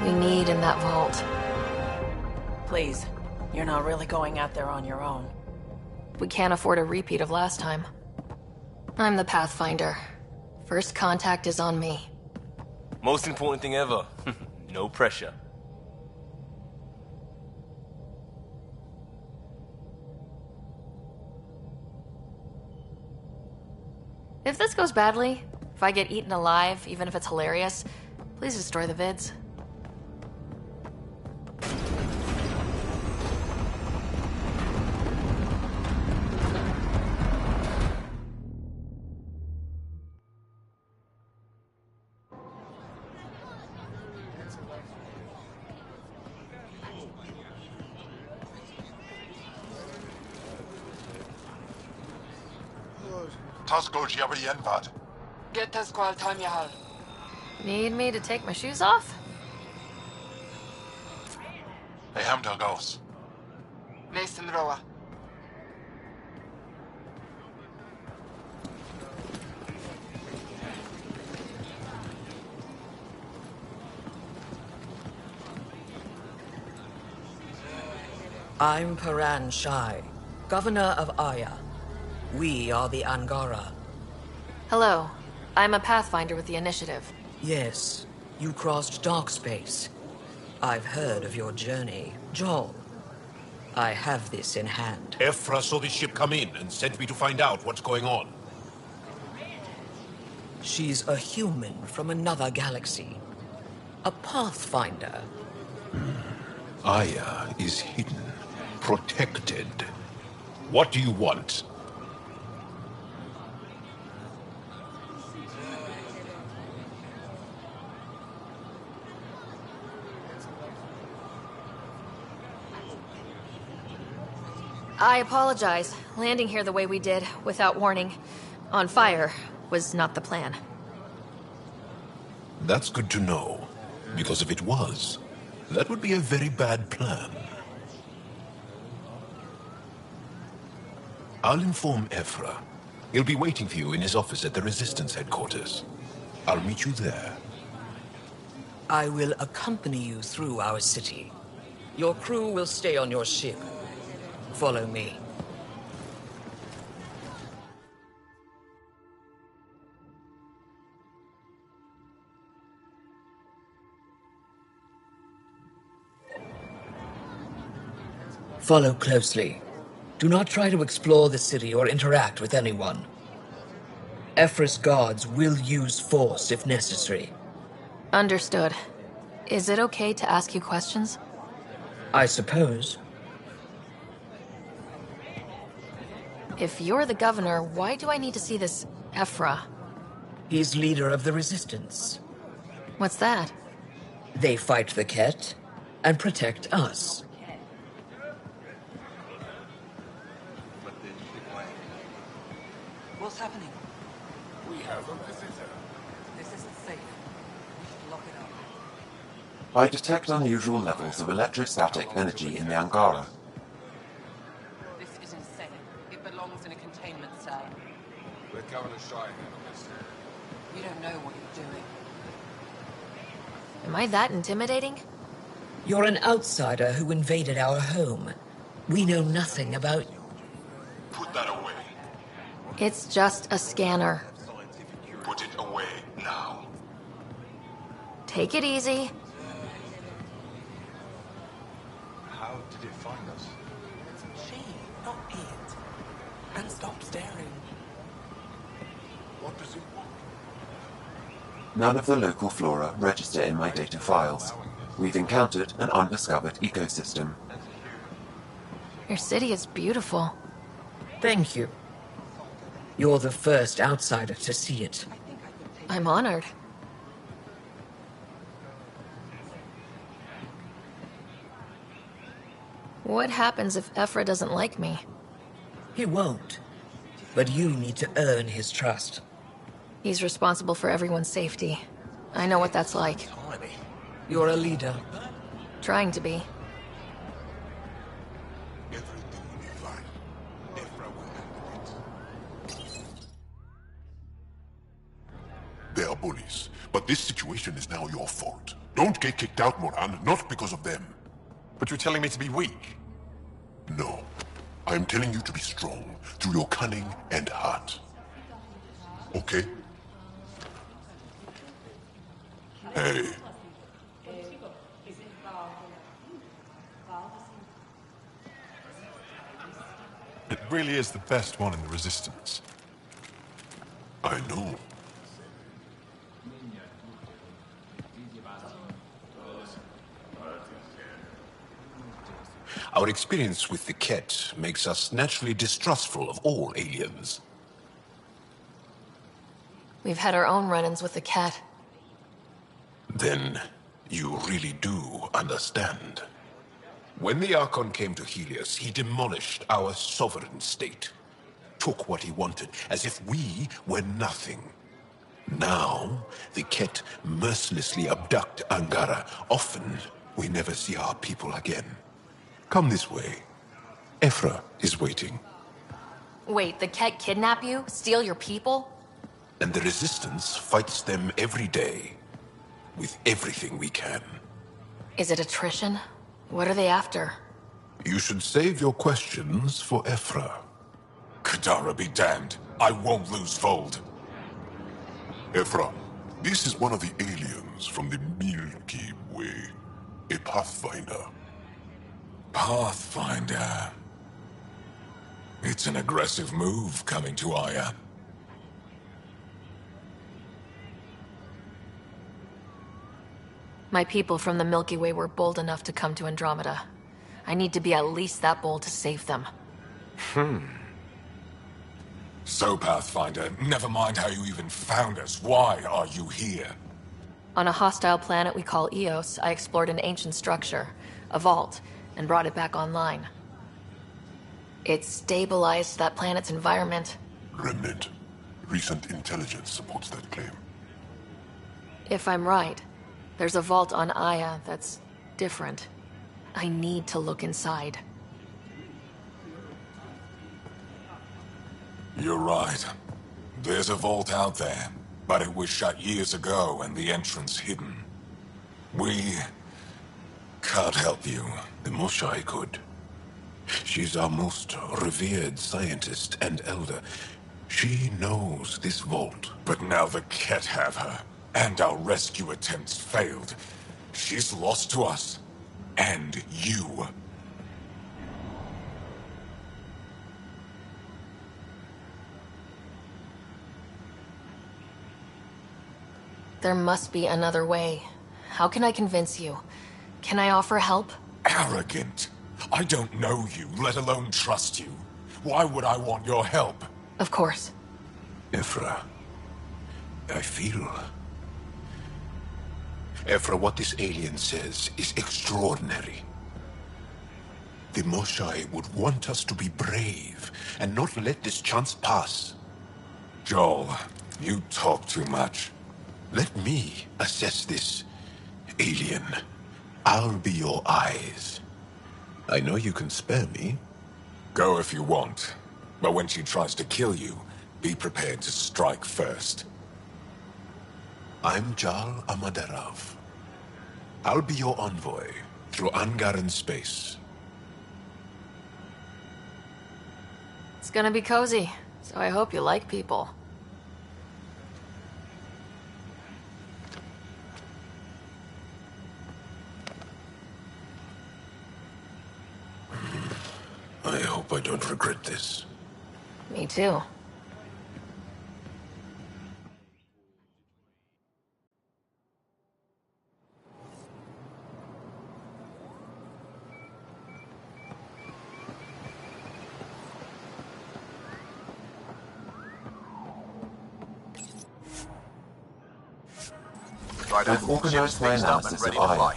We need in that vault. Please, you're not really going out there on your own. We can't afford a repeat of last time. I'm the Pathfinder. First contact is on me. Most important thing ever. No pressure. If this goes badly, if I get eaten alive, even if it's hilarious, please destroy the vids. Get us qual time you have. Need me to take my shoes off? Hey, Hamdar goes. Mason Roa. I'm Paran Shai, Governor of Aya. We are the Angara. Hello. I'm a Pathfinder with the Initiative. Yes, you crossed dark space. I've heard of your journey, Joel. I have this in hand. Ephra saw this ship come in and sent me to find out what's going on. She's a human from another galaxy. A Pathfinder. Aya is hidden, protected. What do you want? I apologize. Landing here the way we did, without warning, on fire, was not the plan. That's good to know, because if it was, that would be a very bad plan. I'll inform Ephra. He'll be waiting for you in his office at the Resistance headquarters. I'll meet you there. I will accompany you through our city. Your crew will stay on your ship. Follow me. Follow closely. Do not try to explore the city or interact with anyone. Ephra's guards will use force if necessary. Understood. Is it okay to ask you questions? I suppose. If you're the governor, why do I need to see this Ephra? He's leader of the Resistance. What's that? They fight the Ket and protect us. What's happening? We have a visitor. This isn't safe. We should lock it up. I detect unusual levels of electrostatic energy in the Angara. This is insane. It belongs in a containment cell. Let Governor Shai handle this. You don't know what you're doing. Am I that intimidating? You're an outsider who invaded our home. We know nothing about... Put that away. It's just a scanner. Put it away now. Take it easy. How did it find us? She, not it. And stop staring. What does it want? None of the local flora register in my data files. We've encountered an undiscovered ecosystem. Your city is beautiful. Thank you. You're the first outsider to see it. I'm honored. What happens if Ephra doesn't like me? He won't. But you need to earn his trust. He's responsible for everyone's safety. I know what that's like. You're a leader. Trying to be. Everything will be fine. Ephra will handle it. They are bullies, but this situation is now your fault. Don't get kicked out, Moran, not because of them. But you're telling me to be weak? No. I am telling you to be strong through your cunning and heart. Okay? Hey. It really is the best one in the Resistance. I know. Our experience with the Ket makes us naturally distrustful of all aliens. We've had our own run-ins with the cat. Then you really do understand. When the Archon came to Helios, he demolished our sovereign state. took what he wanted, as if we were nothing. Now, the Ket mercilessly abduct Angara. Often, we never see our people again. Come this way. Ephra is waiting. Wait, the Ket kidnap you? Steal your people? And the Resistance fights them every day. With everything we can. Is it attrition? What are they after? You should save your questions for Ephra. Kadara be damned. I won't lose Fold. Ephra, this is one of the aliens from the Milky Way. A Pathfinder. Pathfinder. It's an aggressive move coming to Aya. My people from the Milky Way were bold enough to come to Andromeda. I need to be at least that bold to save them. So, Pathfinder, never mind how you even found us. Why are you here? On a hostile planet we call Eos, I explored an ancient structure, a vault, and brought it back online. It stabilized that planet's environment. Remnant. Recent intelligence supports that claim. If I'm right, there's a vault on Aya that's different. I need to look inside. You're right. There's a vault out there, but it was shut years ago and the entrance hidden. We can't help you. The Moshai could. She's our most revered scientist and elder. She knows this vault. But now the Ket have her, and our rescue attempts failed. She's lost to us. And you. There must be another way. How can I convince you? Can I offer help? Arrogant. I don't know you, let alone trust you. Why would I want your help? Of course. Ephra, I feel... Ephra, what this alien says is extraordinary. The Moshai would want us to be brave and not let this chance pass. Joel, you talk too much. Let me assess this, alien. I'll be your eyes. I know you can spare me. Go if you want. But when she tries to kill you, be prepared to strike first. I'm Jal Amaderov. I'll be your envoy through Angaran space. It's gonna be cozy, so I hope you like people. I hope I don't regret this. Me too. I've organized my analysis of Aya.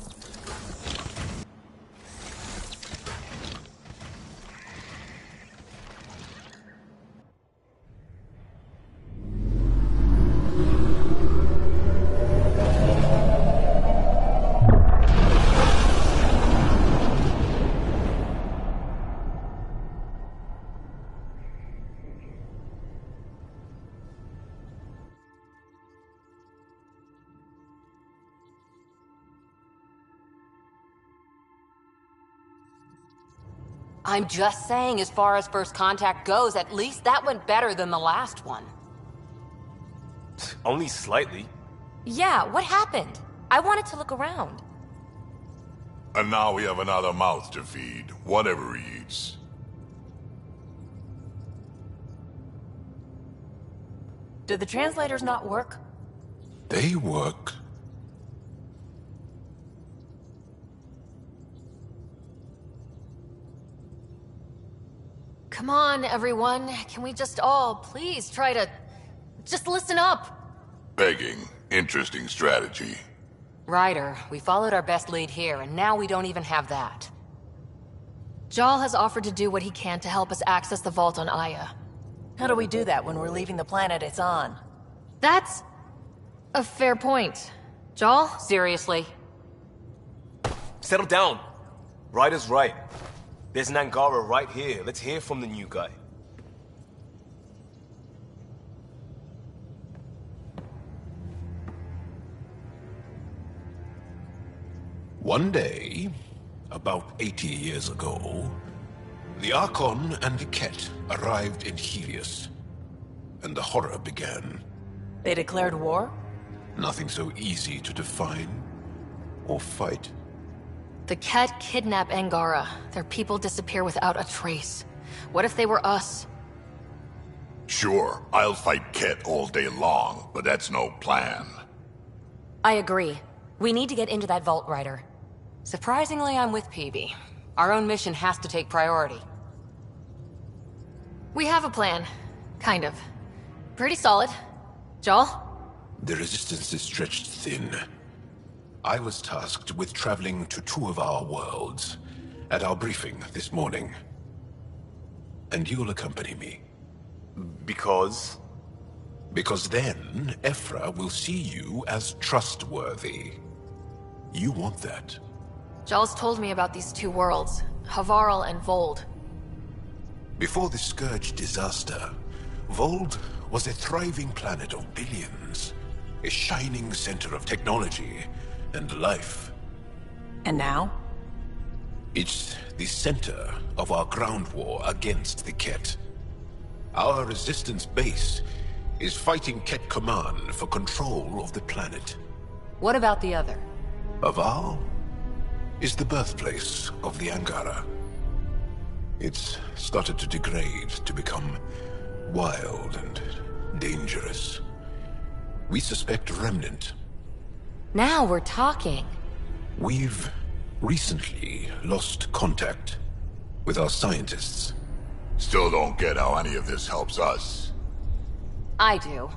I'm just saying, as far as first contact goes, at least that went better than the last one. Only slightly. Yeah, what happened? I wanted to look around. And now we have another mouth to feed, whatever he eats. Did the translators not work? They work. Come on, everyone. Can we just all, please, try to... just listen up? Begging. Interesting strategy. Ryder, we followed our best lead here, and now we don't even have that. Jal has offered to do what he can to help us access the vault on Aya. How do we do that when we're leaving the planet it's on? That's a fair point. Jal? Seriously? Settle down. Ryder's right. There's an Angara right here. Let's hear from the new guy. One day, about 80 years ago, the Archon and the Ket arrived in Helios, and the horror began. They declared war? Nothing so easy to define or fight. The Ket kidnap Angara. Their people disappear without a trace. What if they were us? Sure, I'll fight Ket all day long, but that's no plan. I agree. We need to get into that vault, Ryder. Surprisingly, I'm with Peavy. Our own mission has to take priority. We have a plan. Kind of. Pretty solid. Jal? The resistance is stretched thin. I was tasked with traveling to two of our worlds at our briefing this morning. And you'll accompany me. Because? Because then, Ephra will see you as trustworthy. You want that. Jal's told me about these two worlds, Havarl and Vold. Before the Scourge disaster, Vold was a thriving planet of billions. A shining center of technology and life. And now? It's the center of our ground war against the Ket. Our resistance base is fighting Ket Command for control of the planet. What about the other? Havarl is the birthplace of the Angara. It's started to degrade, to become wild and dangerous. We suspect Remnant. Now we're talking. We've recently lost contact with our scientists. Still don't get how any of this helps us. I do.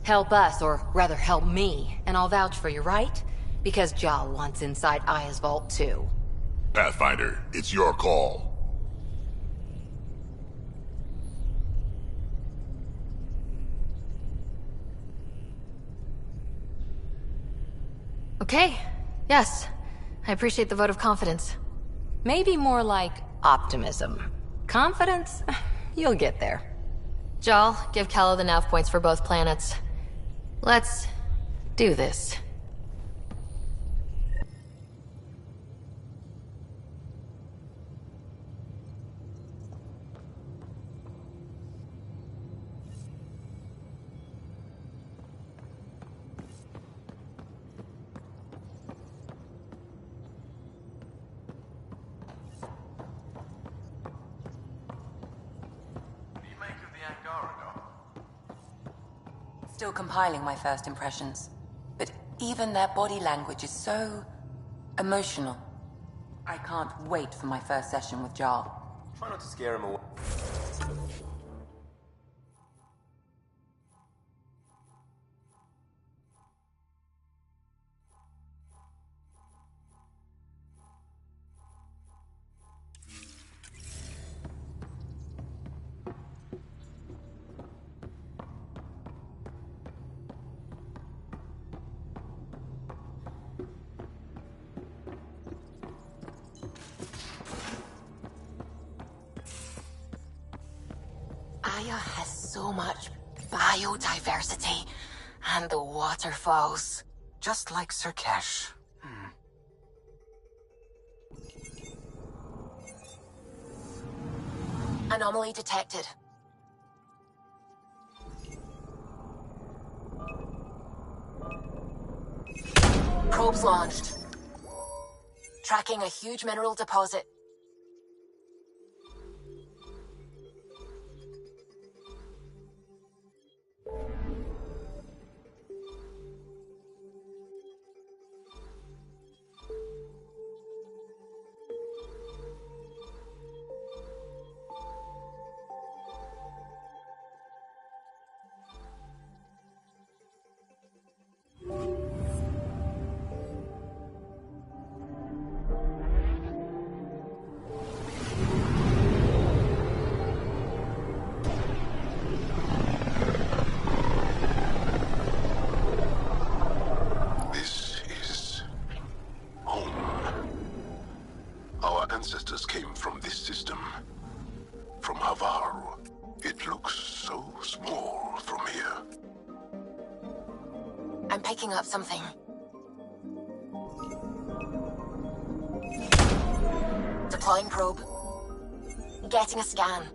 Help us, or rather help me, and I'll vouch for you, right? Because Jal wants inside Aya's vault too. Pathfinder, it's your call. Okay. Yes. I appreciate the vote of confidence. Maybe more like optimism. Confidence? You'll get there. Jal, give Callow the nav points for both planets. Let's do this. Still compiling my first impressions. But even their body language is so emotional. I can't wait for my first session with Jar. Try not to scare him away. Aya has so much biodiversity, and the waterfalls. Just like Sirkesh. Anomaly detected. Probes launched. Tracking a huge mineral deposit. ancestors came from this system. From Havaru. It looks so small from here. I'm picking up something. Deploying probe. Getting a scan.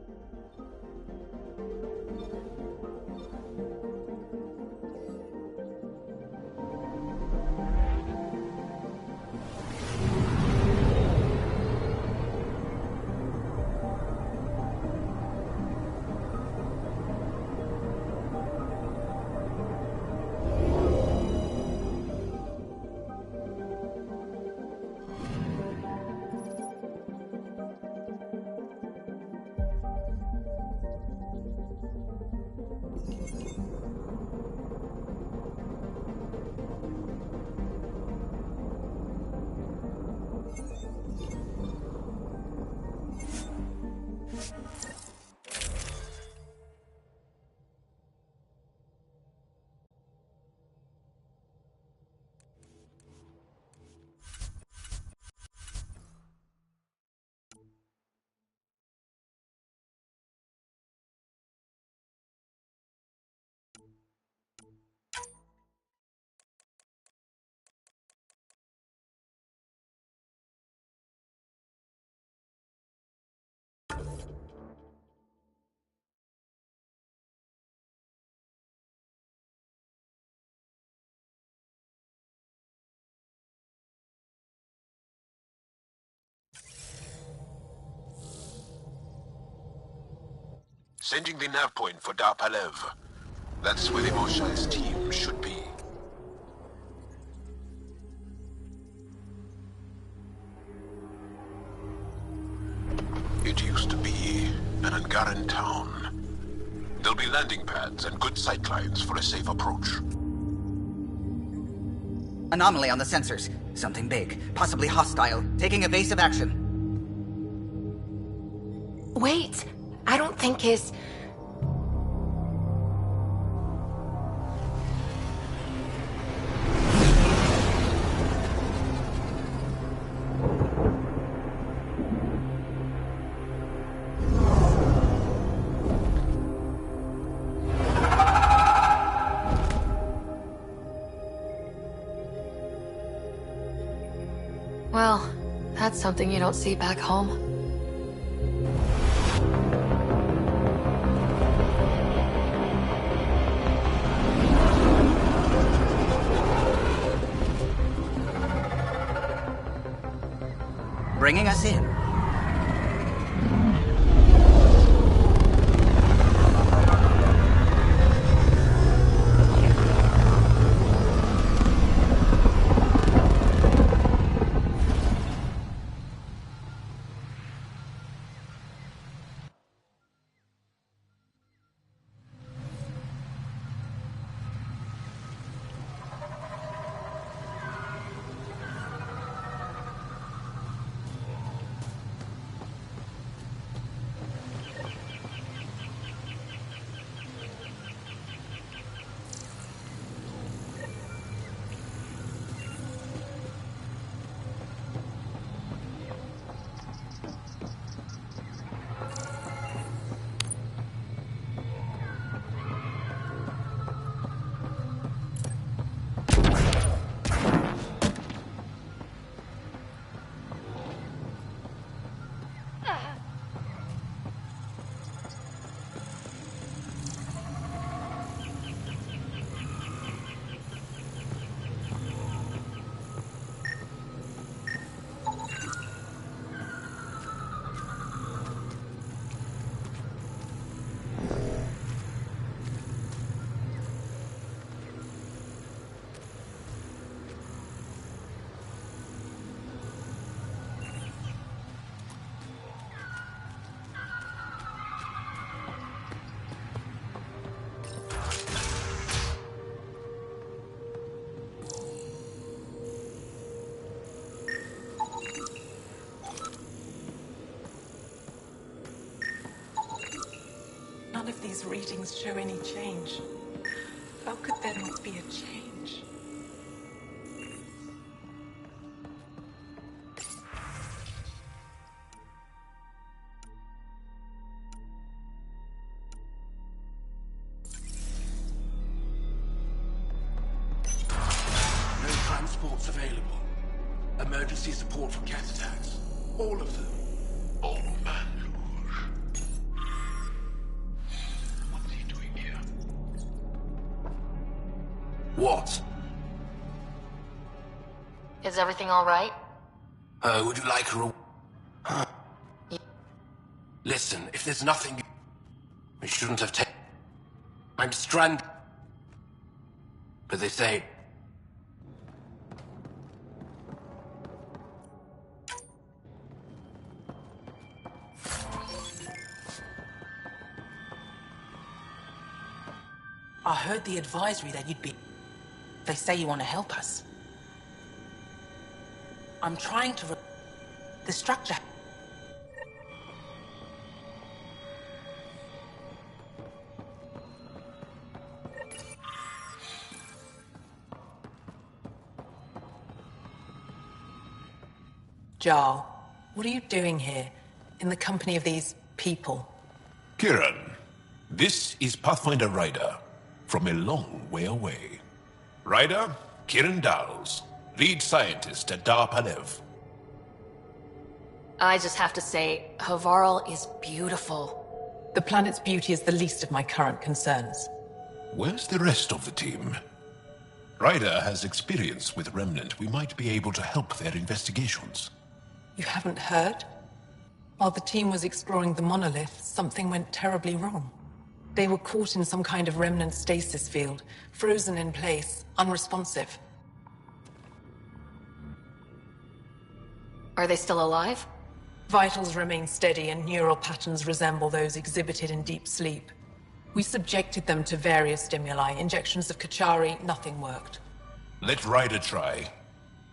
Sending the nav point for Dar Palev. That's where the Mosha's team should be. It used to be an Angaran town. There'll be landing pads and good sightlines for a safe approach. Anomaly on the sensors. Something big, possibly hostile, taking evasive action. Wait! I don't think his... Well, that's something you don't see back home. Bringing us in. None of these readings show any change. How could there not be a change? see support from cat attacks. All of them. Oh, man. What's he doing here? What? Is everything all right? Would you like a... Huh? Listen, if there's nothing... We shouldn't have taken... I'm stranded. But they say... I heard the advisory that you'd be... They say you want to help us. I'm trying to... The structure... Jarl, what are you doing here? In the company of these people? Kieran, this is Pathfinder Ryder, from a long way away. Ryder, Kieran Dowles, lead scientist at Dar Palev. I just have to say, Havarl is beautiful. The planet's beauty is the least of my current concerns. Where's the rest of the team? Ryder has experience with Remnant. We might be able to help their investigations. You haven't heard? While the team was exploring the monolith, something went terribly wrong. They were caught in some kind of remnant stasis field, frozen in place, unresponsive. Are they still alive? Vitals remain steady and neural patterns resemble those exhibited in deep sleep. We subjected them to various stimuli, injections of Kachari, nothing worked. Let Ryder try.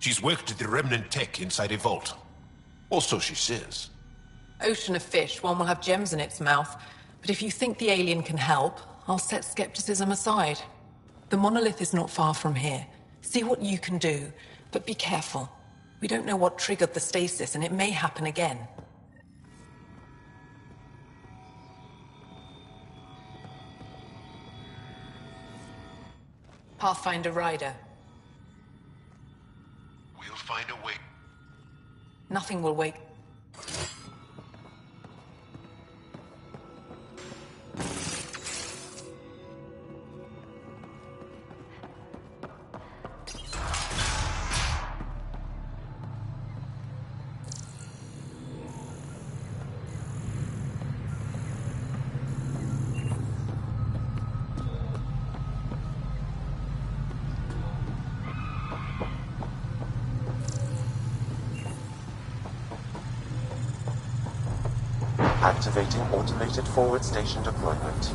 She's worked at the Remnant tech inside a vault. Or so she says. Ocean of fish, one will have gems in its mouth. But if you think the alien can help, I'll set skepticism aside. The monolith is not far from here. See what you can do, but be careful. We don't know what triggered the stasis, and it may happen again. Pathfinder Ryder. We'll find a way. Nothing will wake. Activating automated forward station deployment.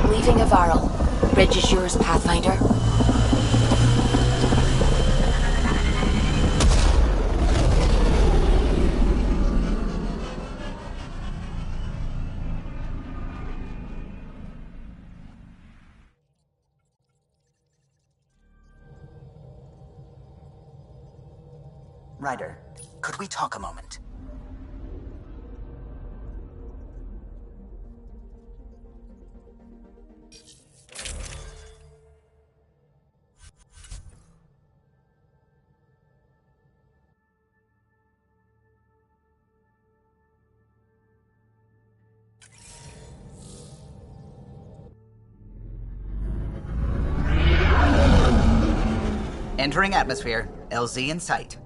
Leaving Havarl. Bridge is yours, Pathfinder. Ryder, could we talk a moment? Entering atmosphere. LZ in sight.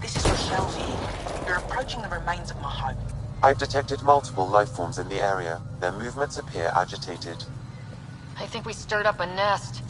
This is Rochelle here. You're approaching the remains of my home. I've detected multiple life forms in the area. Their movements appear agitated. I think we stirred up a nest.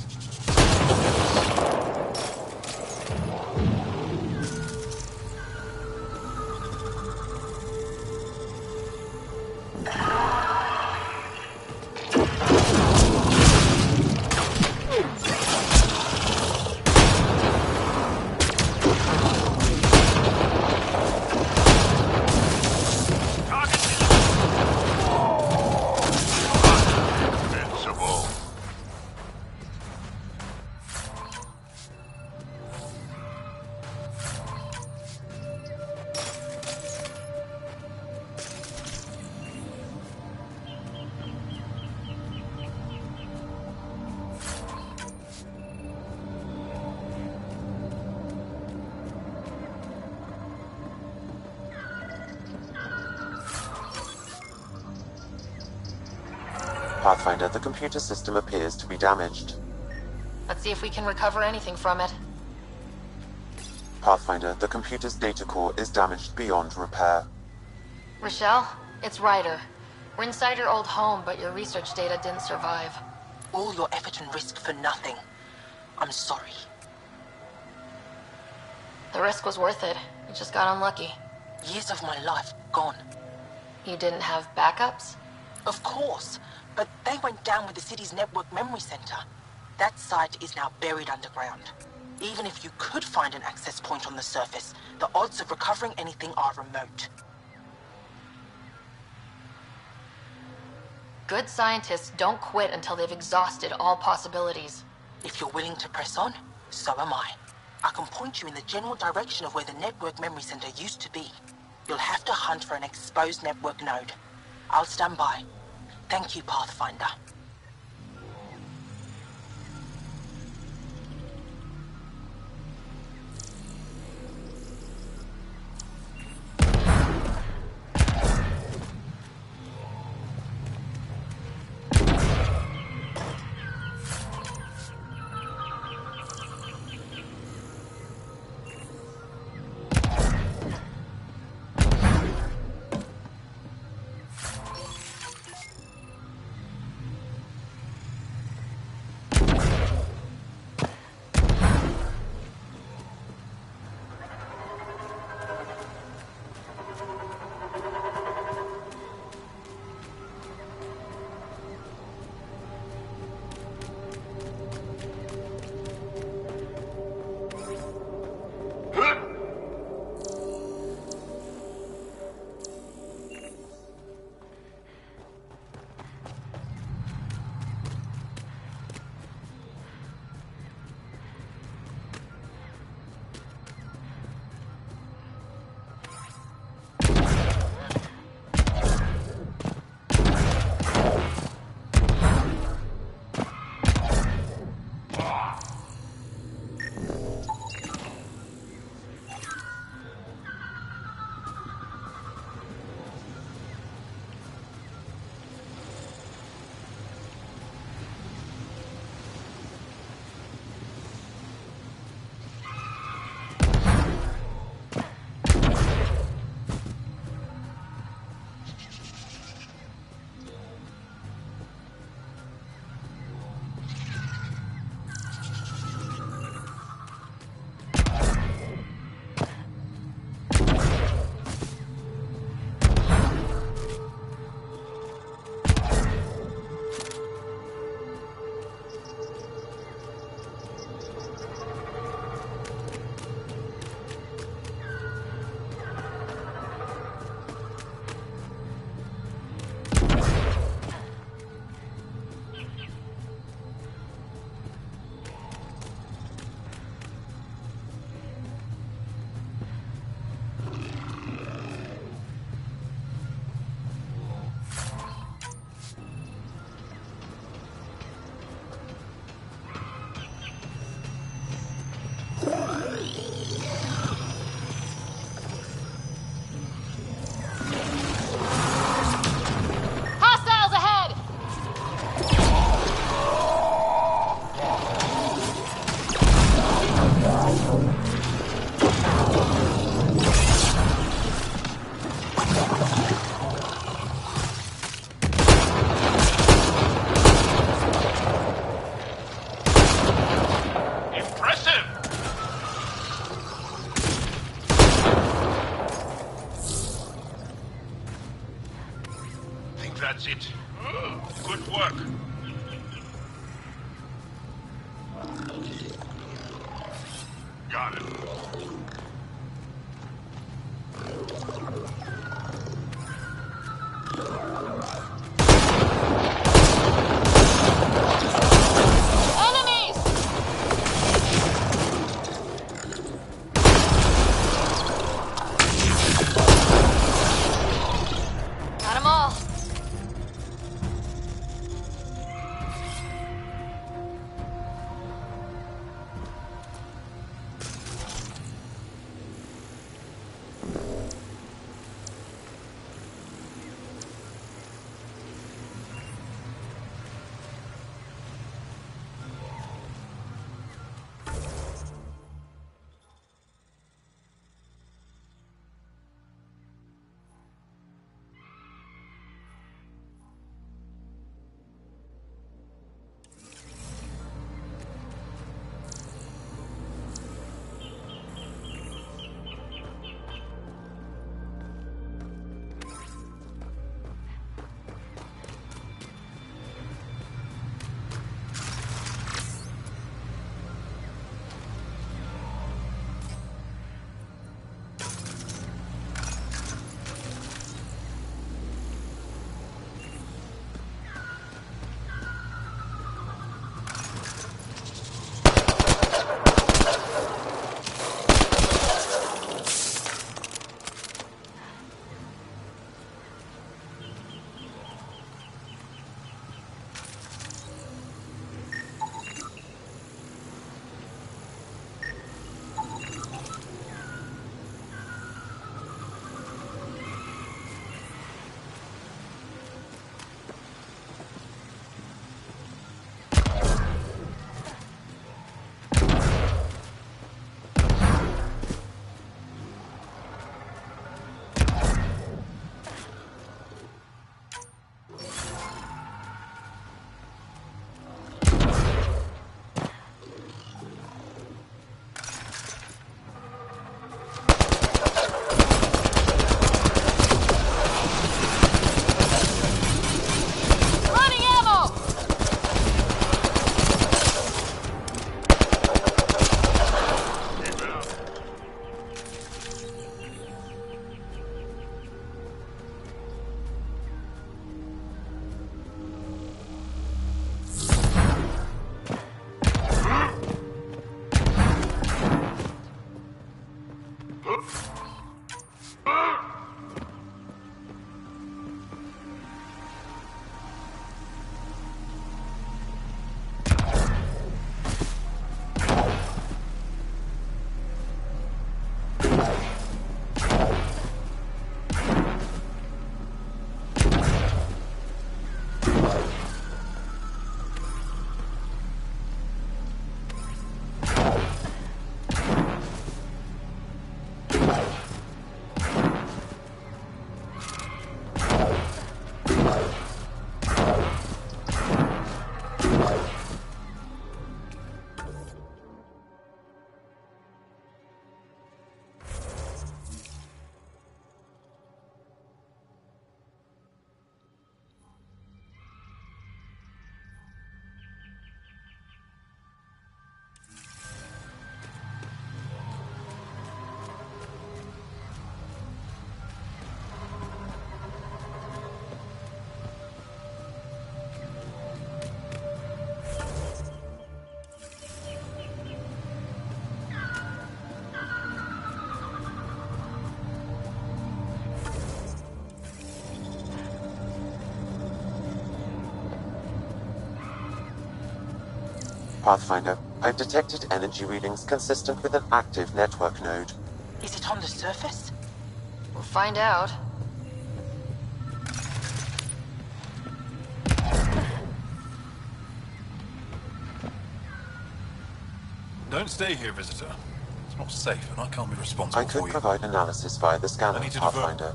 Pathfinder, the computer system appears to be damaged. Let's see if we can recover anything from it. Pathfinder, the computer's data core is damaged beyond repair. Rochelle, it's Ryder. We're inside your old home, but your research data didn't survive. All your effort and risk for nothing. I'm sorry. The risk was worth it. You just got unlucky. Years of my life gone. You didn't have backups? Of course, but they went down with the city's network memory center. That site is now buried underground. Even if you could find an access point on the surface, the odds of recovering anything are remote. Good scientists don't quit until they've exhausted all possibilities. If you're willing to press on, so am I. I can point you in the general direction of where the network memory center used to be. You'll have to hunt for an exposed network node. I'll stand by. Thank you, Pathfinder. That's it. Good work. Got it. Got 'em all. Pathfinder, I've detected energy readings consistent with an active network node. Is it on the surface? We'll find out. Don't stay here, visitor. It's not safe, and I can't be responsible I could for you. provide analysis via the scanner, I need to Pathfinder.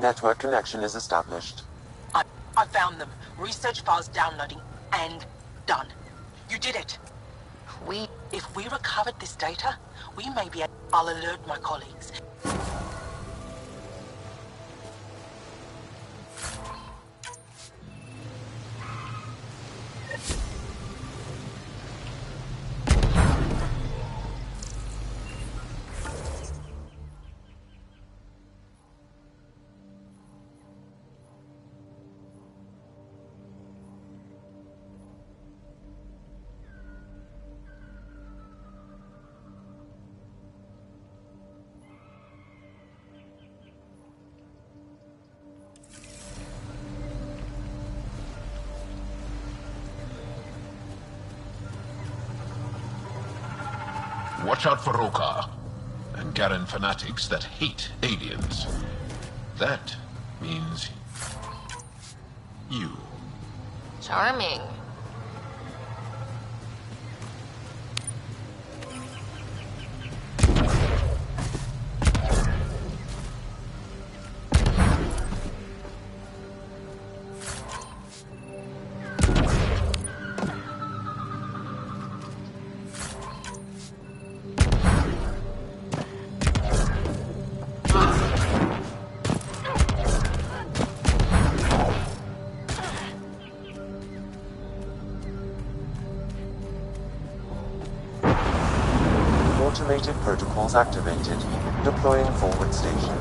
Network connection is established. I found them. Research files downloading. and done. You did it. If we recovered this data, we may be... I'll alert my colleagues. Watch out for Roka and Garen fanatics that hate aliens. That means you. Charming. Automated protocols activated. Deploying forward station.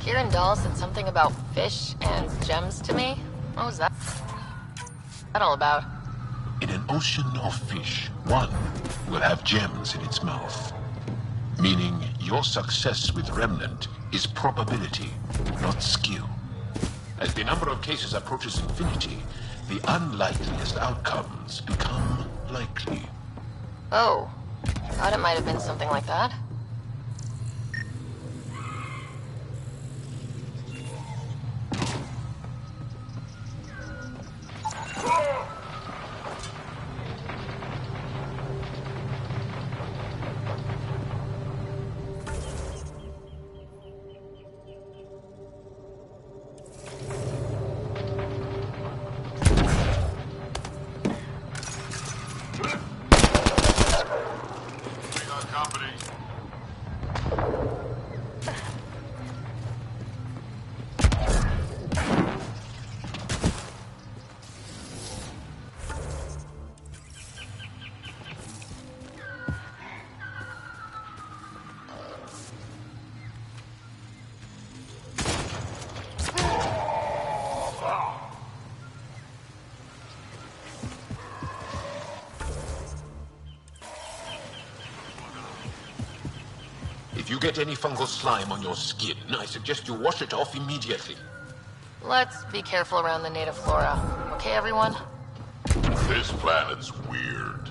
Kieran Dahl said something about fish and gems to me. What was that all about? In an ocean of fish, one will have gems in its mouth. Meaning your success with Remnant is probability, not skill. As the number of cases approaches infinity, the unlikeliest outcomes become likely. Oh, thought it might have been something like that. If you get any fungal slime on your skin, I suggest you wash it off immediately. Let's be careful around the native flora. Okay, everyone? This planet's weird.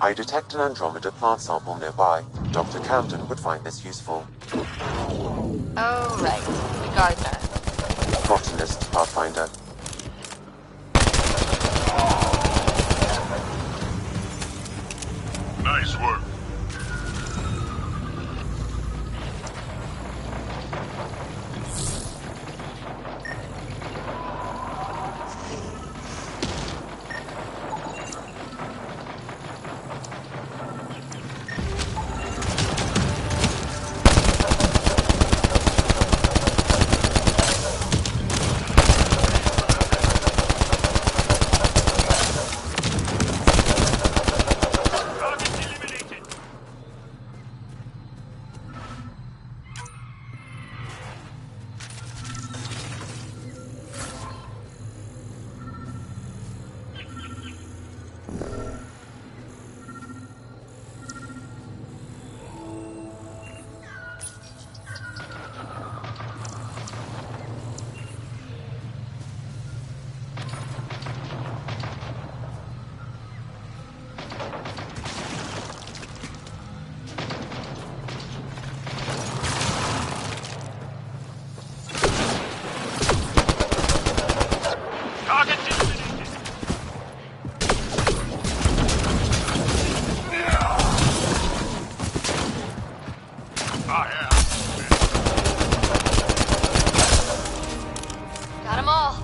I detect an Andromeda plant sample nearby. Dr. Camden would find this useful. Oh, right. The gardener. Botanist, Pathfinder. Nice work. Got them all.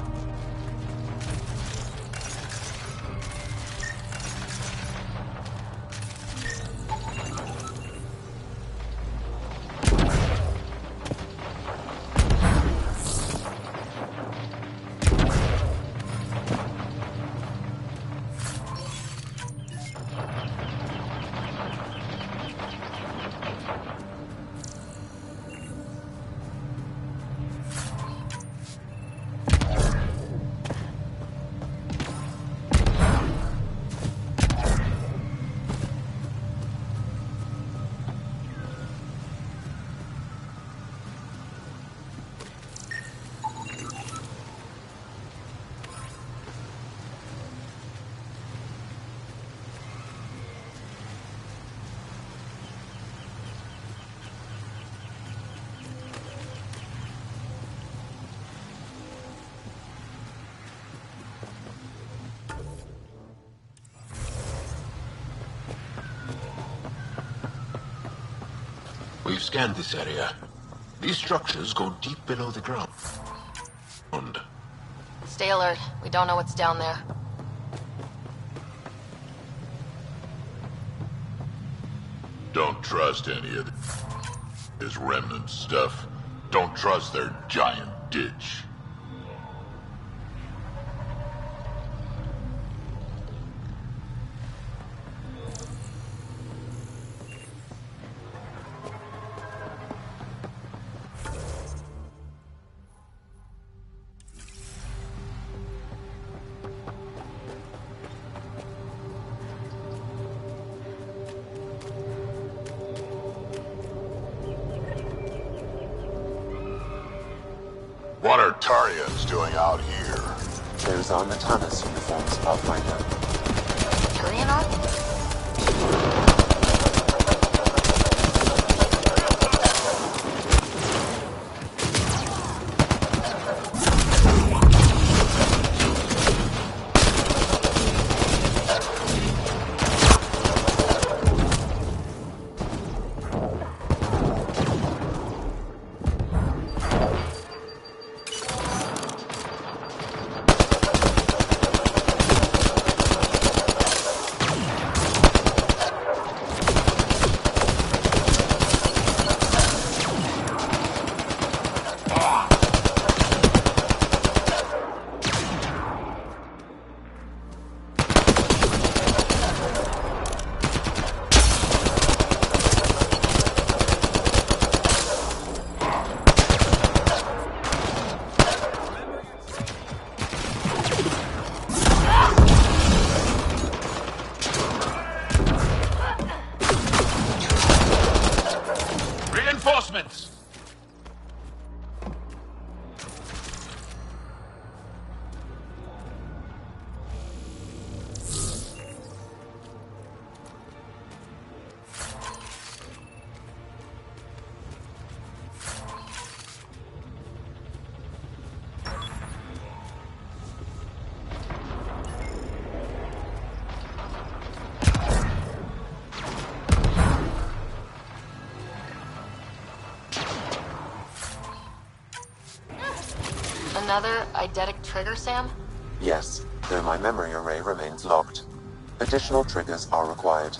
We've scanned this area. These structures go deep below the ground. Stay alert. We don't know what's down there. Don't trust any of this remnant stuff. Don't trust their giant ditch. What are Tarians doing out here? Those are Natana's uniforms, Pathfinder. Alien art? Reinforcements! another eidetic trigger, Sam? Yes, though my memory array remains locked. Additional triggers are required.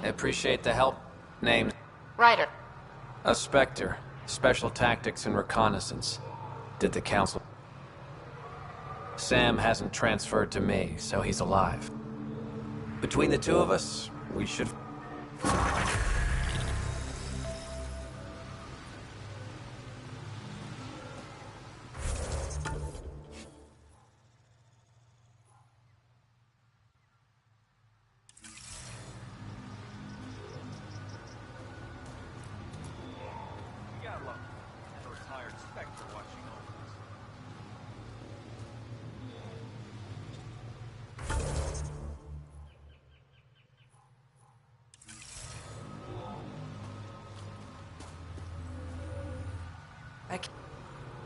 Appreciate the help. Name? Ryder. A Spectre. Special Tactics and Reconnaissance. Did the Council... Sam hasn't transferred to me, so he's alive. Between the two of us, we should...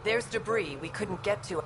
There's debris we couldn't get to.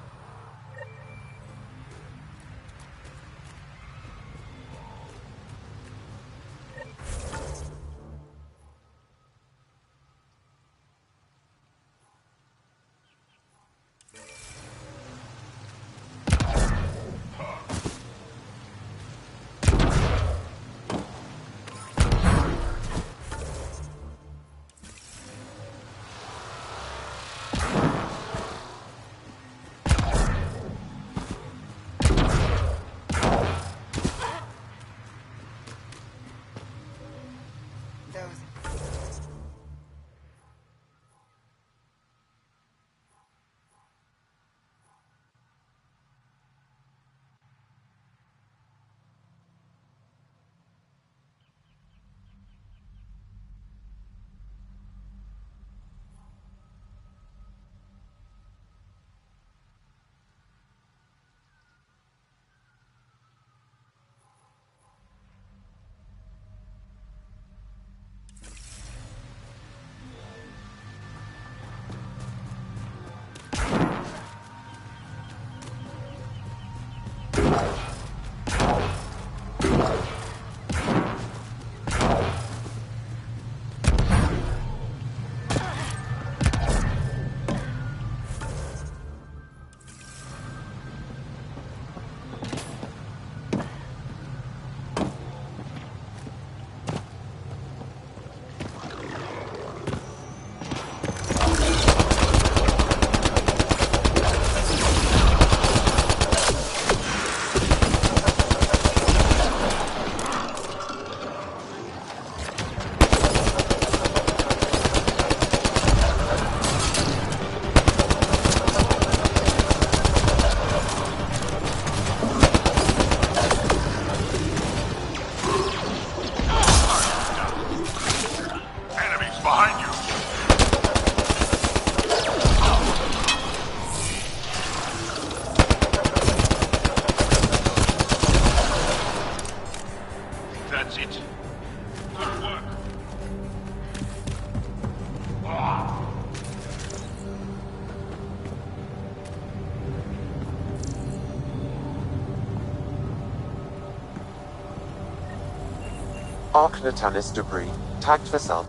Arc Natanis debris, tagged for salvage.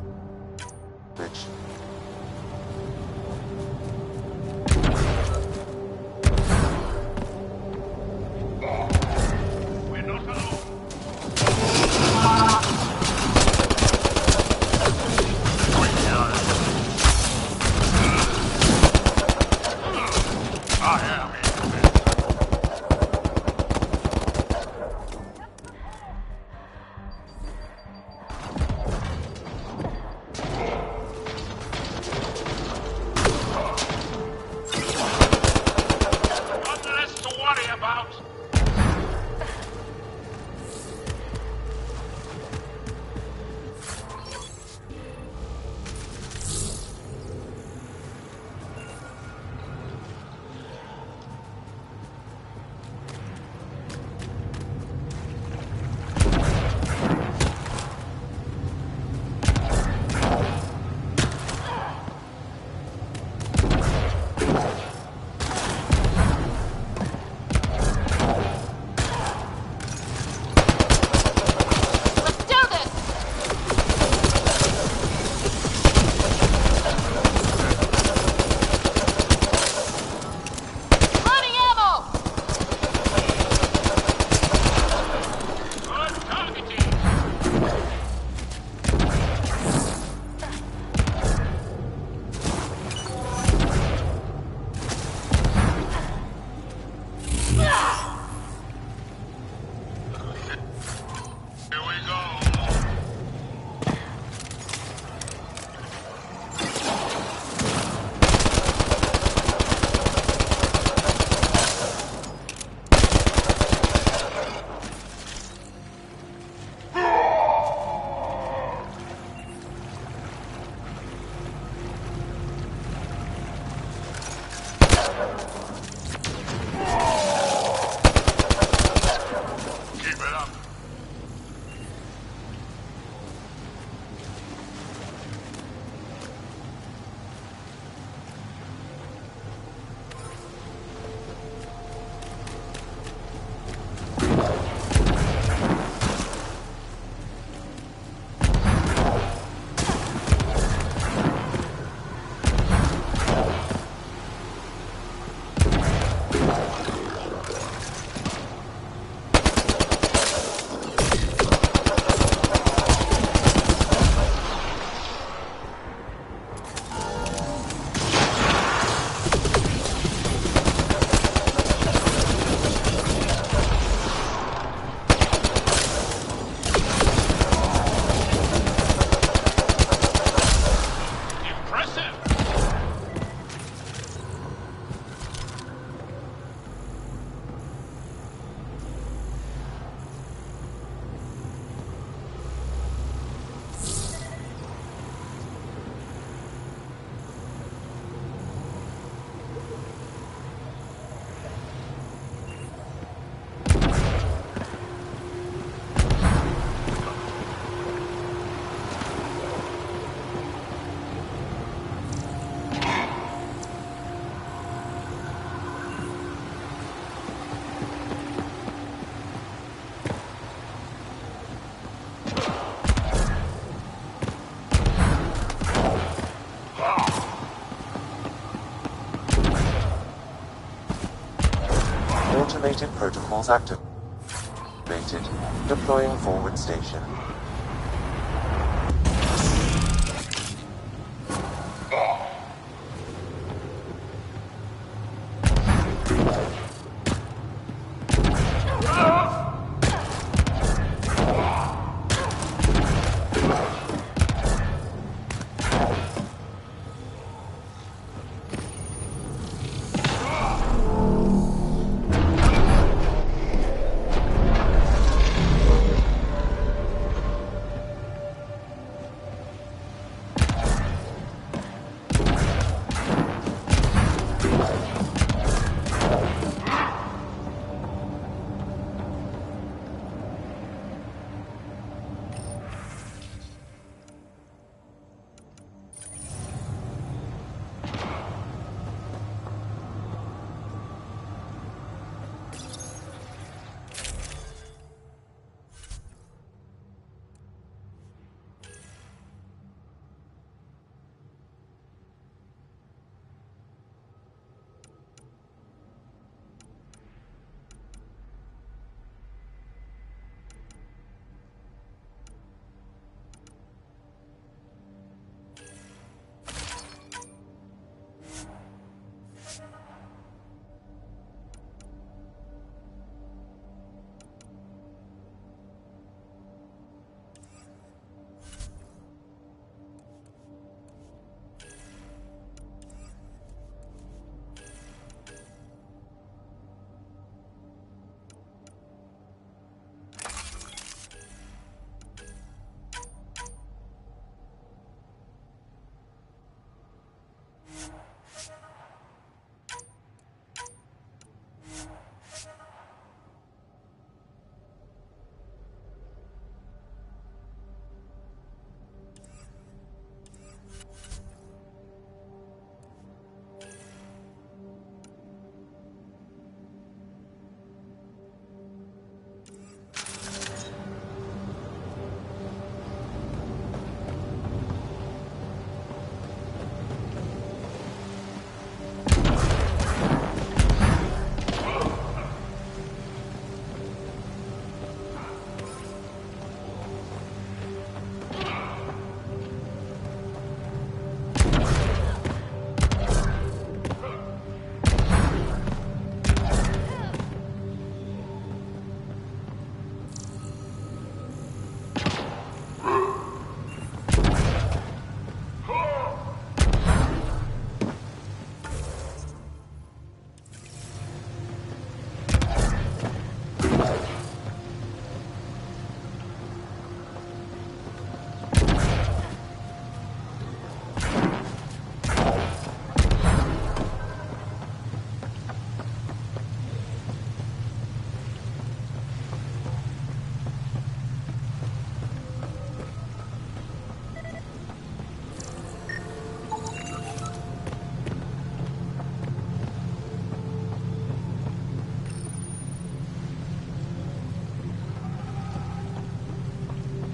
Automated protocols activated. Deploying forward station.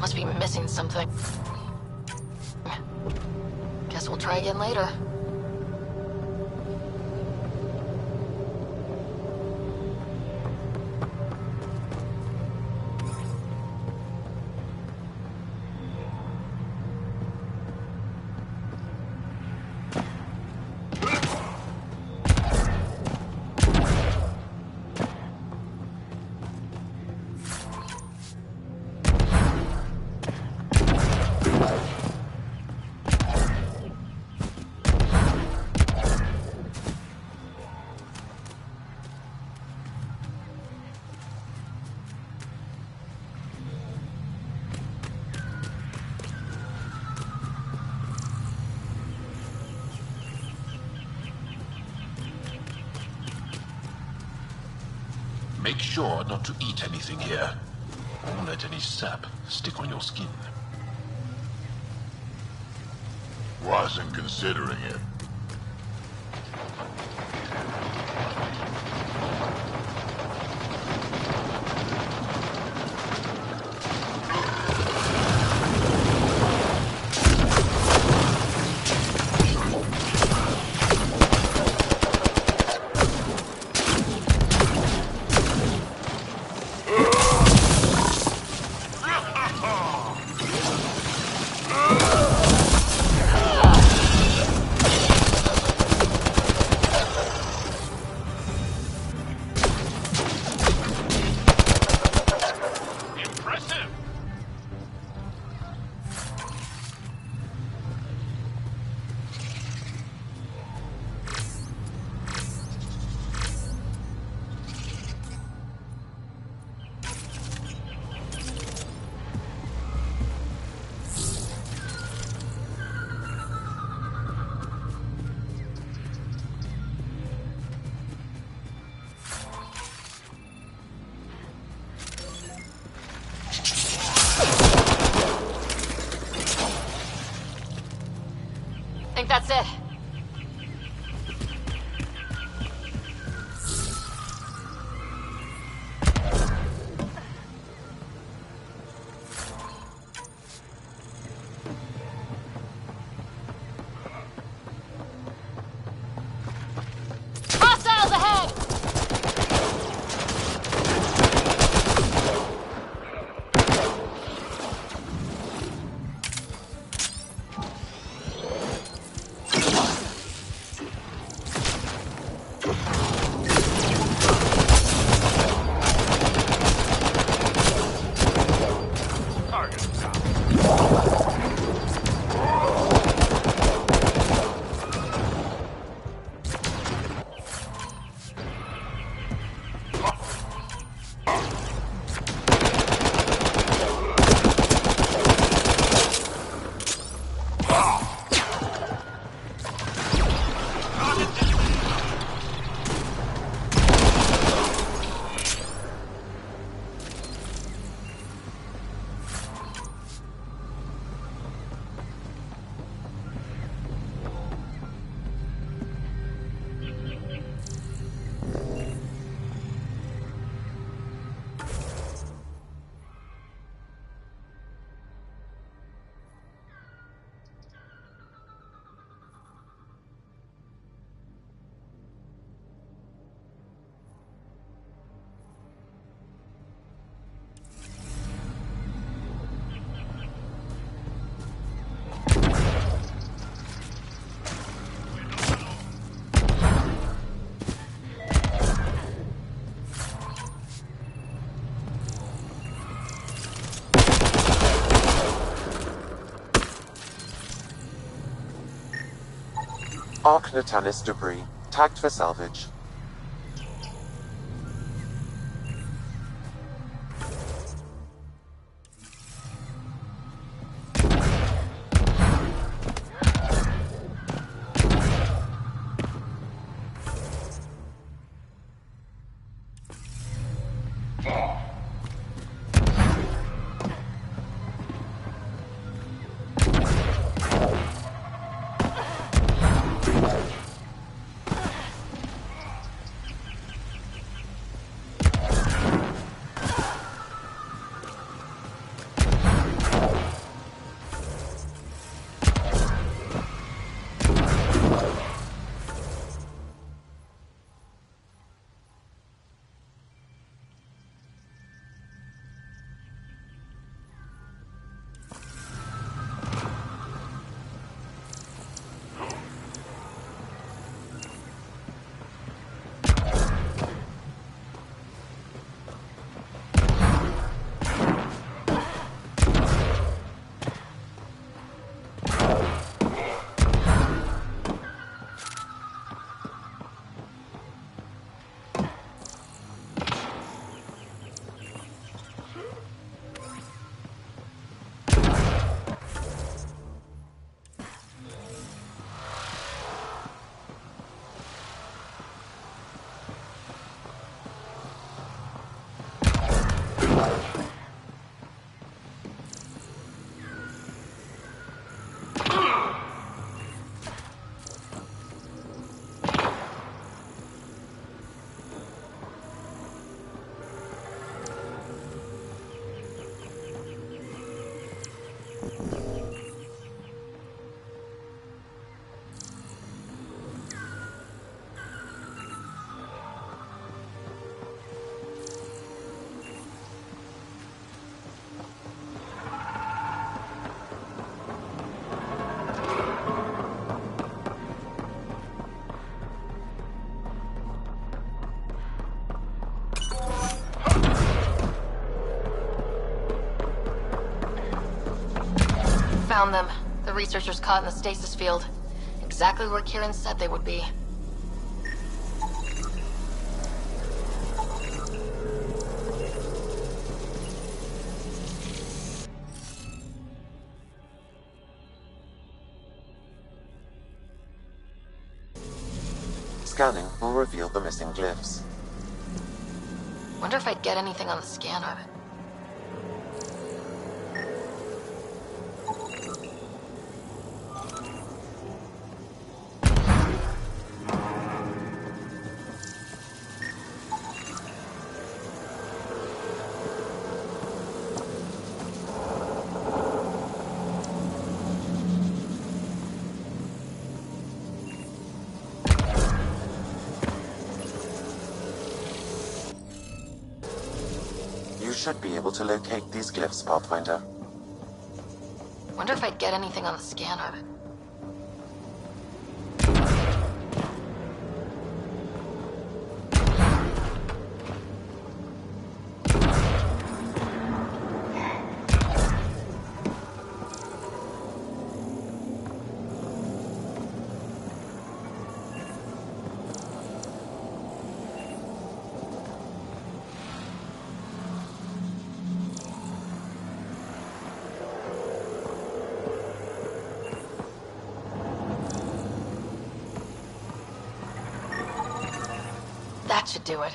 Must be missing something. Guess we'll try again later. Make sure not to eat anything here. Don't let any sap stick on your skin. Wasn't considering it. I think that's it. Hostiles ahead! Arc Natalis debris, tagged for salvage. Found them. The researchers caught in the stasis field. Exactly where Kieran said they would be. Scanning will reveal the missing glyphs. Wonder if I'd get anything on the scanner. You should be able to locate these glyphs, Pathfinder. Wonder if I'd get anything on the scanner. That should do it.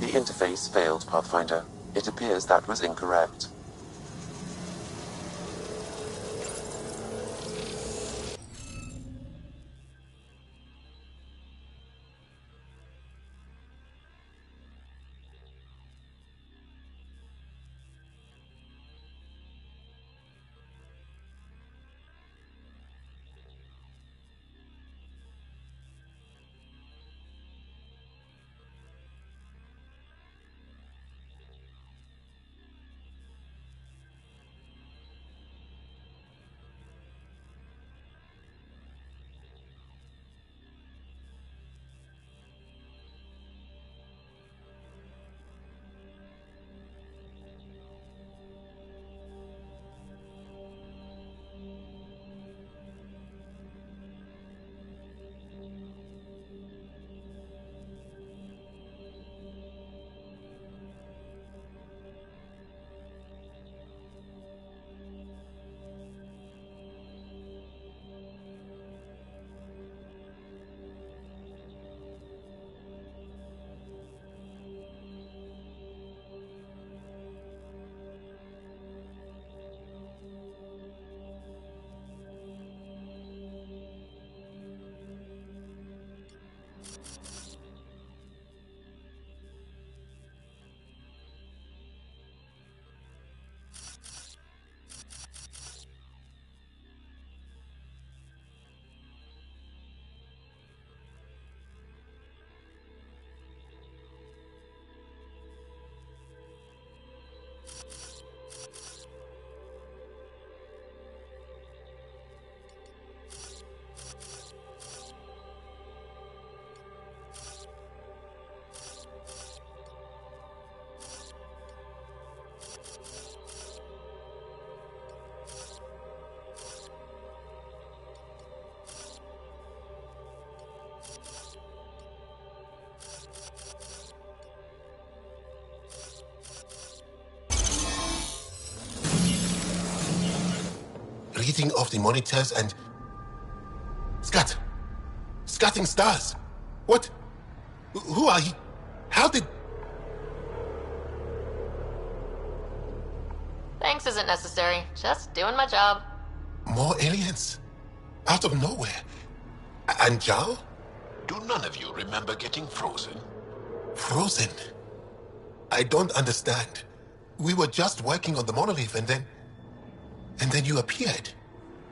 The interface failed, Pathfinder. It appears that was incorrect. Reading of the monitors and... Scatting stars. What? Who are you? How did... Thanks isn't necessary. Just doing my job. More aliens? Out of nowhere? And Jal? Do none of you remember getting frozen? Frozen? I don't understand. We were just working on the monolith and then you appeared.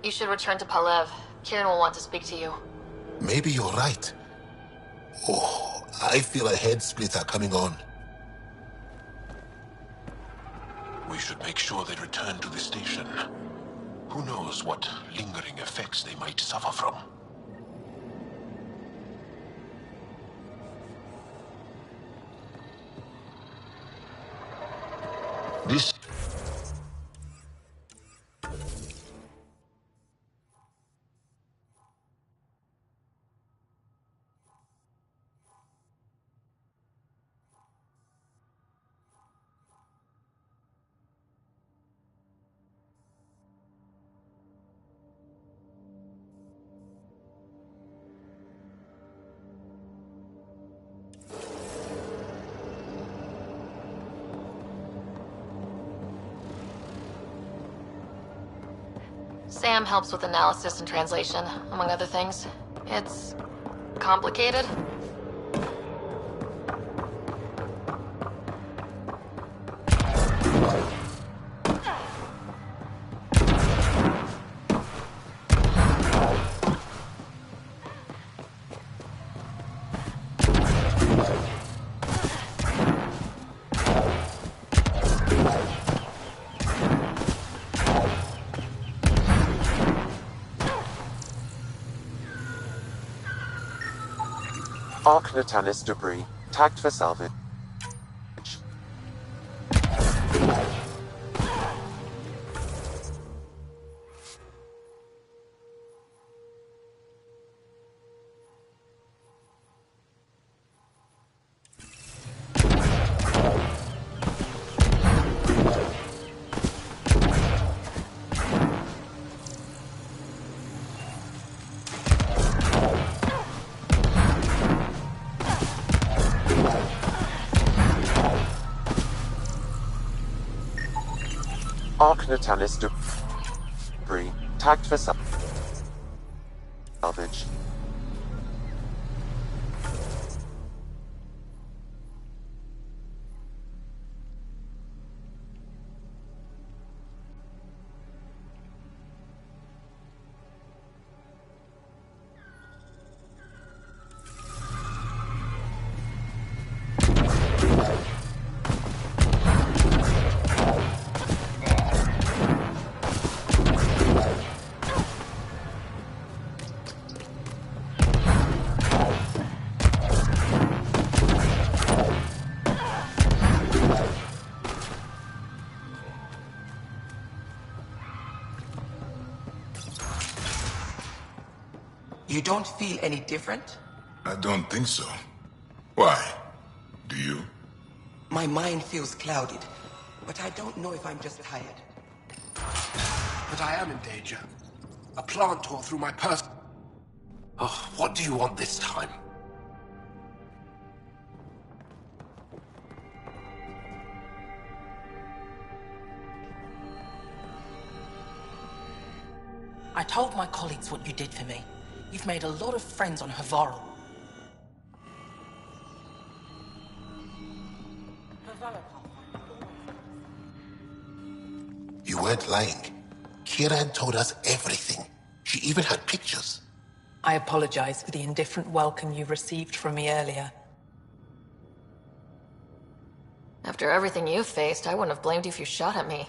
You should return to Palev. Kieran will want to speak to you. Maybe you're right. Oh, I feel a head splitter coming on. We should make sure they return to the station. Who knows what lingering effects they might suffer from. This... Sam helps with analysis and translation, among other things. It's complicated. Arc Natalis debris, tagged for salvage. Arc Natalis debris, tagged for salvage. You don't feel any different? I don't think so. Why? Do you? My mind feels clouded, but I don't know if I'm just tired. But I am in danger. A plant tore through my purse. Oh, what do you want this time? I told my colleagues what you did for me. You've made a lot of friends on Havarl. You weren't lying. Kieran told us everything. She even had pictures. I apologize for the indifferent welcome you received from me earlier. After everything you faced, I wouldn't have blamed you if you shot at me.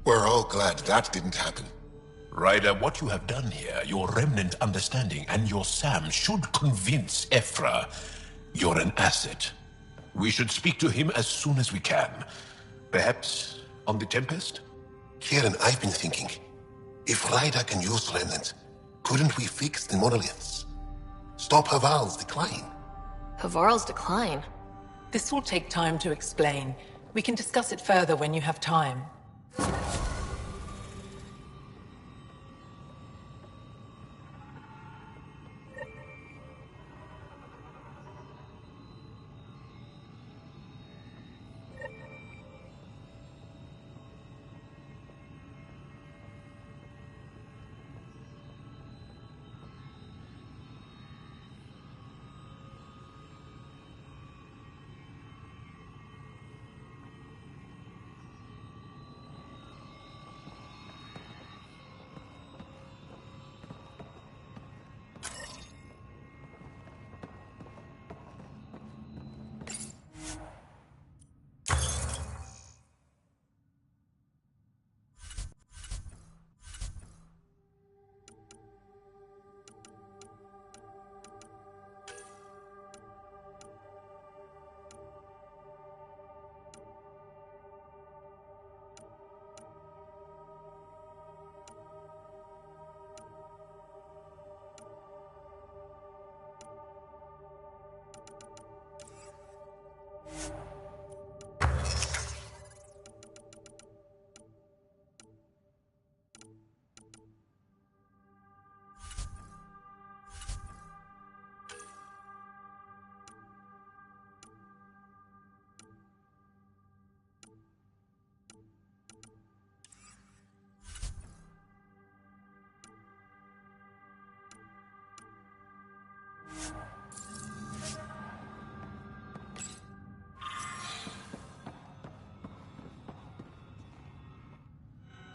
We're all glad that didn't happen. Ryder, what you have done here, your remnant understanding and your Sam should convince Ephra you're an asset. We should speak to him as soon as we can. Perhaps on the Tempest? Kieran, I've been thinking. If Ryder can use remnant, couldn't we fix the monoliths? Stop Havarl's decline? Havarl's decline? This will take time to explain. We can discuss it further when you have time.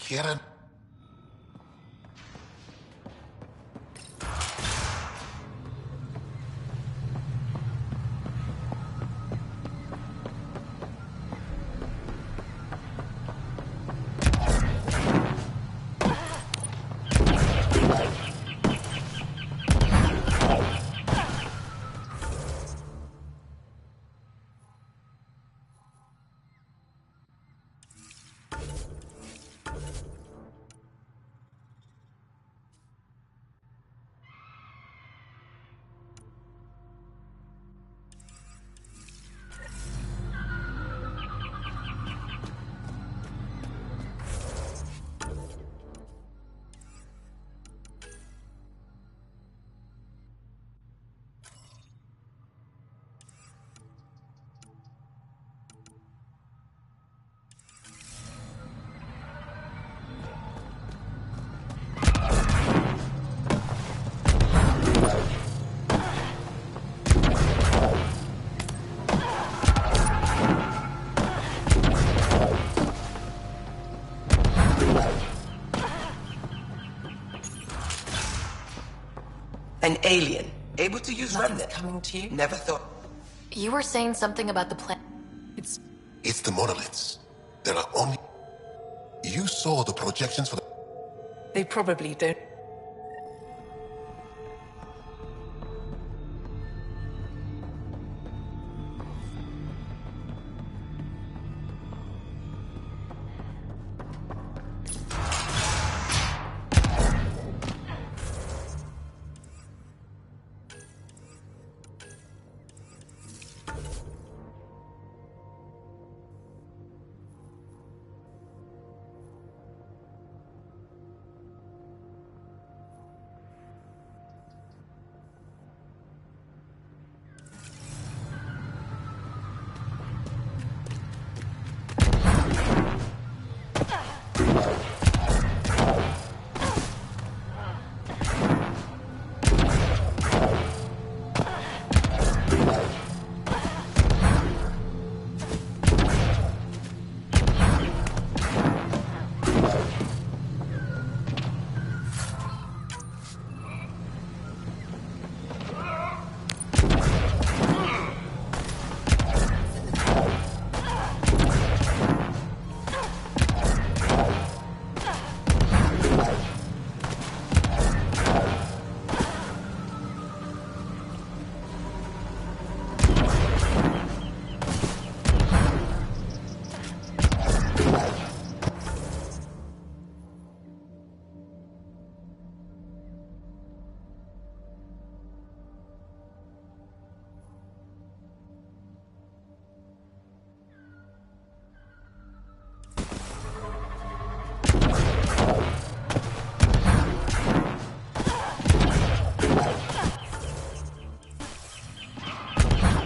Kieran? An alien, able to use remnant. Coming to you? Never thought. You were saying something about the plan. It's the monoliths. There are only... You saw the projections for the... They probably don't.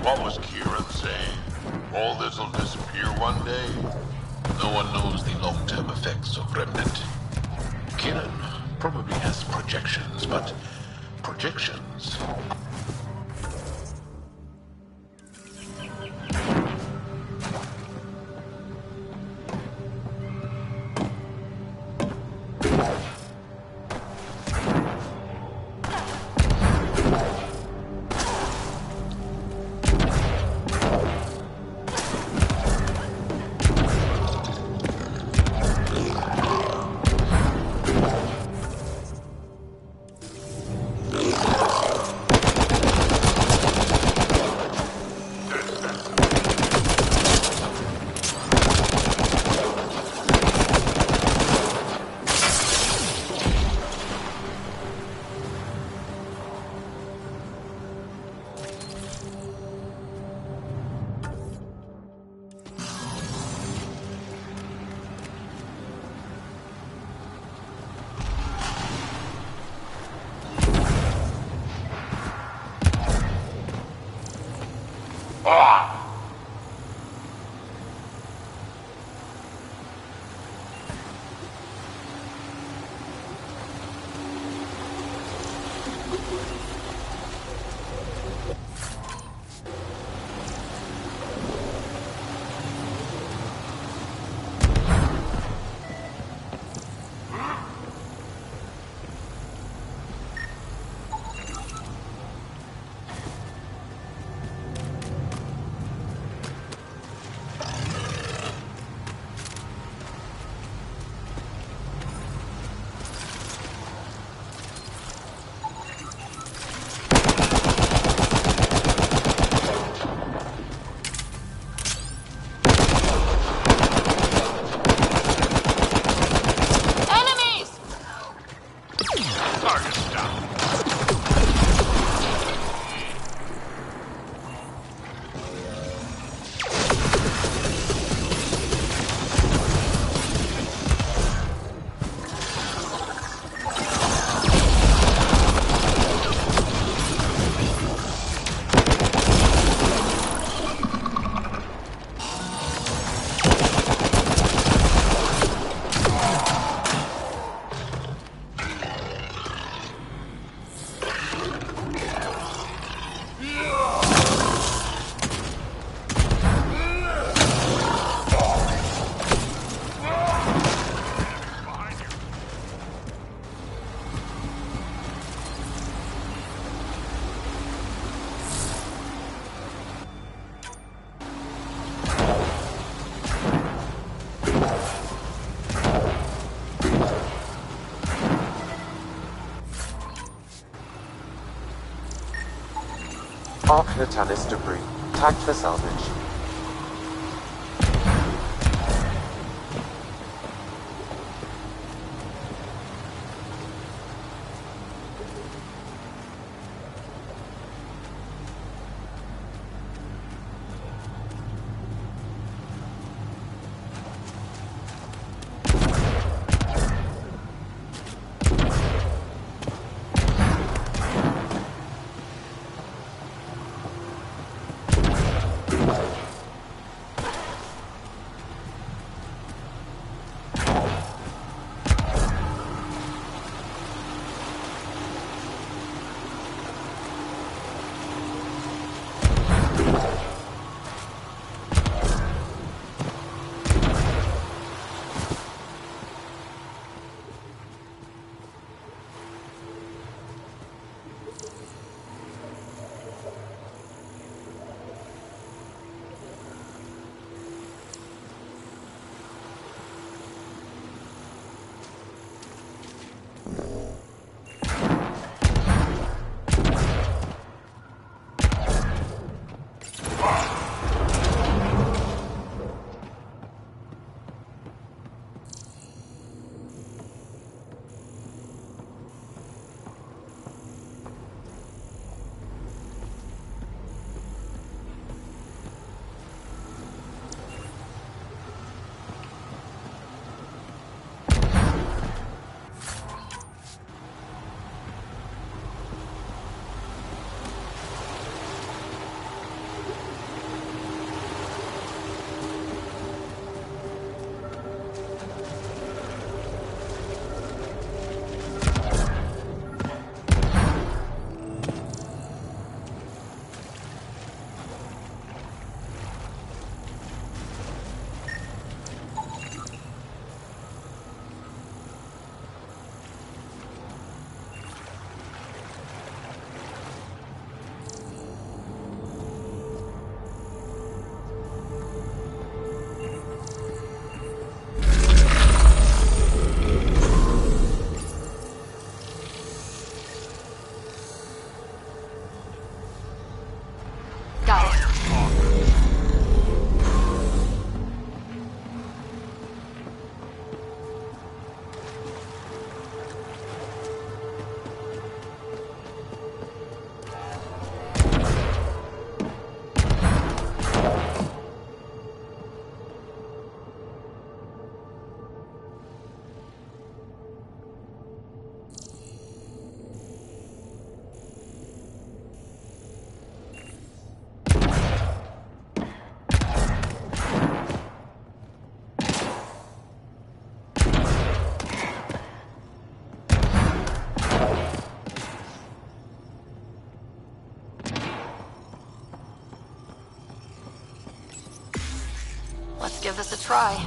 What was Kieran saying? All this'll disappear one day? No one knows the long-term effects of Remnant. Kieran probably has projections, but projections... Arc Natalis debris, tagged for salvage. Let's give this a try.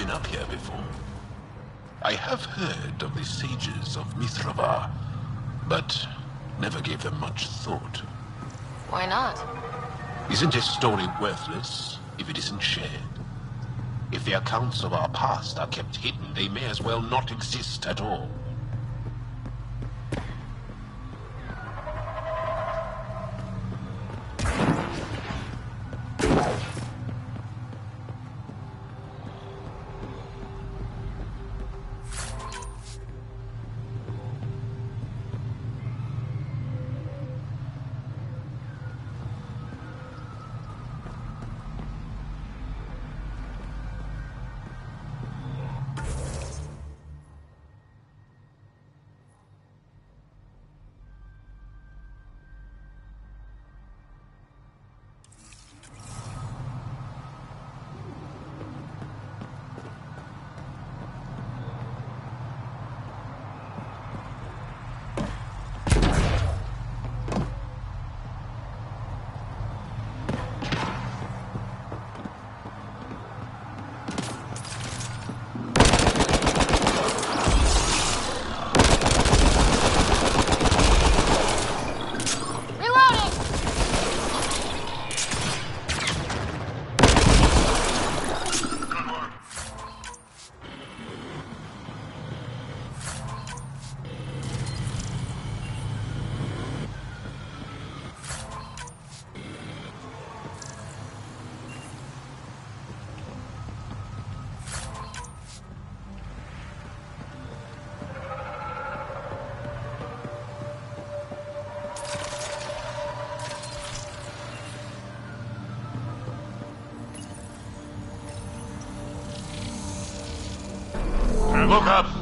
been up here before. I have heard of the sages of Mithrava, but never gave them much thought. Why not? Isn't a story worthless if it isn't shared? If the accounts of our past are kept hidden, they may as well not exist at all. Look up!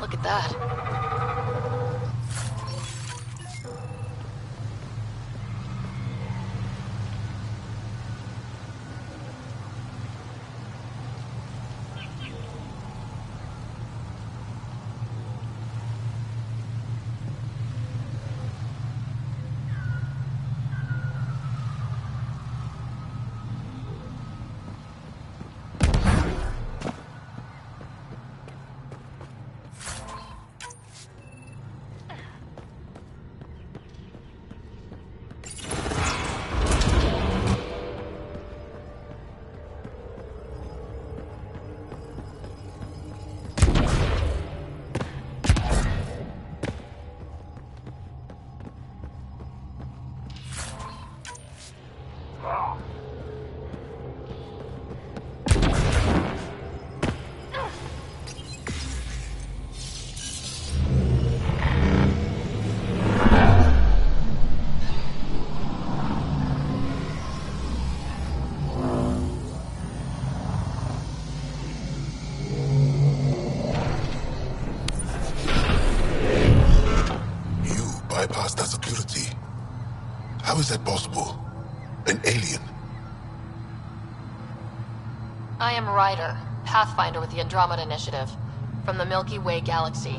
Look at that. Bypass that security. How is that possible? An alien? I am Ryder, Pathfinder with the Andromeda Initiative, from the Milky Way galaxy.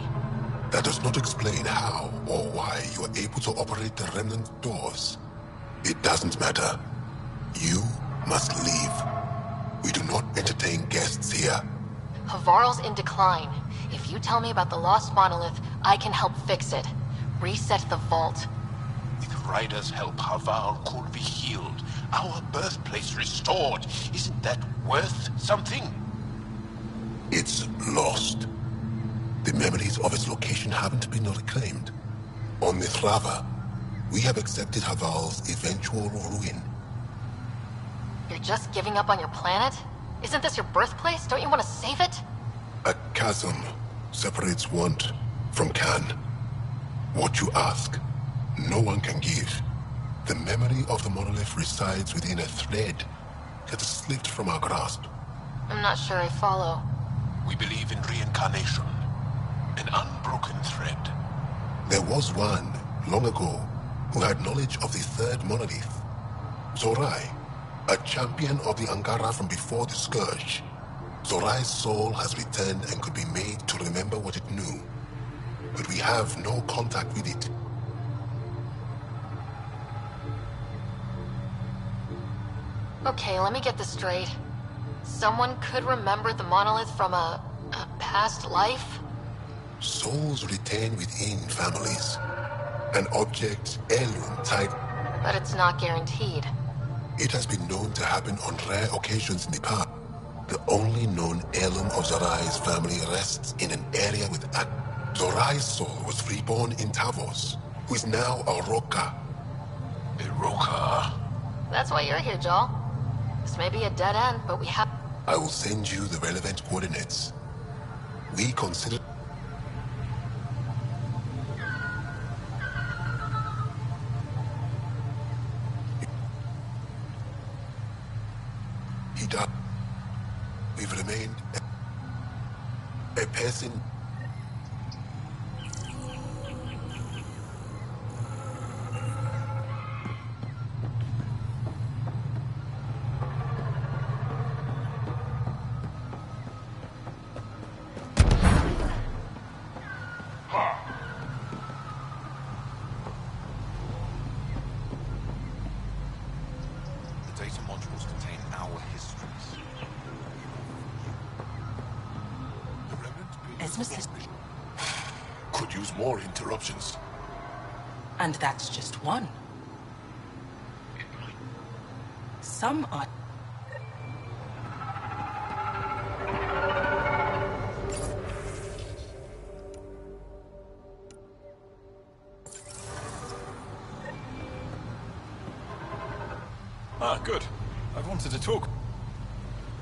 That does not explain how or why you are able to operate the remnant doors. It doesn't matter. You must leave. We do not entertain guests here. Havarl's in decline. If you tell me about the lost monolith, I can help fix it. Reset the vault. With Ryder's help, Havarl could be healed. Our birthplace restored. Isn't that worth something? It's lost. The memories of its location haven't been reclaimed. On Mithrava, we have accepted Havarl's eventual ruin. You're just giving up on your planet? Isn't this your birthplace? Don't you want to save it? A chasm separates want from can. What you ask, no one can give. The memory of the monolith resides within a thread that has slipped from our grasp. I'm not sure I follow. We believe in reincarnation. An unbroken thread. There was one, long ago, who had knowledge of the third monolith. Zorai, a champion of the Angara from before the Scourge. Zorai's soul has returned and could be made to remember what it knew. But we have no contact with it. Okay, let me get this straight. Someone could remember the monolith from a past life? Souls retain within families. An object, heirloom type. But it's not guaranteed. It has been known to happen on rare occasions in the past. The only known heirloom of Zorai's family rests in an area with Zorai's soul was reborn in Tavos, who is now a Roka. A Roka? That's why you're here, Joel. This may be a dead end, but we have... I will send you the relevant coordinates. We consider... He died. We've remained a person. The data modules contain our histories. Could use more interruptions. And that's just one. Some are... Ah, good. I've wanted to talk.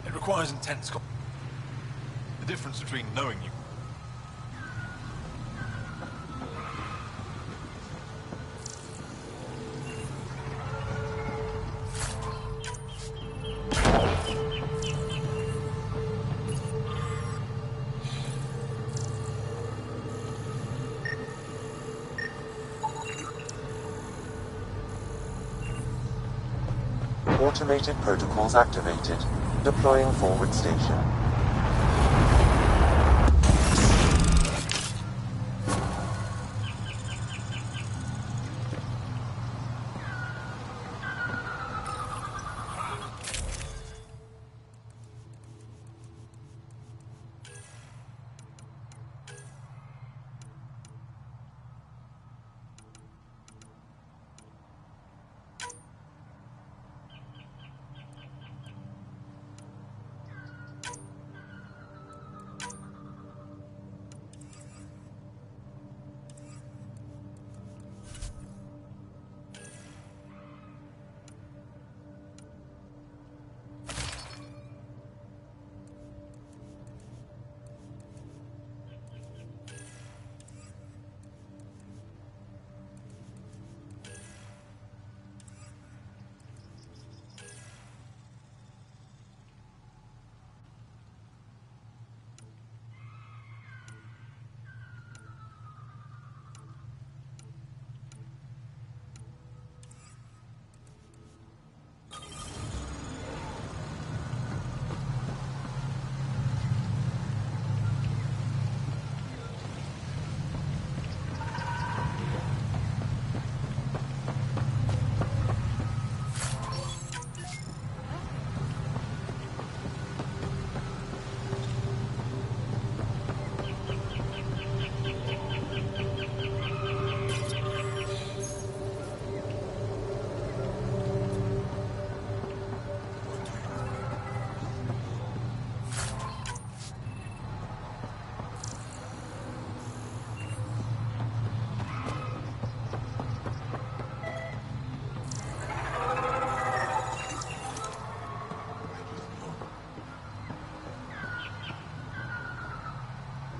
It requires intense the difference between knowing you. Automated protocols activated. Deploying forward station.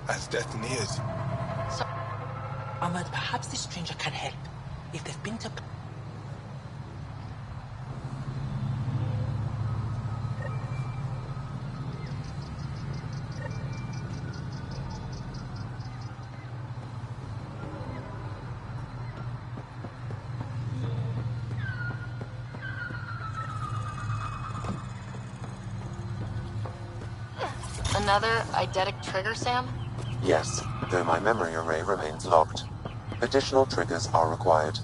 As death nears. So, Ahmad, perhaps this stranger can help. If they've been to... Another eidetic trigger, Sam? Yes, though my memory array remains locked. Additional triggers are required.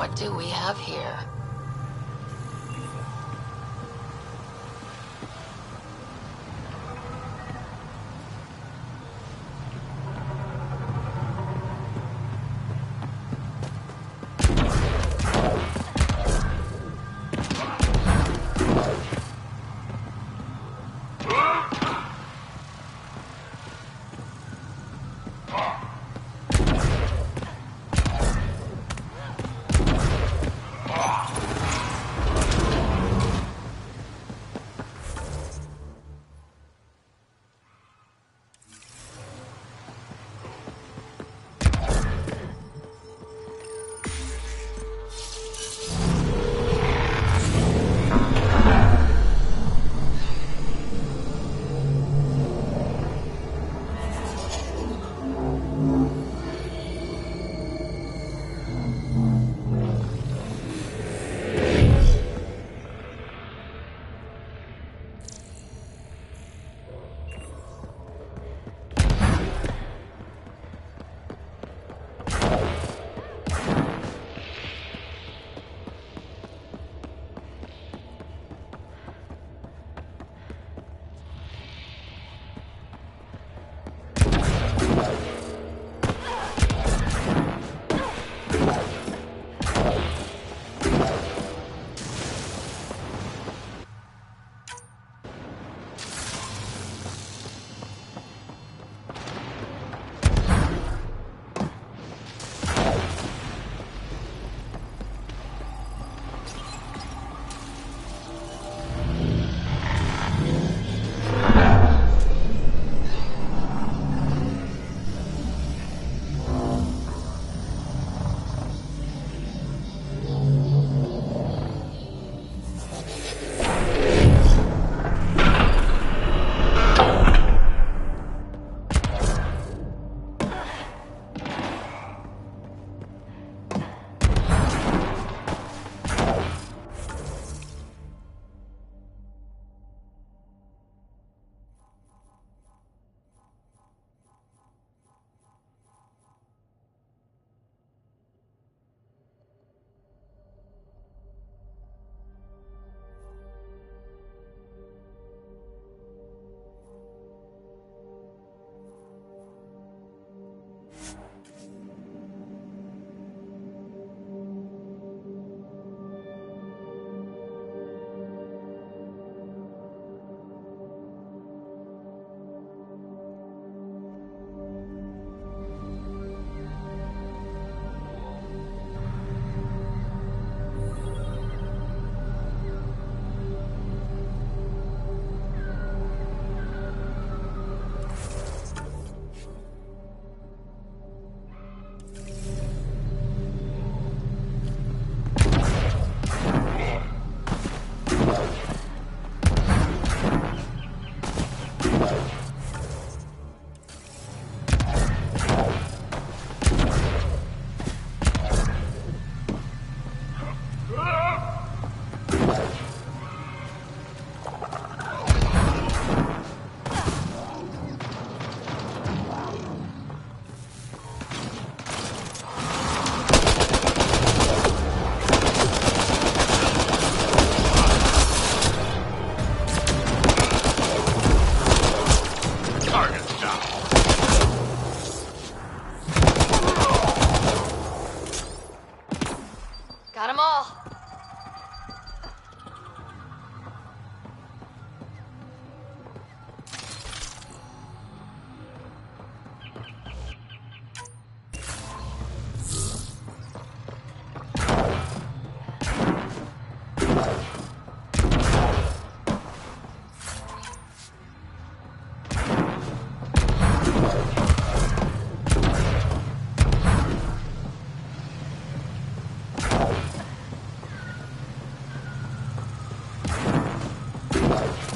What do we have here?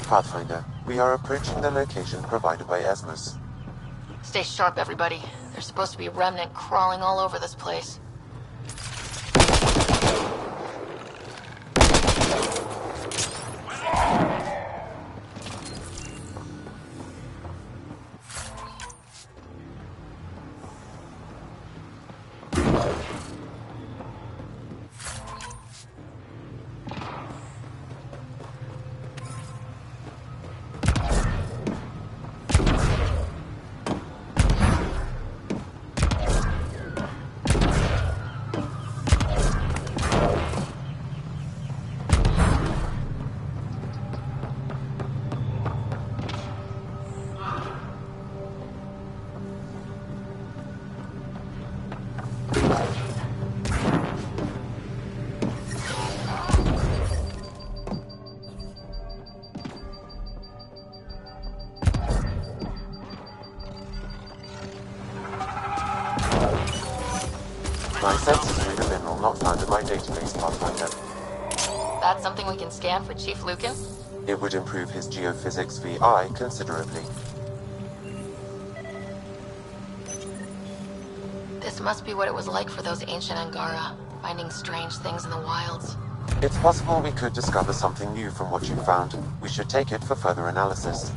Pathfinder, we are approaching the location provided by Esmus. Stay sharp, everybody. There's supposed to be a remnant crawling all over this place. My senses read a mineral not found in my database, Pathfinder. That's something we can scan for Chief Lucan? It would improve his geophysics VI considerably. This must be what it was like for those ancient Angara, finding strange things in the wilds. It's possible we could discover something new from what you found. We should take it for further analysis.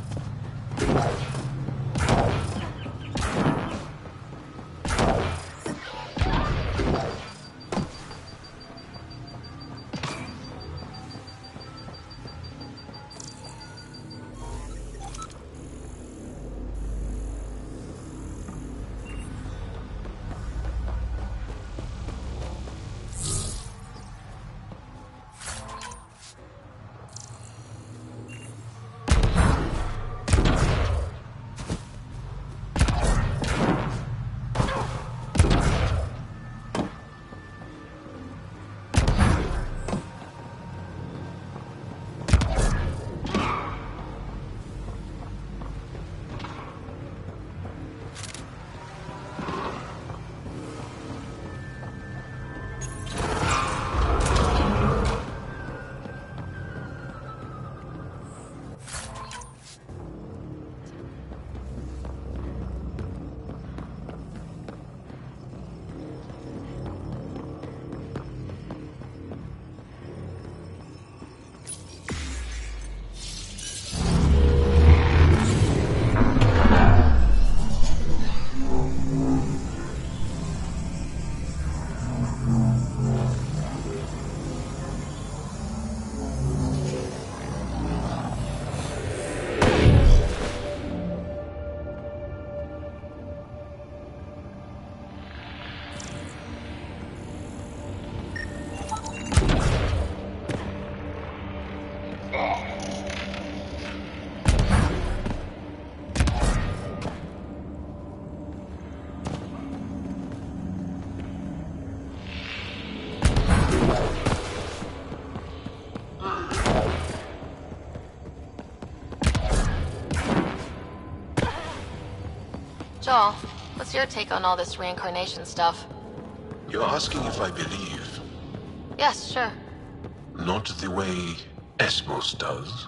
Joel, what's your take on all this reincarnation stuff? You're asking if I believe. Yes, sure. Not the way Esmos does.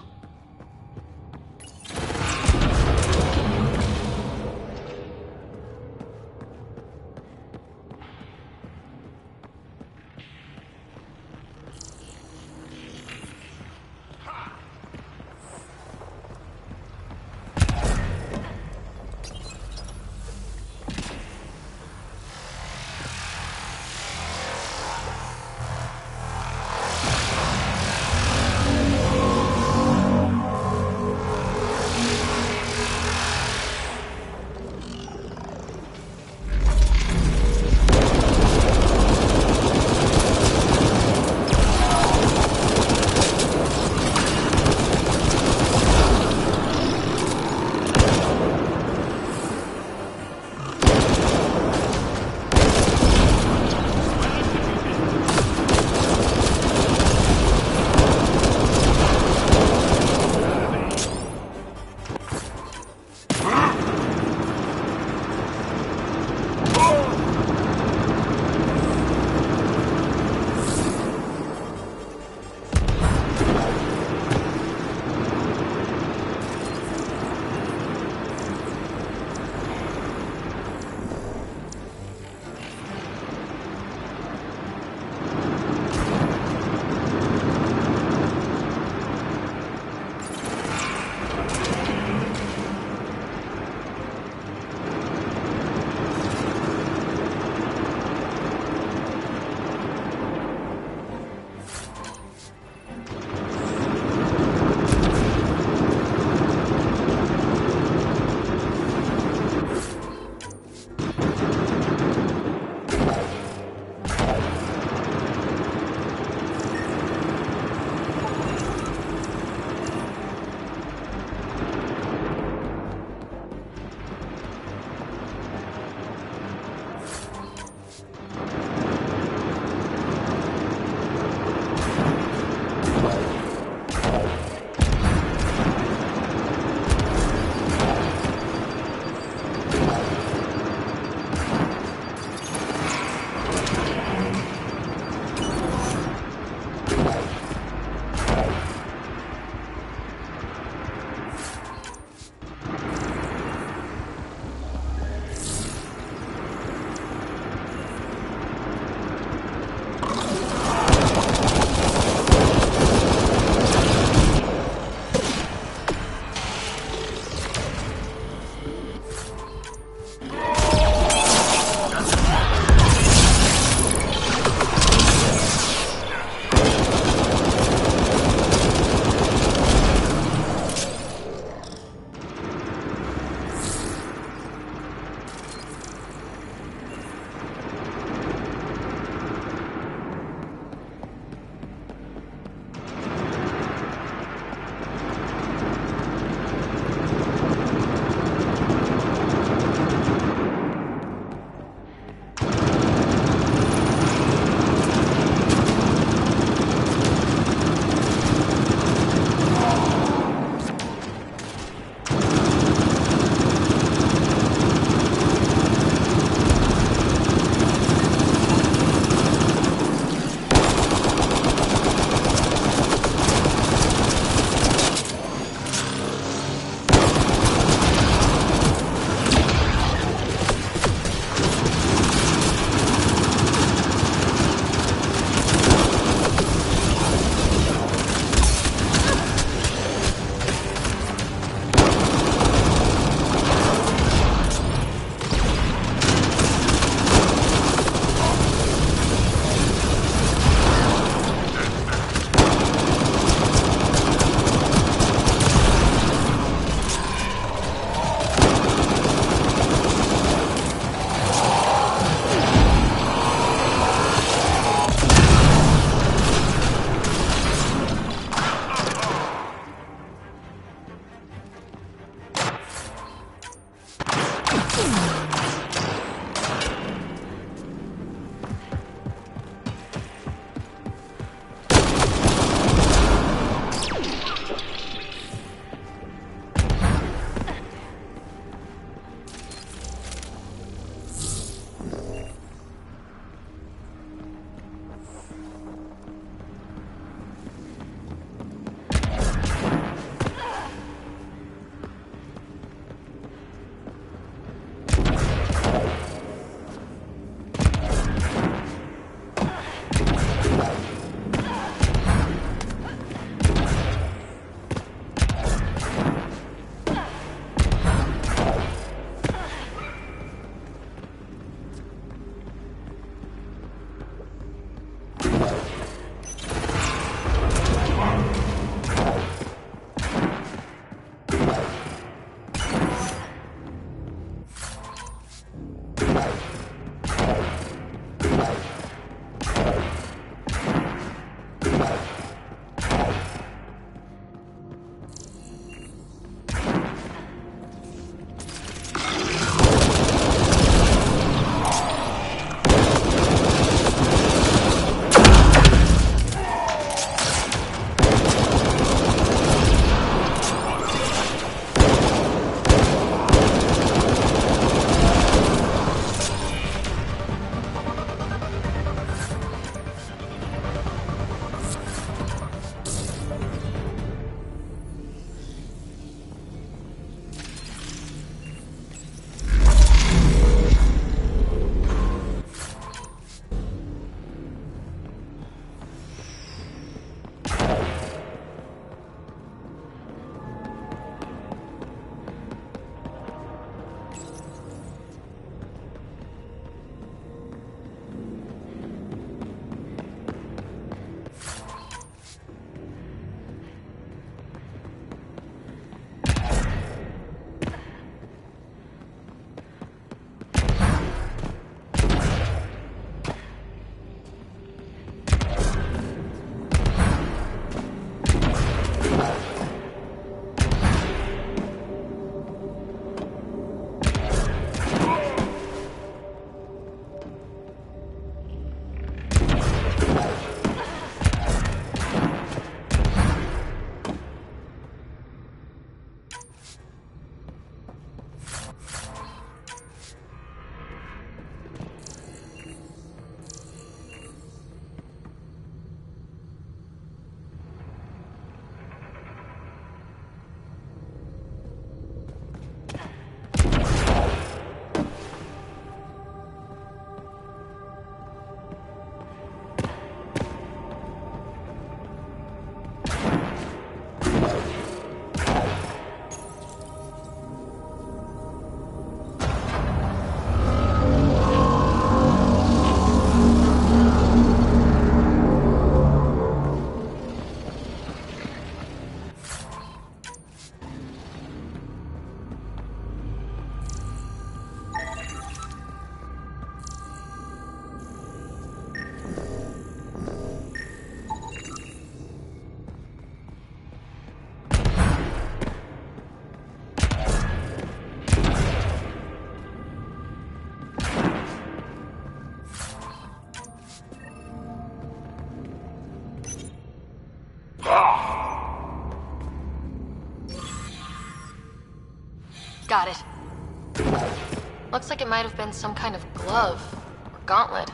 Got it. Looks like it might have been some kind of glove or gauntlet.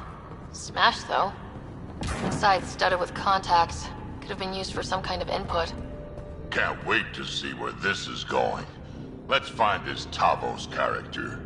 Smashed, though. Inside studded with contacts. Could have been used for some kind of input. Can't wait to see where this is going. Let's find this Tavos character.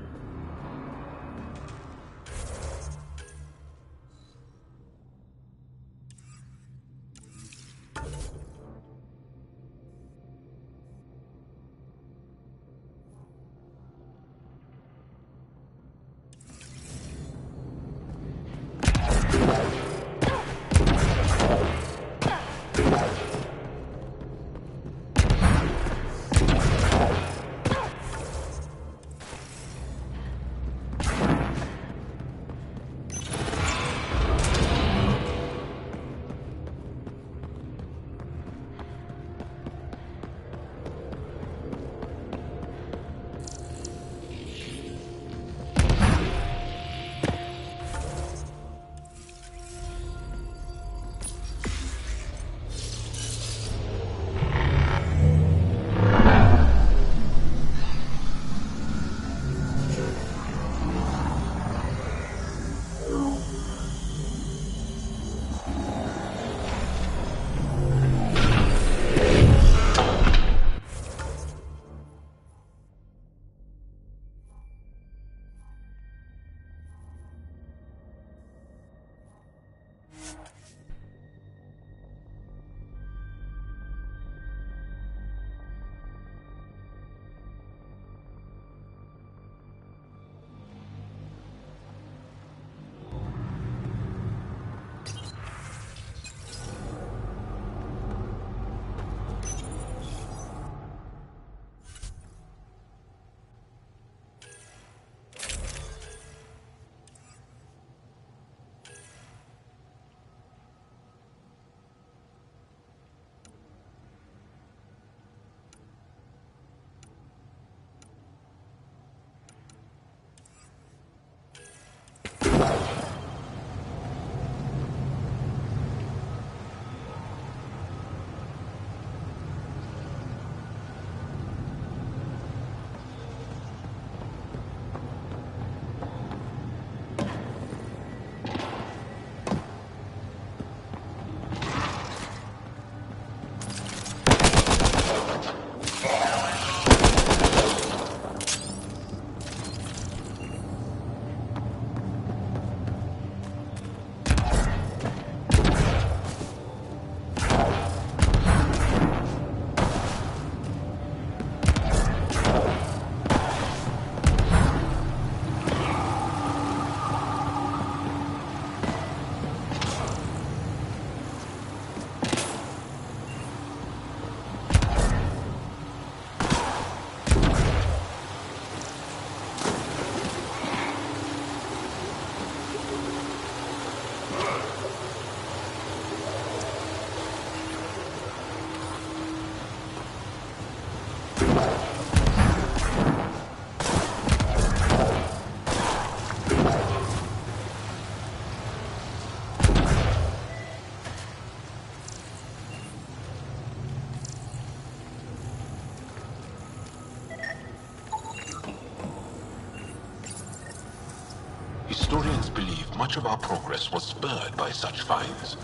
Historians believe much of our progress was spurred by such finds.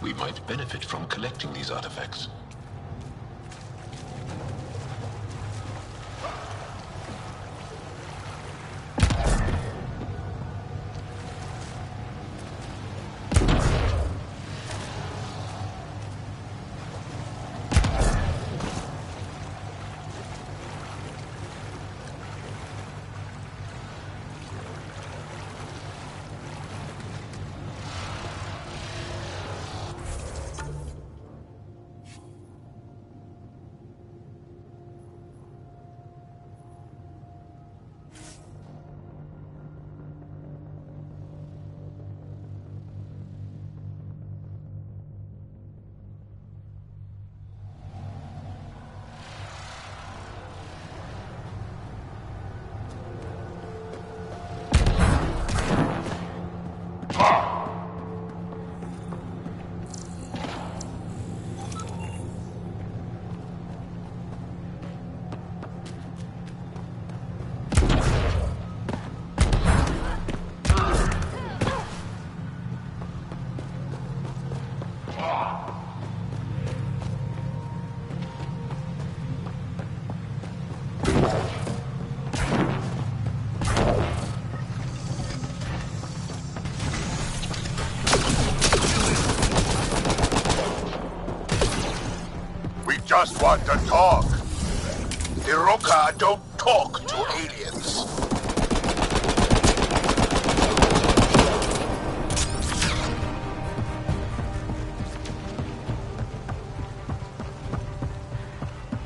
We might benefit from collecting these artifacts. just want to talk. Iroka don't talk to aliens.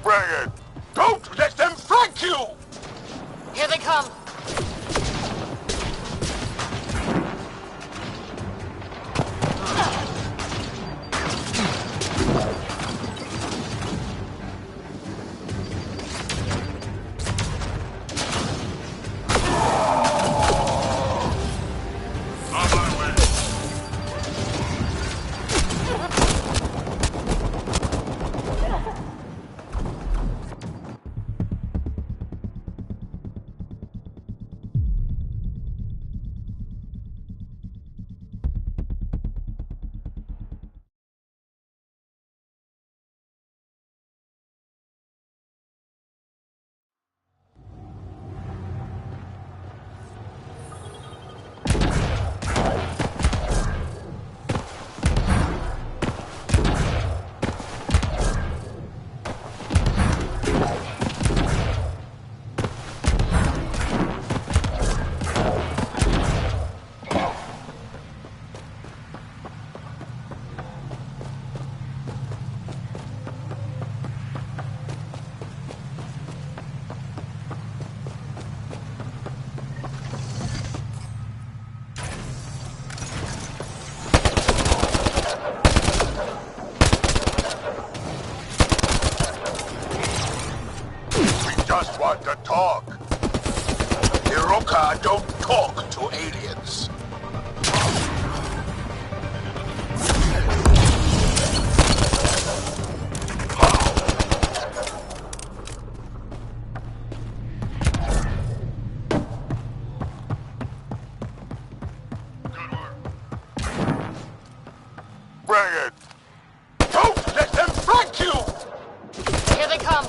Bring it! Don't let them flank you! Here they come! Just want to talk. Iroka don't talk to aliens. Bring it! Don't let them flank you! Here they come!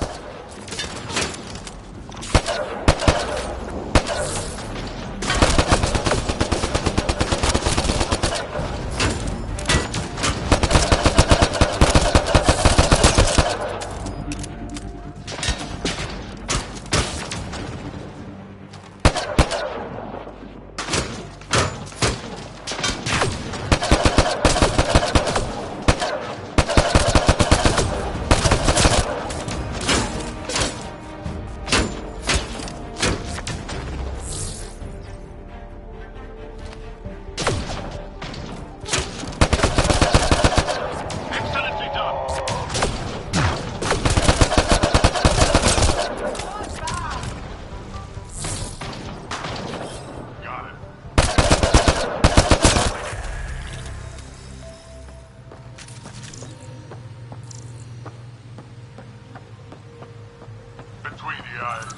Between the eyes.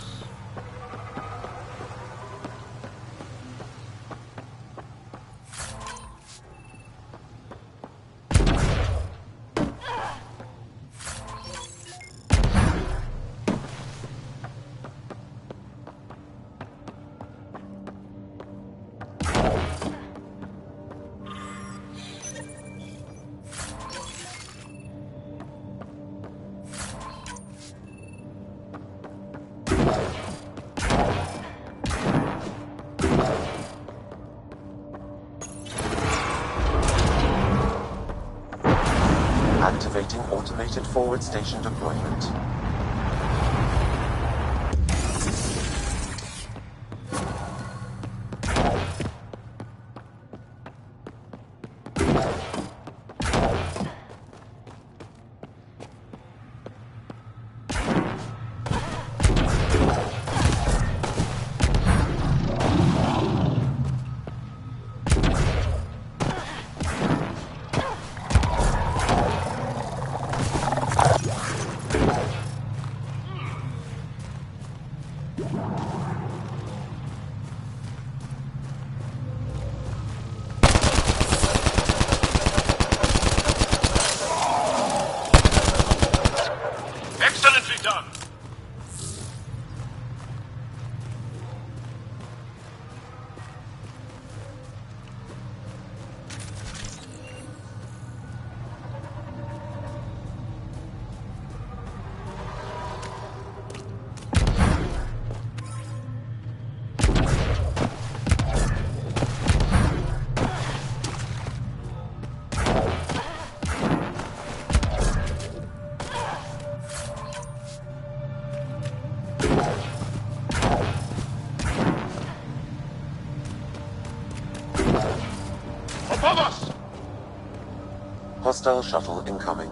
Activating automated forward station deployment. Hostile shuttle incoming.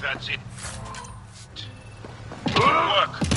That's it. Good work.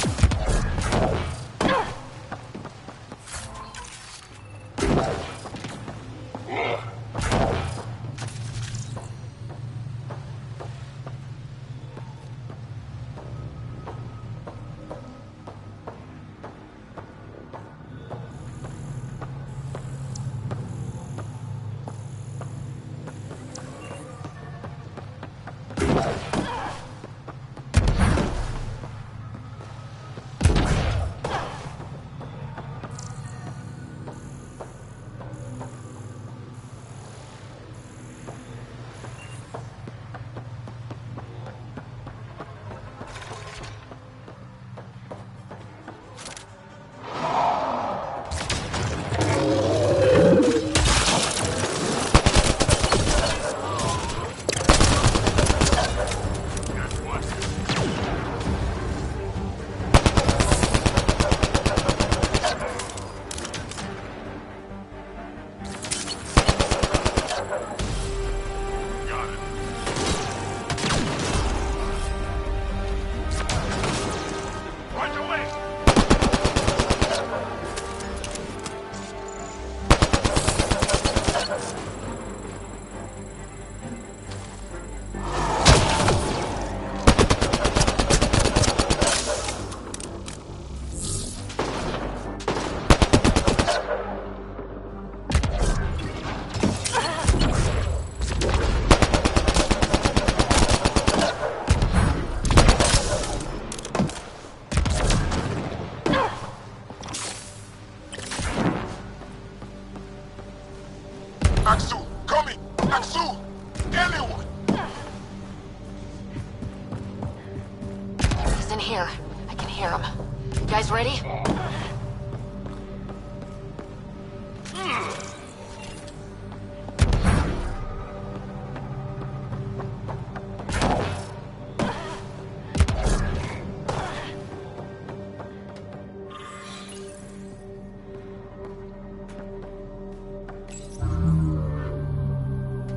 Aksu, coming! Aksu! Anyone! He's in here. I can hear him. You guys ready?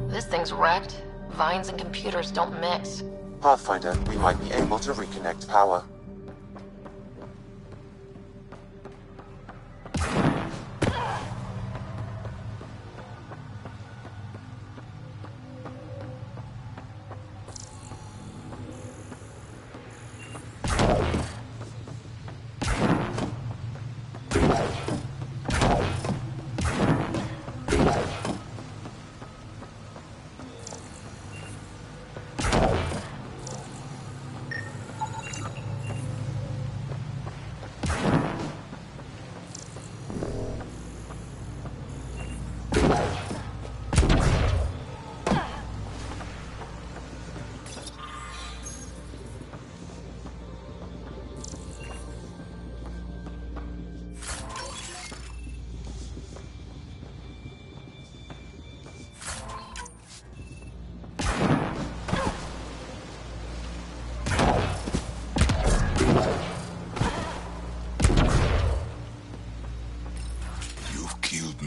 This thing's wrecked. Vines and computers don't mix. Pathfinder, we might be able to reconnect power.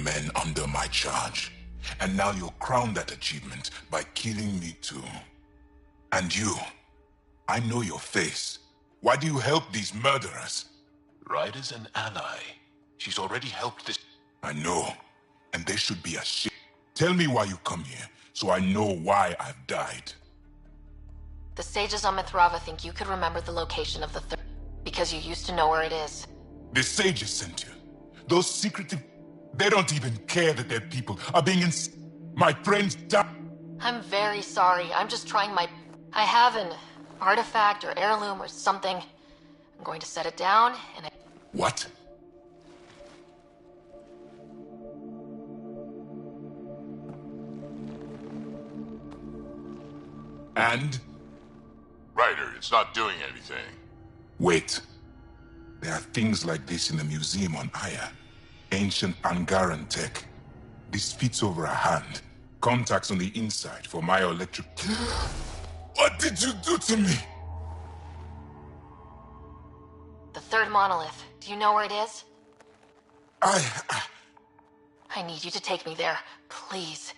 men under my charge. And now you'll crown that achievement by killing me too. And you, I know your face. Why do you help these murderers? Ryder's an ally. She's already helped this. I know, and they should be ashamed. Tell me why you come here, so I know why I've died. The sages on Mithrava think you could remember the location of the third, because you used to know where it is. The sages sent you. Those secretive... They don't even care that their people are being My friends died. I'm very sorry. I'm just trying my... I have an artifact or heirloom or something. I'm going to set it down, and What? And? Ryder, it's not doing anything. Wait. There are things like this in the museum on Aya. Ancient Angaran tech. This fits over a hand. Contacts on the inside for my electric... What did you do to me? the third monolith. Do you know where it is? I need you to take me there, please.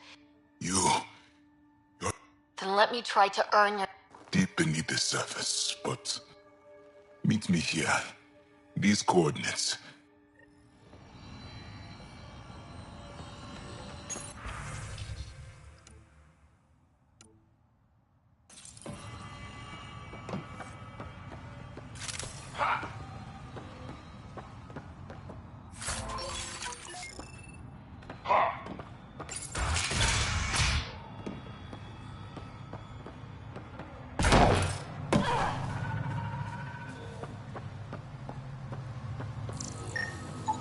You're Then let me try to earn your... deep beneath the surface, but... Meet me here. These coordinates.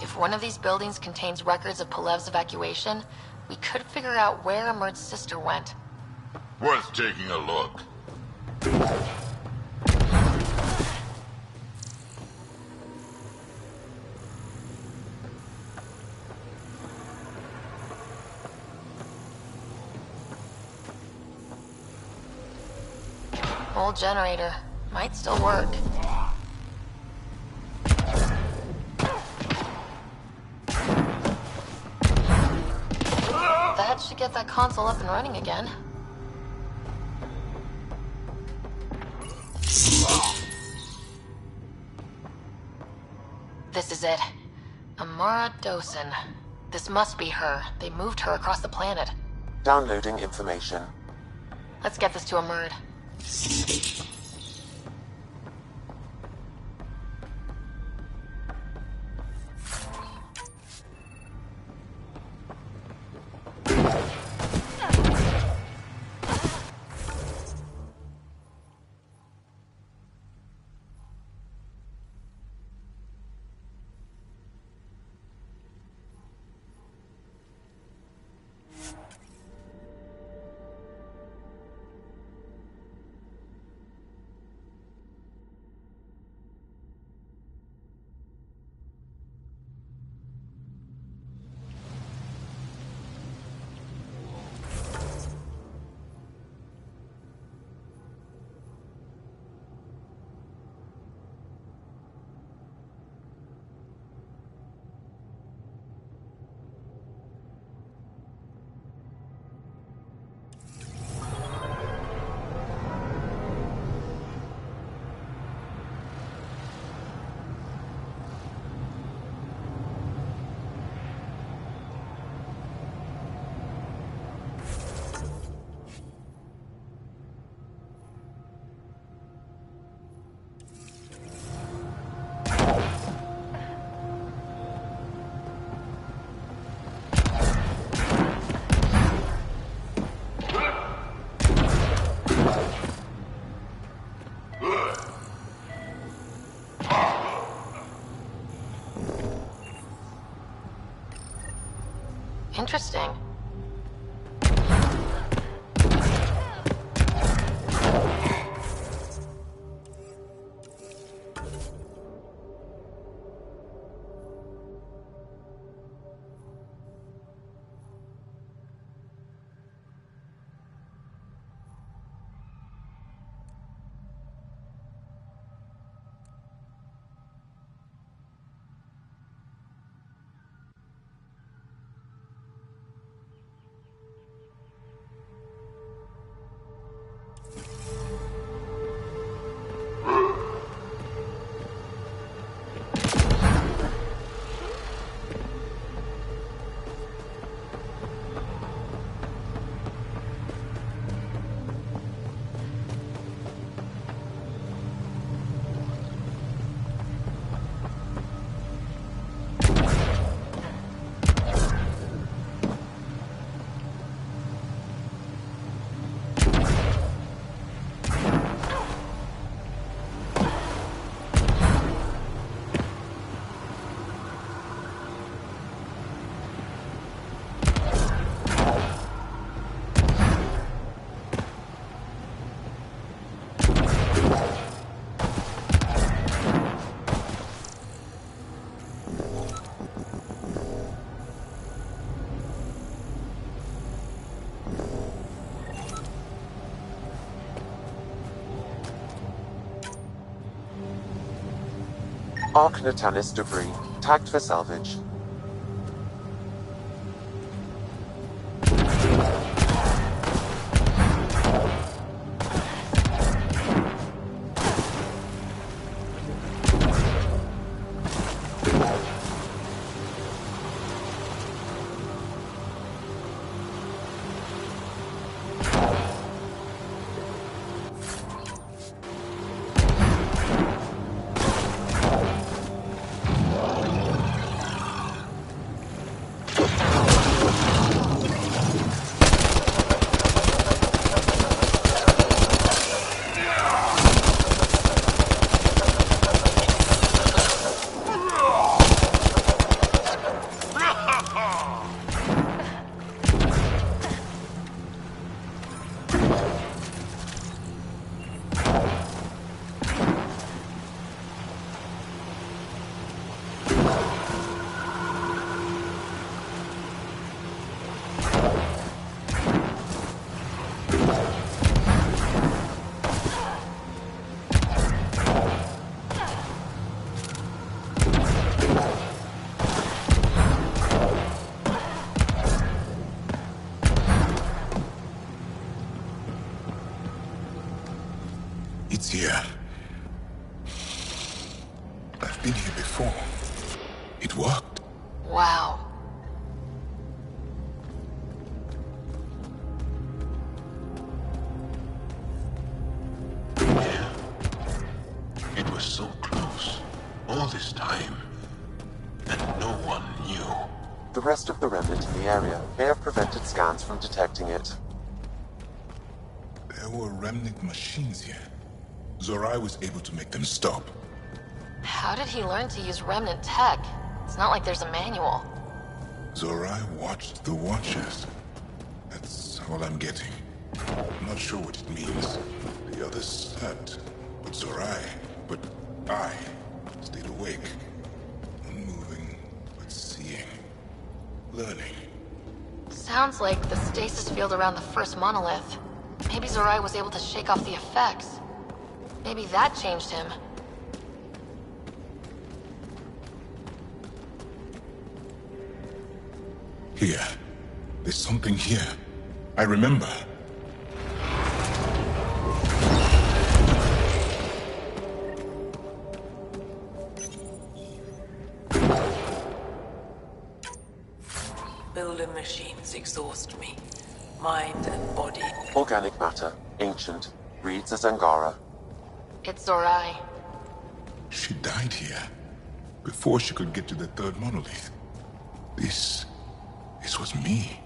If one of these buildings contains records of Palev's evacuation, we could figure out where Emert's sister went. Worth taking a look. Old generator. Might still work. That should get that console up and running again. This is it. Amara Dosen. This must be her. They moved her across the planet. Downloading information. Let's get this to Amurd. Interesting. Arcnatanis debris, tagged for salvage. It's here. I've been here before. It worked. Wow. Yeah. It was so close. All this time. And no one knew. The rest of the remnant in the area may have prevented scans from detecting it. There were remnant machines here. Zorai was able to make them stop. How did he learn to use remnant tech? It's not like there's a manual. Zorai watched the Watchers. That's all I'm getting. I'm not sure what it means. The others slept, but I stayed awake. Unmoving, but seeing. Learning. Sounds like the stasis field around the first monolith. Maybe Zorai was able to shake off the effects. Maybe that changed him. Here. There's something here. I remember. Builder machines exhaust me. Mind and body. Organic matter, ancient, reads as Angara. It's Zorai. She died here. Before she could get to the third monolith. This was me.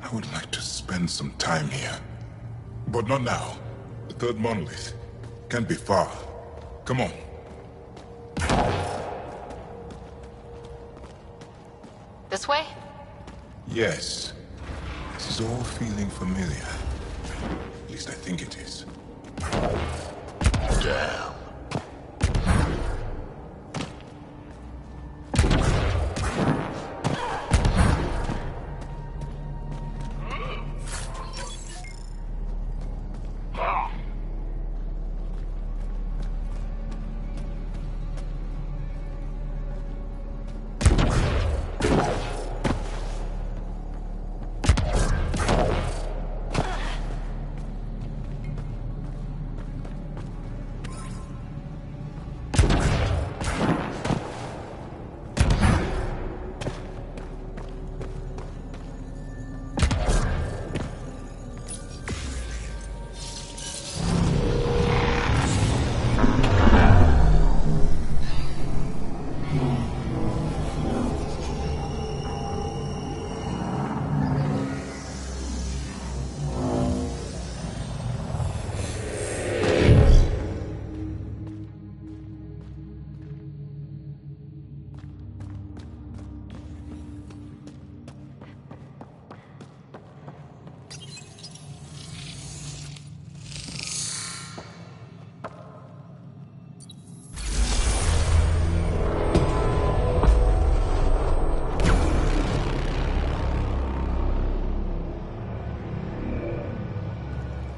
I would like to spend some time here. But not now. The third monolith can't be far. Come on. This way? Yes. This is all feeling familiar. At least I think it is. Damn.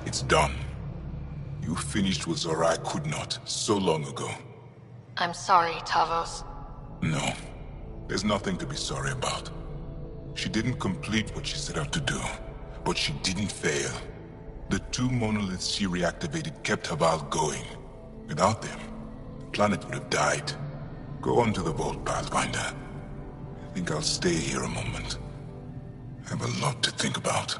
It's done. You finished what Zorai could not so long ago. I'm sorry, Tavos. No. There's nothing to be sorry about. She didn't complete what she set out to do, but she didn't fail. The 2 monoliths she reactivated kept Haval going. Without them, the planet would have died. Go on to the vault, Pathfinder. I think I'll stay here a moment. I have a lot to think about.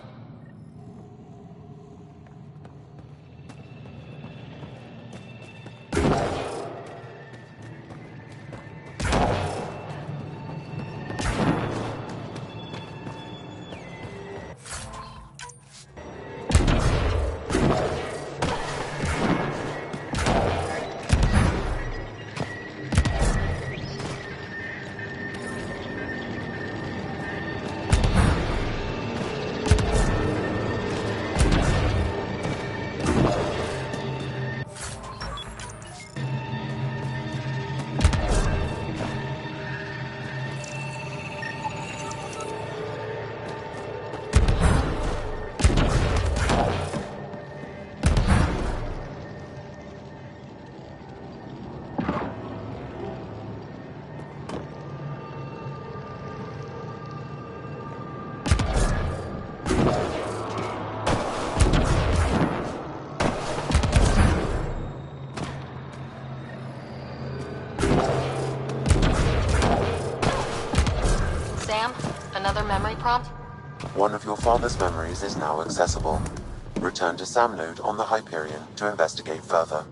Another memory prompt? One of your father's memories is now accessible. Return to Sam Node on the Hyperion to investigate further.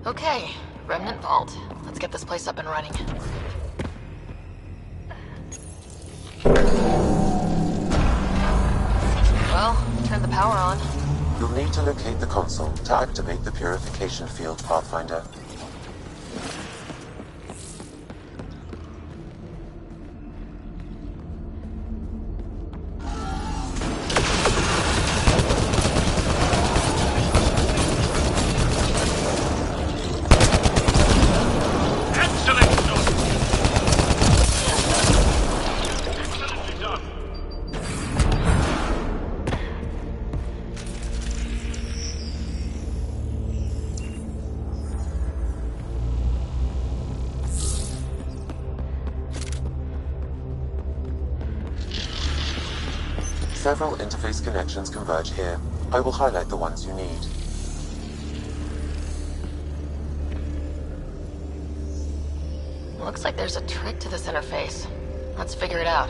Okay, Remnant Vault. Let's get this place up and running. Well, turn the power on. You'll need to locate the console to activate the purification field, Pathfinder. Several interface connections converge here. I will highlight the ones you need. Looks like there's a trick to this interface. Let's figure it out.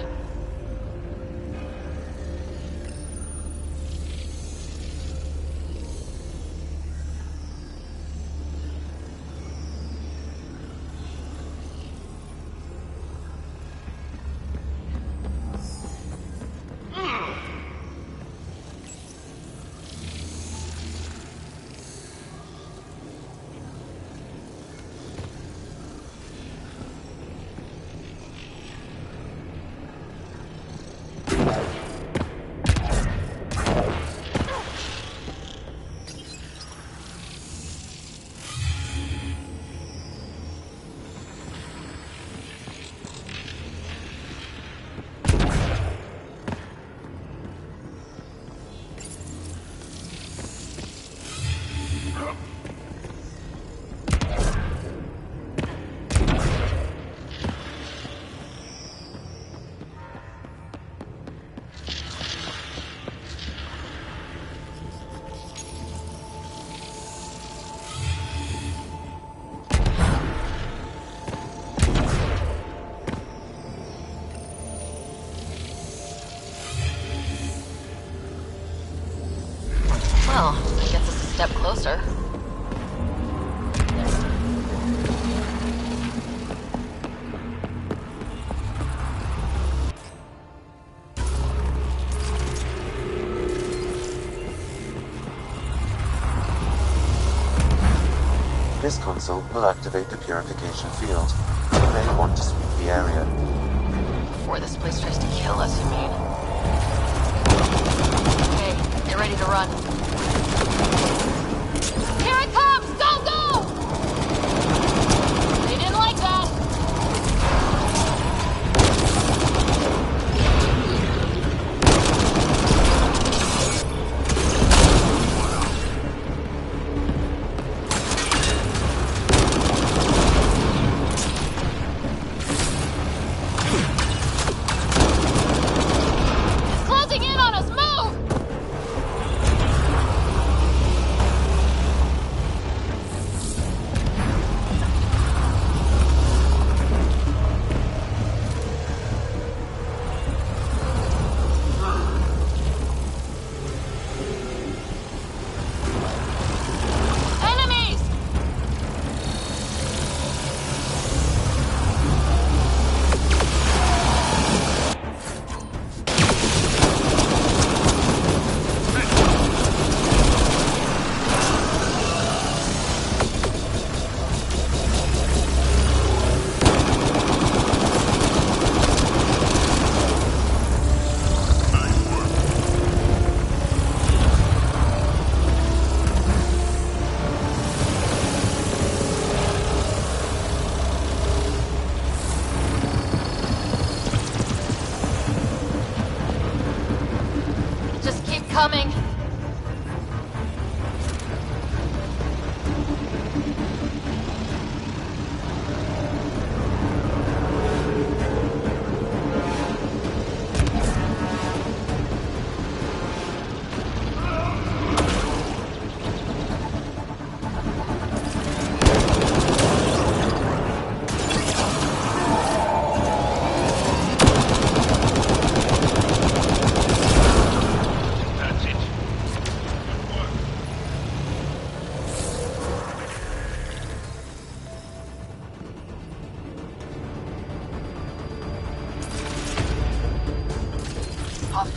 Well, that gets us a step closer. This console will activate the purification field. You may want to sweep the area. Before this place tries to kill us, you mean? Okay, get ready to run. Here it comes! Go, go! They didn't like that. It's closing in on us! Move!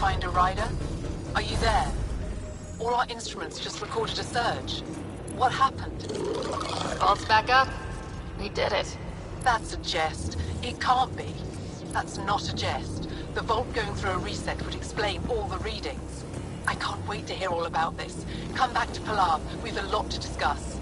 Pathfinder Rider? Are you there? All our instruments just recorded a surge. What happened? Vault's back up. We did it. That's a jest. It can't be. That's not a jest. The vault going through a reset would explain all the readings. I can't wait to hear all about this. Come back to Palav. We've a lot to discuss.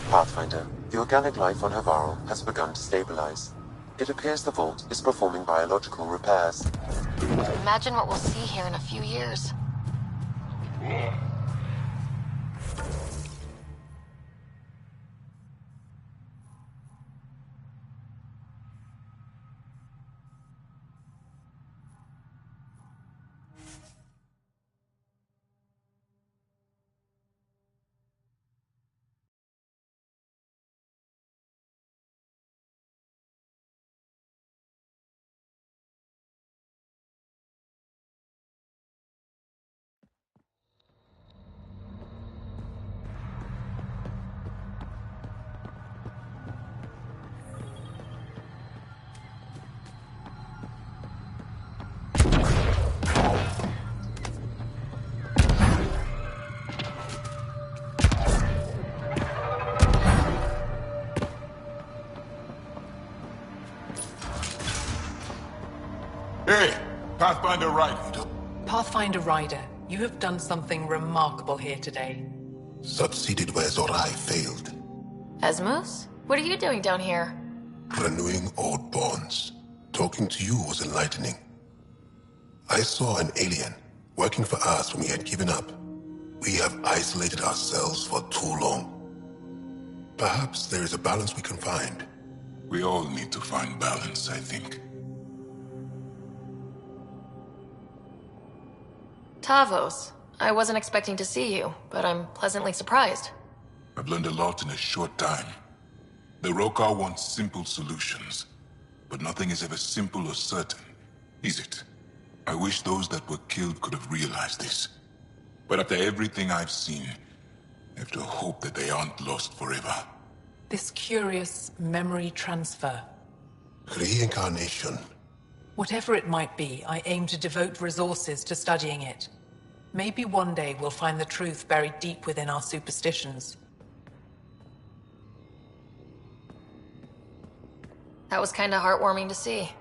Pathfinder, the organic life on Havarl has begun to stabilize. It appears the vault is performing biological repairs. Imagine what we'll see here in a few years. Hey, Pathfinder Rider. Pathfinder Rider, you have done something remarkable here today. Succeeded where Zorai failed. Asmus? What are you doing down here? Renewing old bonds. Talking to you was enlightening. I saw an alien working for us when we had given up. We have isolated ourselves for too long. Perhaps there is a balance we can find. We all need to find balance, I think. Tavos, I wasn't expecting to see you, but I'm pleasantly surprised. I've learned a lot in a short time. The Rokar wants simple solutions, but nothing is ever simple or certain, is it? I wish those that were killed could have realized this. But after everything I've seen, I have to hope that they aren't lost forever. This curious memory transfer. Reincarnation. Whatever it might be, I aim to devote resources to studying it. Maybe one day we'll find the truth buried deep within our superstitions. That was kinda heartwarming to see.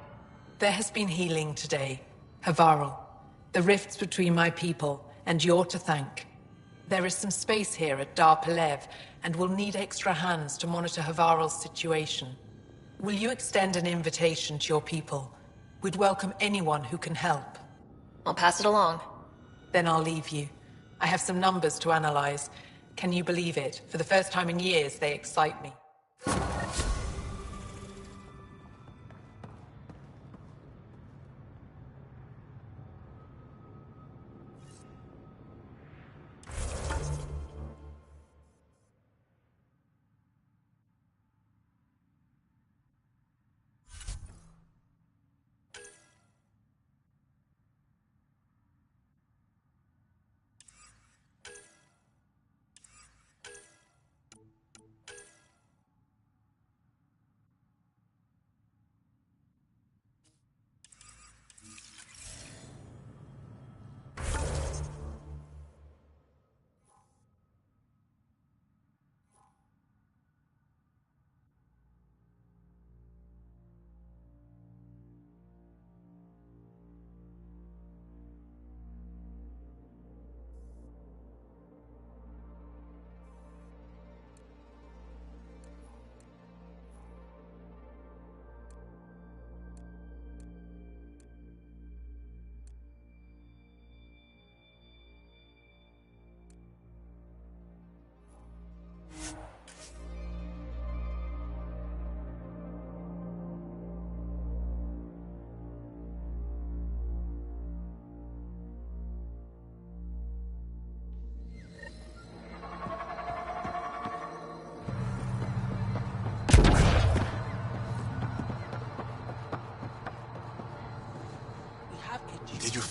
There has been healing today. Havarl. The rifts between my people, and you're to thank. There is some space here at Dar Pelev, and we'll need extra hands to monitor Havarl's situation. Will you extend an invitation to your people? We'd welcome anyone who can help. I'll pass it along. Then I'll leave you. I have some numbers to analyze. Can you believe it? For the first time in years, they excite me.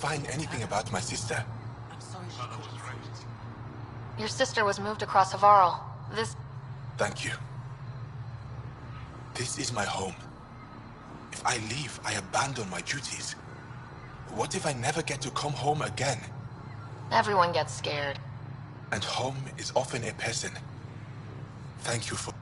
find anything about my sister? I'm sorry she caught you. Your sister was moved across Havarl. This... Thank you. This is my home. If I leave, I abandon my duties. What if I never get to come home again? Everyone gets scared. And home is often a person. Thank you for...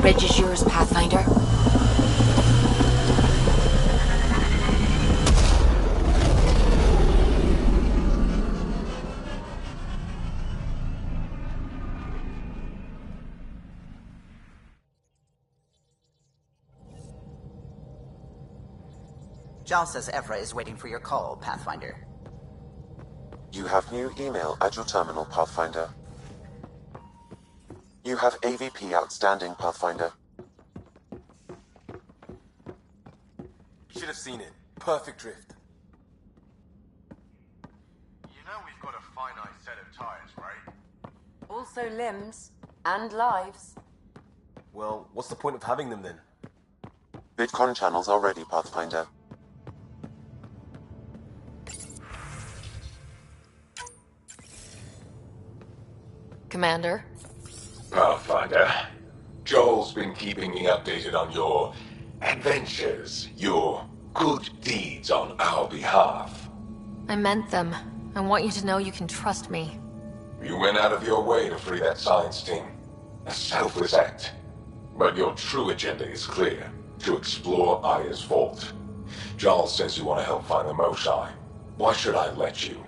Bridge is yours, Pathfinder. Jal says Evra is waiting for your call, Pathfinder. You have new email at your terminal, Pathfinder. You have AVP outstanding, Pathfinder. You should have seen it. Perfect drift. You know we've got a finite set of tires, right? Also limbs. And lives. Well, what's the point of having them then? Bitcon channels are ready, Pathfinder. Commander? Pathfinder, Joel's been keeping me updated on your adventures, your good deeds on our behalf. I meant them. I want you to know you can trust me. You went out of your way to free that science team. A selfless act. But your true agenda is clear. To explore Aya's vault. Jarl says you want to help find the Moshae. Why should I let you?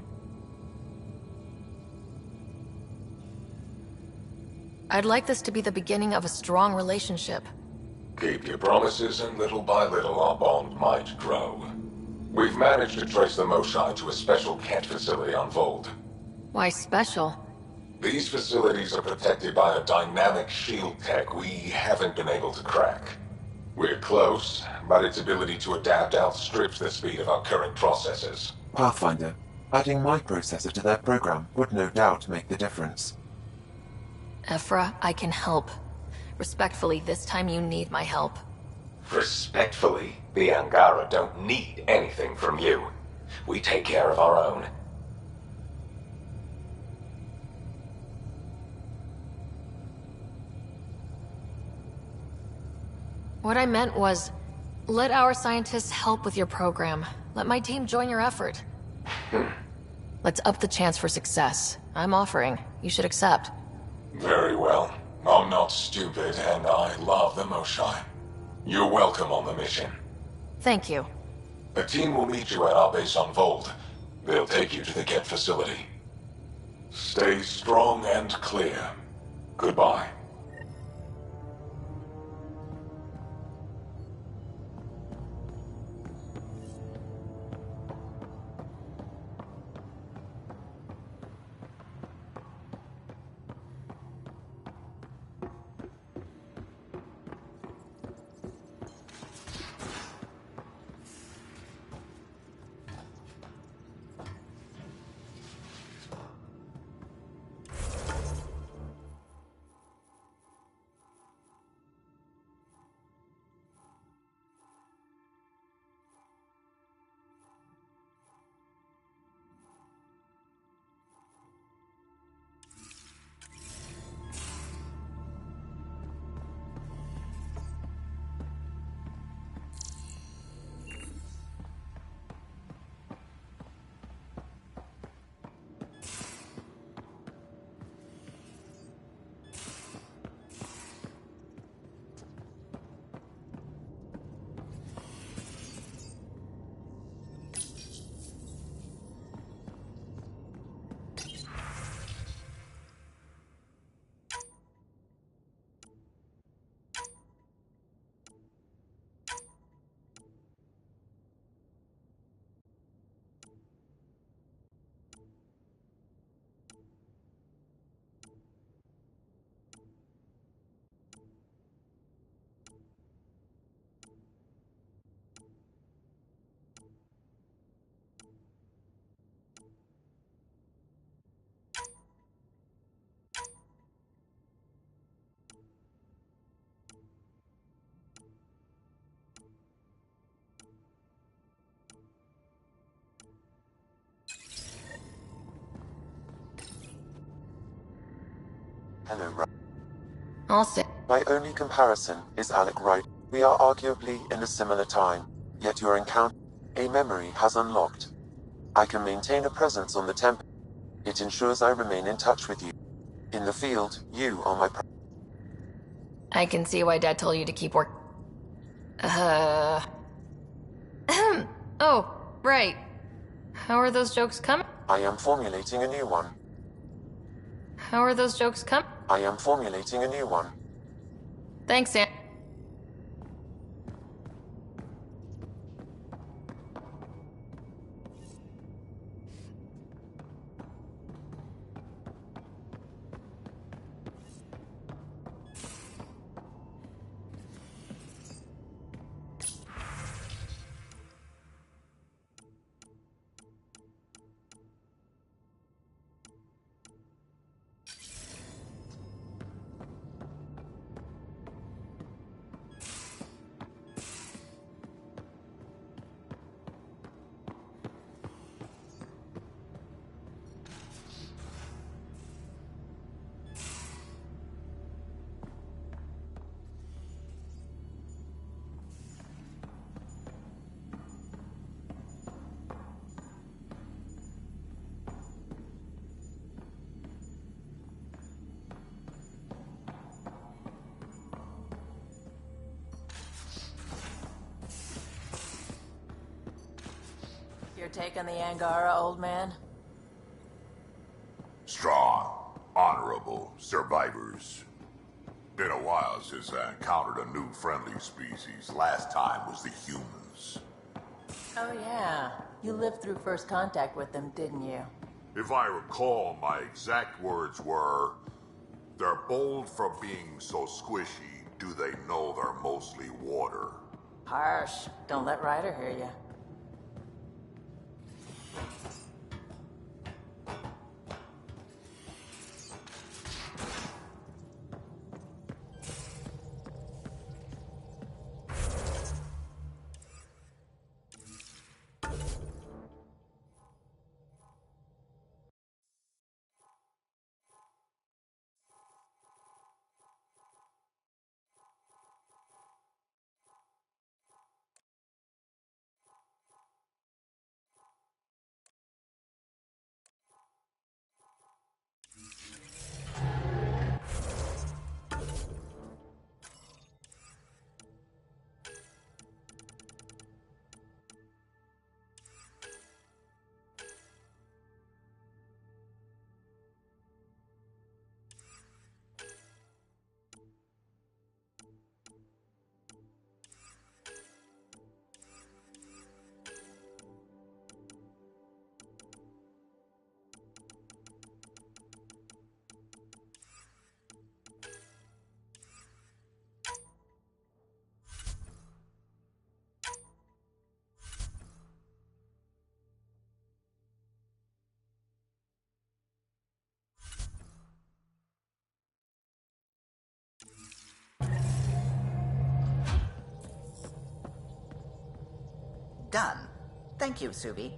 I'd like this to be the beginning of a strong relationship. Keep your promises, and little by little our bond might grow. We've managed to trace the Moshae to a special Kent facility on Vold. Why special? These facilities are protected by a dynamic shield tech we haven't been able to crack. We're close, but its ability to adapt outstrips the speed of our current processors. Pathfinder, adding my processor to their program would no doubt make the difference. Evra, I can help. Respectfully, this time you need my help. Respectfully, the Angara don't need anything from you. We take care of our own. What I meant was, let our scientists help with your program. Let my team join your effort. Let's up the chance for success. I'm offering. You should accept. Very well. I'm not stupid, and I love the Moshae. You're welcome on the mission. Thank you. The team will meet you at our base on Vold. They'll take you to the Kent facility. Stay strong and clear. Goodbye. Hello, Ra. I'll sit. My only comparison is Alec Wright. We are arguably in a similar time, yet your encounter, a memory has unlocked. I can maintain a presence on the temp. It ensures I remain in touch with you. In the field, you are my I can see why Dad told you to keep work. Oh, right. How are those jokes coming? I am formulating a new one. How are those jokes coming? I am formulating a new one. Thanks, Sam. You're taking the Angara, old man? Strong, honorable survivors. Been a while since I encountered a new friendly species. Last time was the humans. Oh yeah, you lived through first contact with them, didn't you? If I recall, my exact words were, "They're bold for being so squishy. Do they know they're mostly water?" Harsh. Don't let Ryder hear you. Done. Thank you, Subi.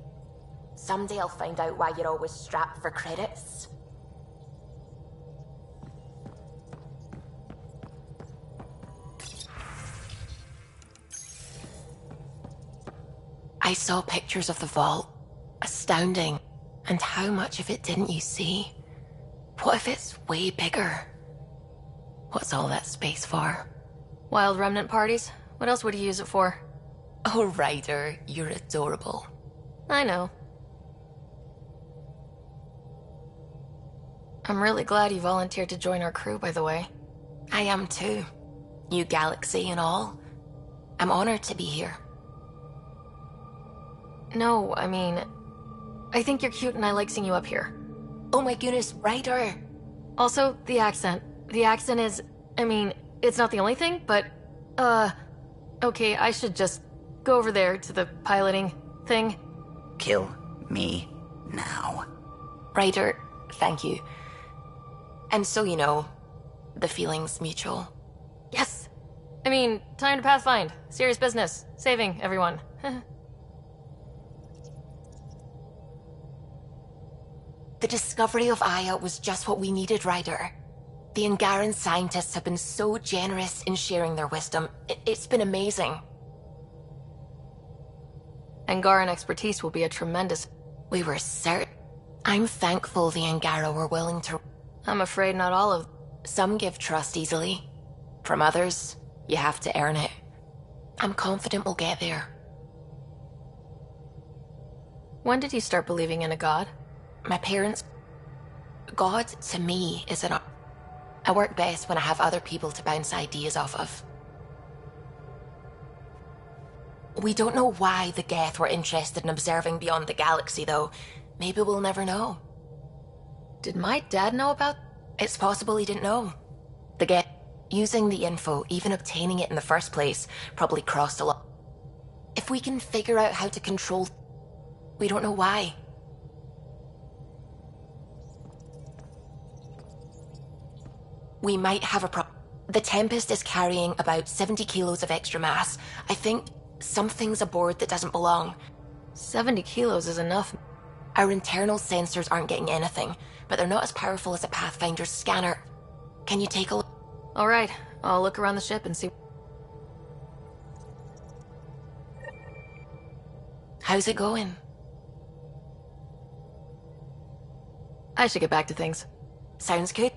Someday I'll find out why you're always strapped for credits. I saw pictures of the vault. Astounding. And how much of it didn't you see? What if it's way bigger? What's all that space for? Wild remnant parties? What else would you use it for? Oh, Ryder, you're adorable. I know. I'm really glad you volunteered to join our crew, by the way. I am too. New galaxy and all. I'm honored to be here. No, I mean, I think you're cute and I like seeing you up here. Oh my goodness, Ryder! Also, the accent. The accent is, I mean, it's not the only thing, but, okay, I should just go over there to the piloting thing. Kill me now. Ryder, thank you. And so you know, the feeling's mutual. Yes! I mean, time to pathfind. Serious business. Saving everyone. The discovery of Aya was just what we needed, Ryder. The Angaran scientists have been so generous in sharing their wisdom. It's been amazing. Angaran expertise will be a tremendous... We were certain. I'm thankful the Angara were willing to... I'm afraid not all of... Some give trust easily. From others, you have to earn it. I'm confident we'll get there. When did you start believing in a god? My parents... God, to me, is an... I work best when I have other people to bounce ideas off of. We don't know why the Geth were interested in observing beyond the galaxy, though. Maybe we'll never know. Did my dad know about... It's possible he didn't know. The Geth, using the info, even obtaining it in the first place, probably crossed a lot. If we can figure out how to control... We don't know why. We might have a problem. The Tempest is carrying about 70 kilos of extra mass. I think something's aboard that doesn't belong. 70 kilos is enough. Our internal sensors aren't getting anything, but they're not as powerful as a Pathfinder's scanner. Can you take a look? All right, I'll look around the ship and see. How's it going? I should get back to things. Sounds good.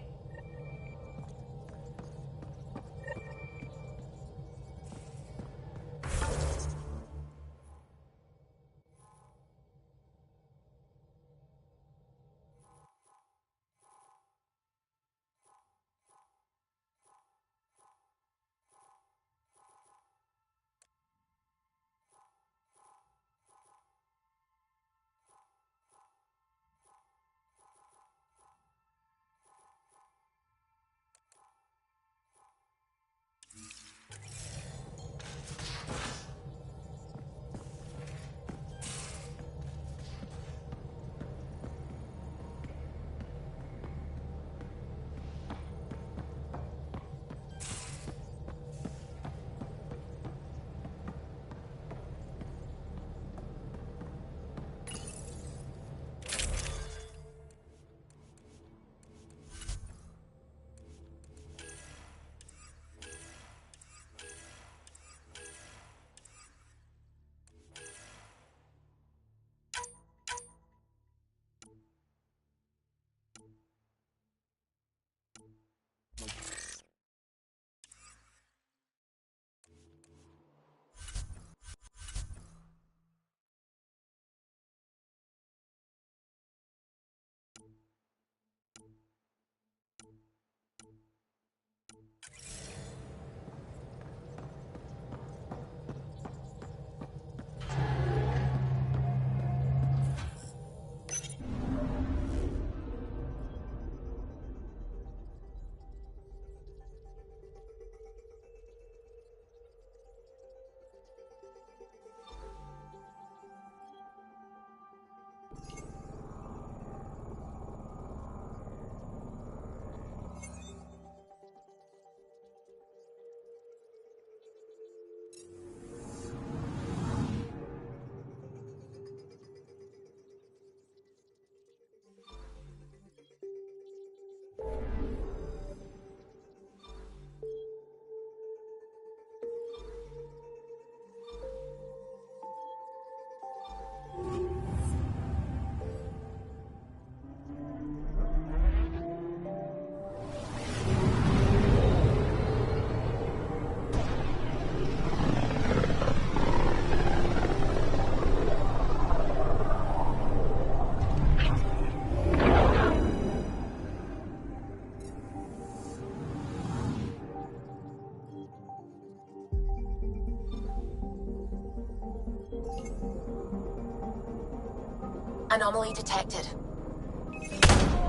Anomaly detected.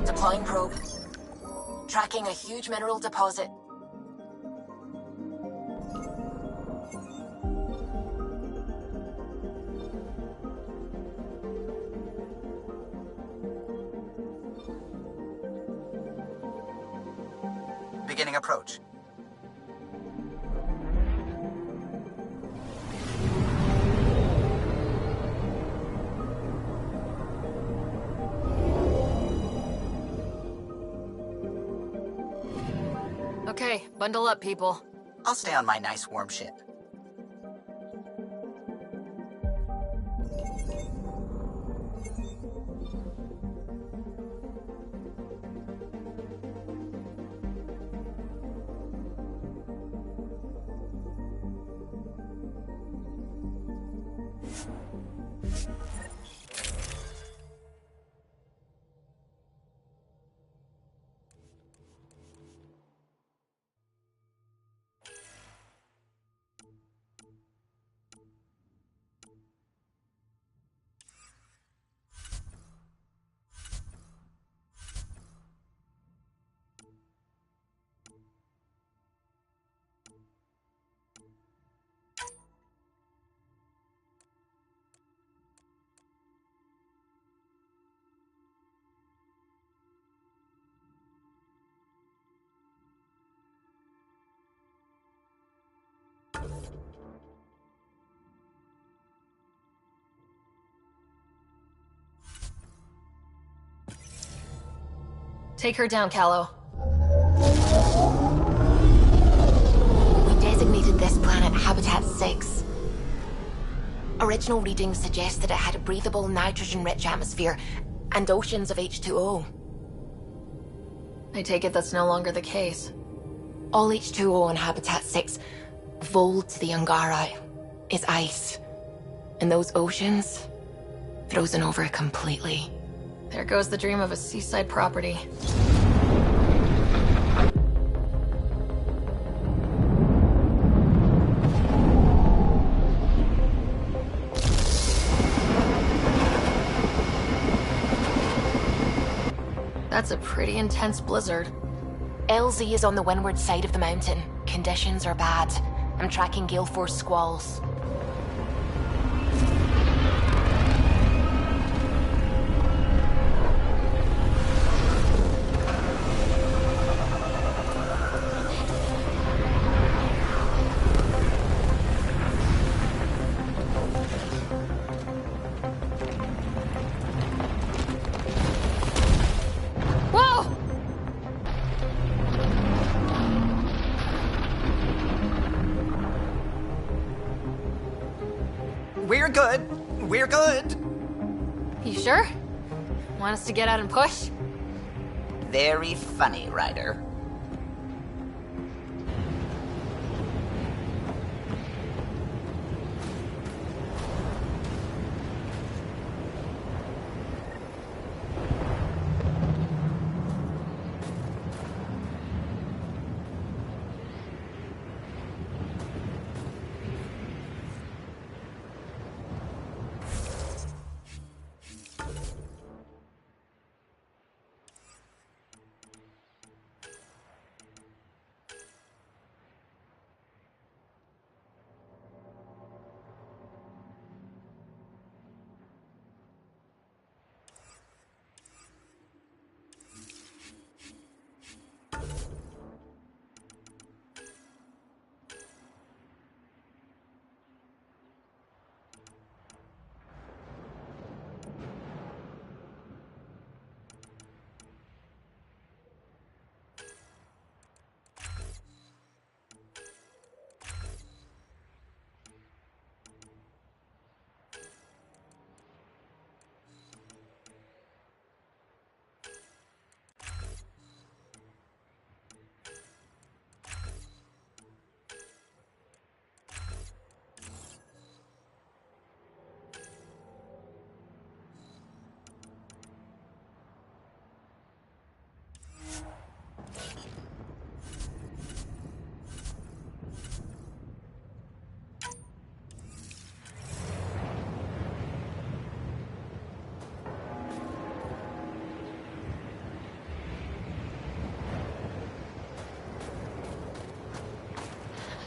Deploying probe. Tracking a huge mineral deposit. Beginning approach. Okay, bundle up, people. I'll stay on my nice warm ship. Take her down, Callow. We designated this planet Habitat 6. Original readings suggest that it had a breathable, nitrogen-rich atmosphere and oceans of H2O. I take it that's no longer the case. All H2O on Habitat 6, vold to the Angara, is ice. And those oceans, frozen over completely. There goes the dream of a seaside property. That's a pretty intense blizzard. LZ is on the windward side of the mountain. Conditions are bad. I'm tracking gale force squalls. We're good. We're good. You sure? Want us to get out and push? Very funny, Ryder.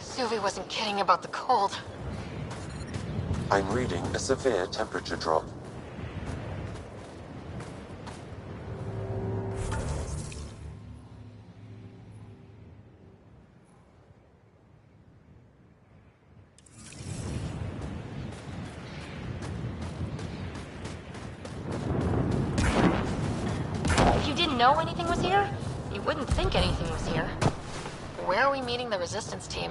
Sylvie wasn't kidding about the cold. I'm reading a severe temperature drop. If you didn't know anything was here, you wouldn't think anything was here. Where are we meeting the resistance team?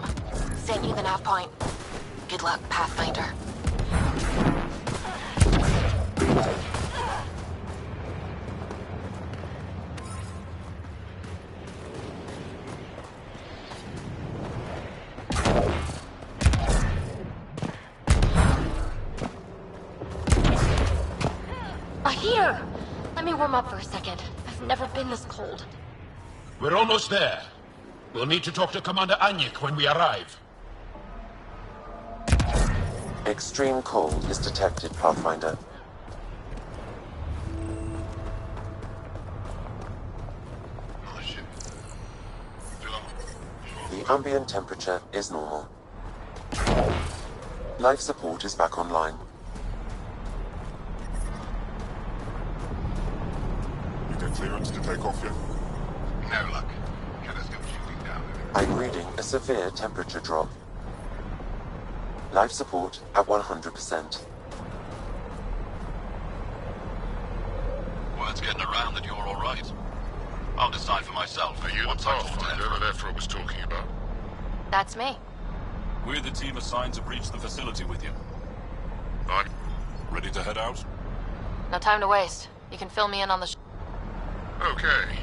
Sent you the nav point. Good luck, Pathfinder. Here! Let me warm up for a second. I've never been this cold. We're almost there. We'll need to talk to Commander Anyik when we arrive. Extreme cold is detected, Pathfinder. The ambient temperature is normal. Life support is back online. You get clearance to take off yet? No luck. Can I still shooting down? I'm reading a severe temperature drop. Life support at 100%. Word's getting around that you're all right. I'll decide for myself. Are you the once I talk to Pathfinder Ezra. that Ephra was talking about? That's me. We're the team assigned to breach the facility with you. I'm Ready to head out? No time to waste. You can fill me in on the okay.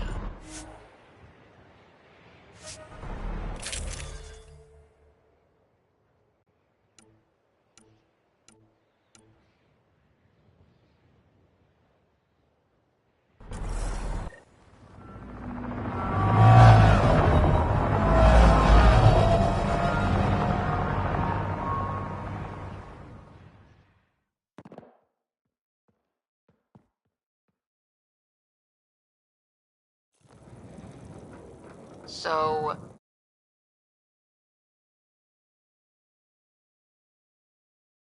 So,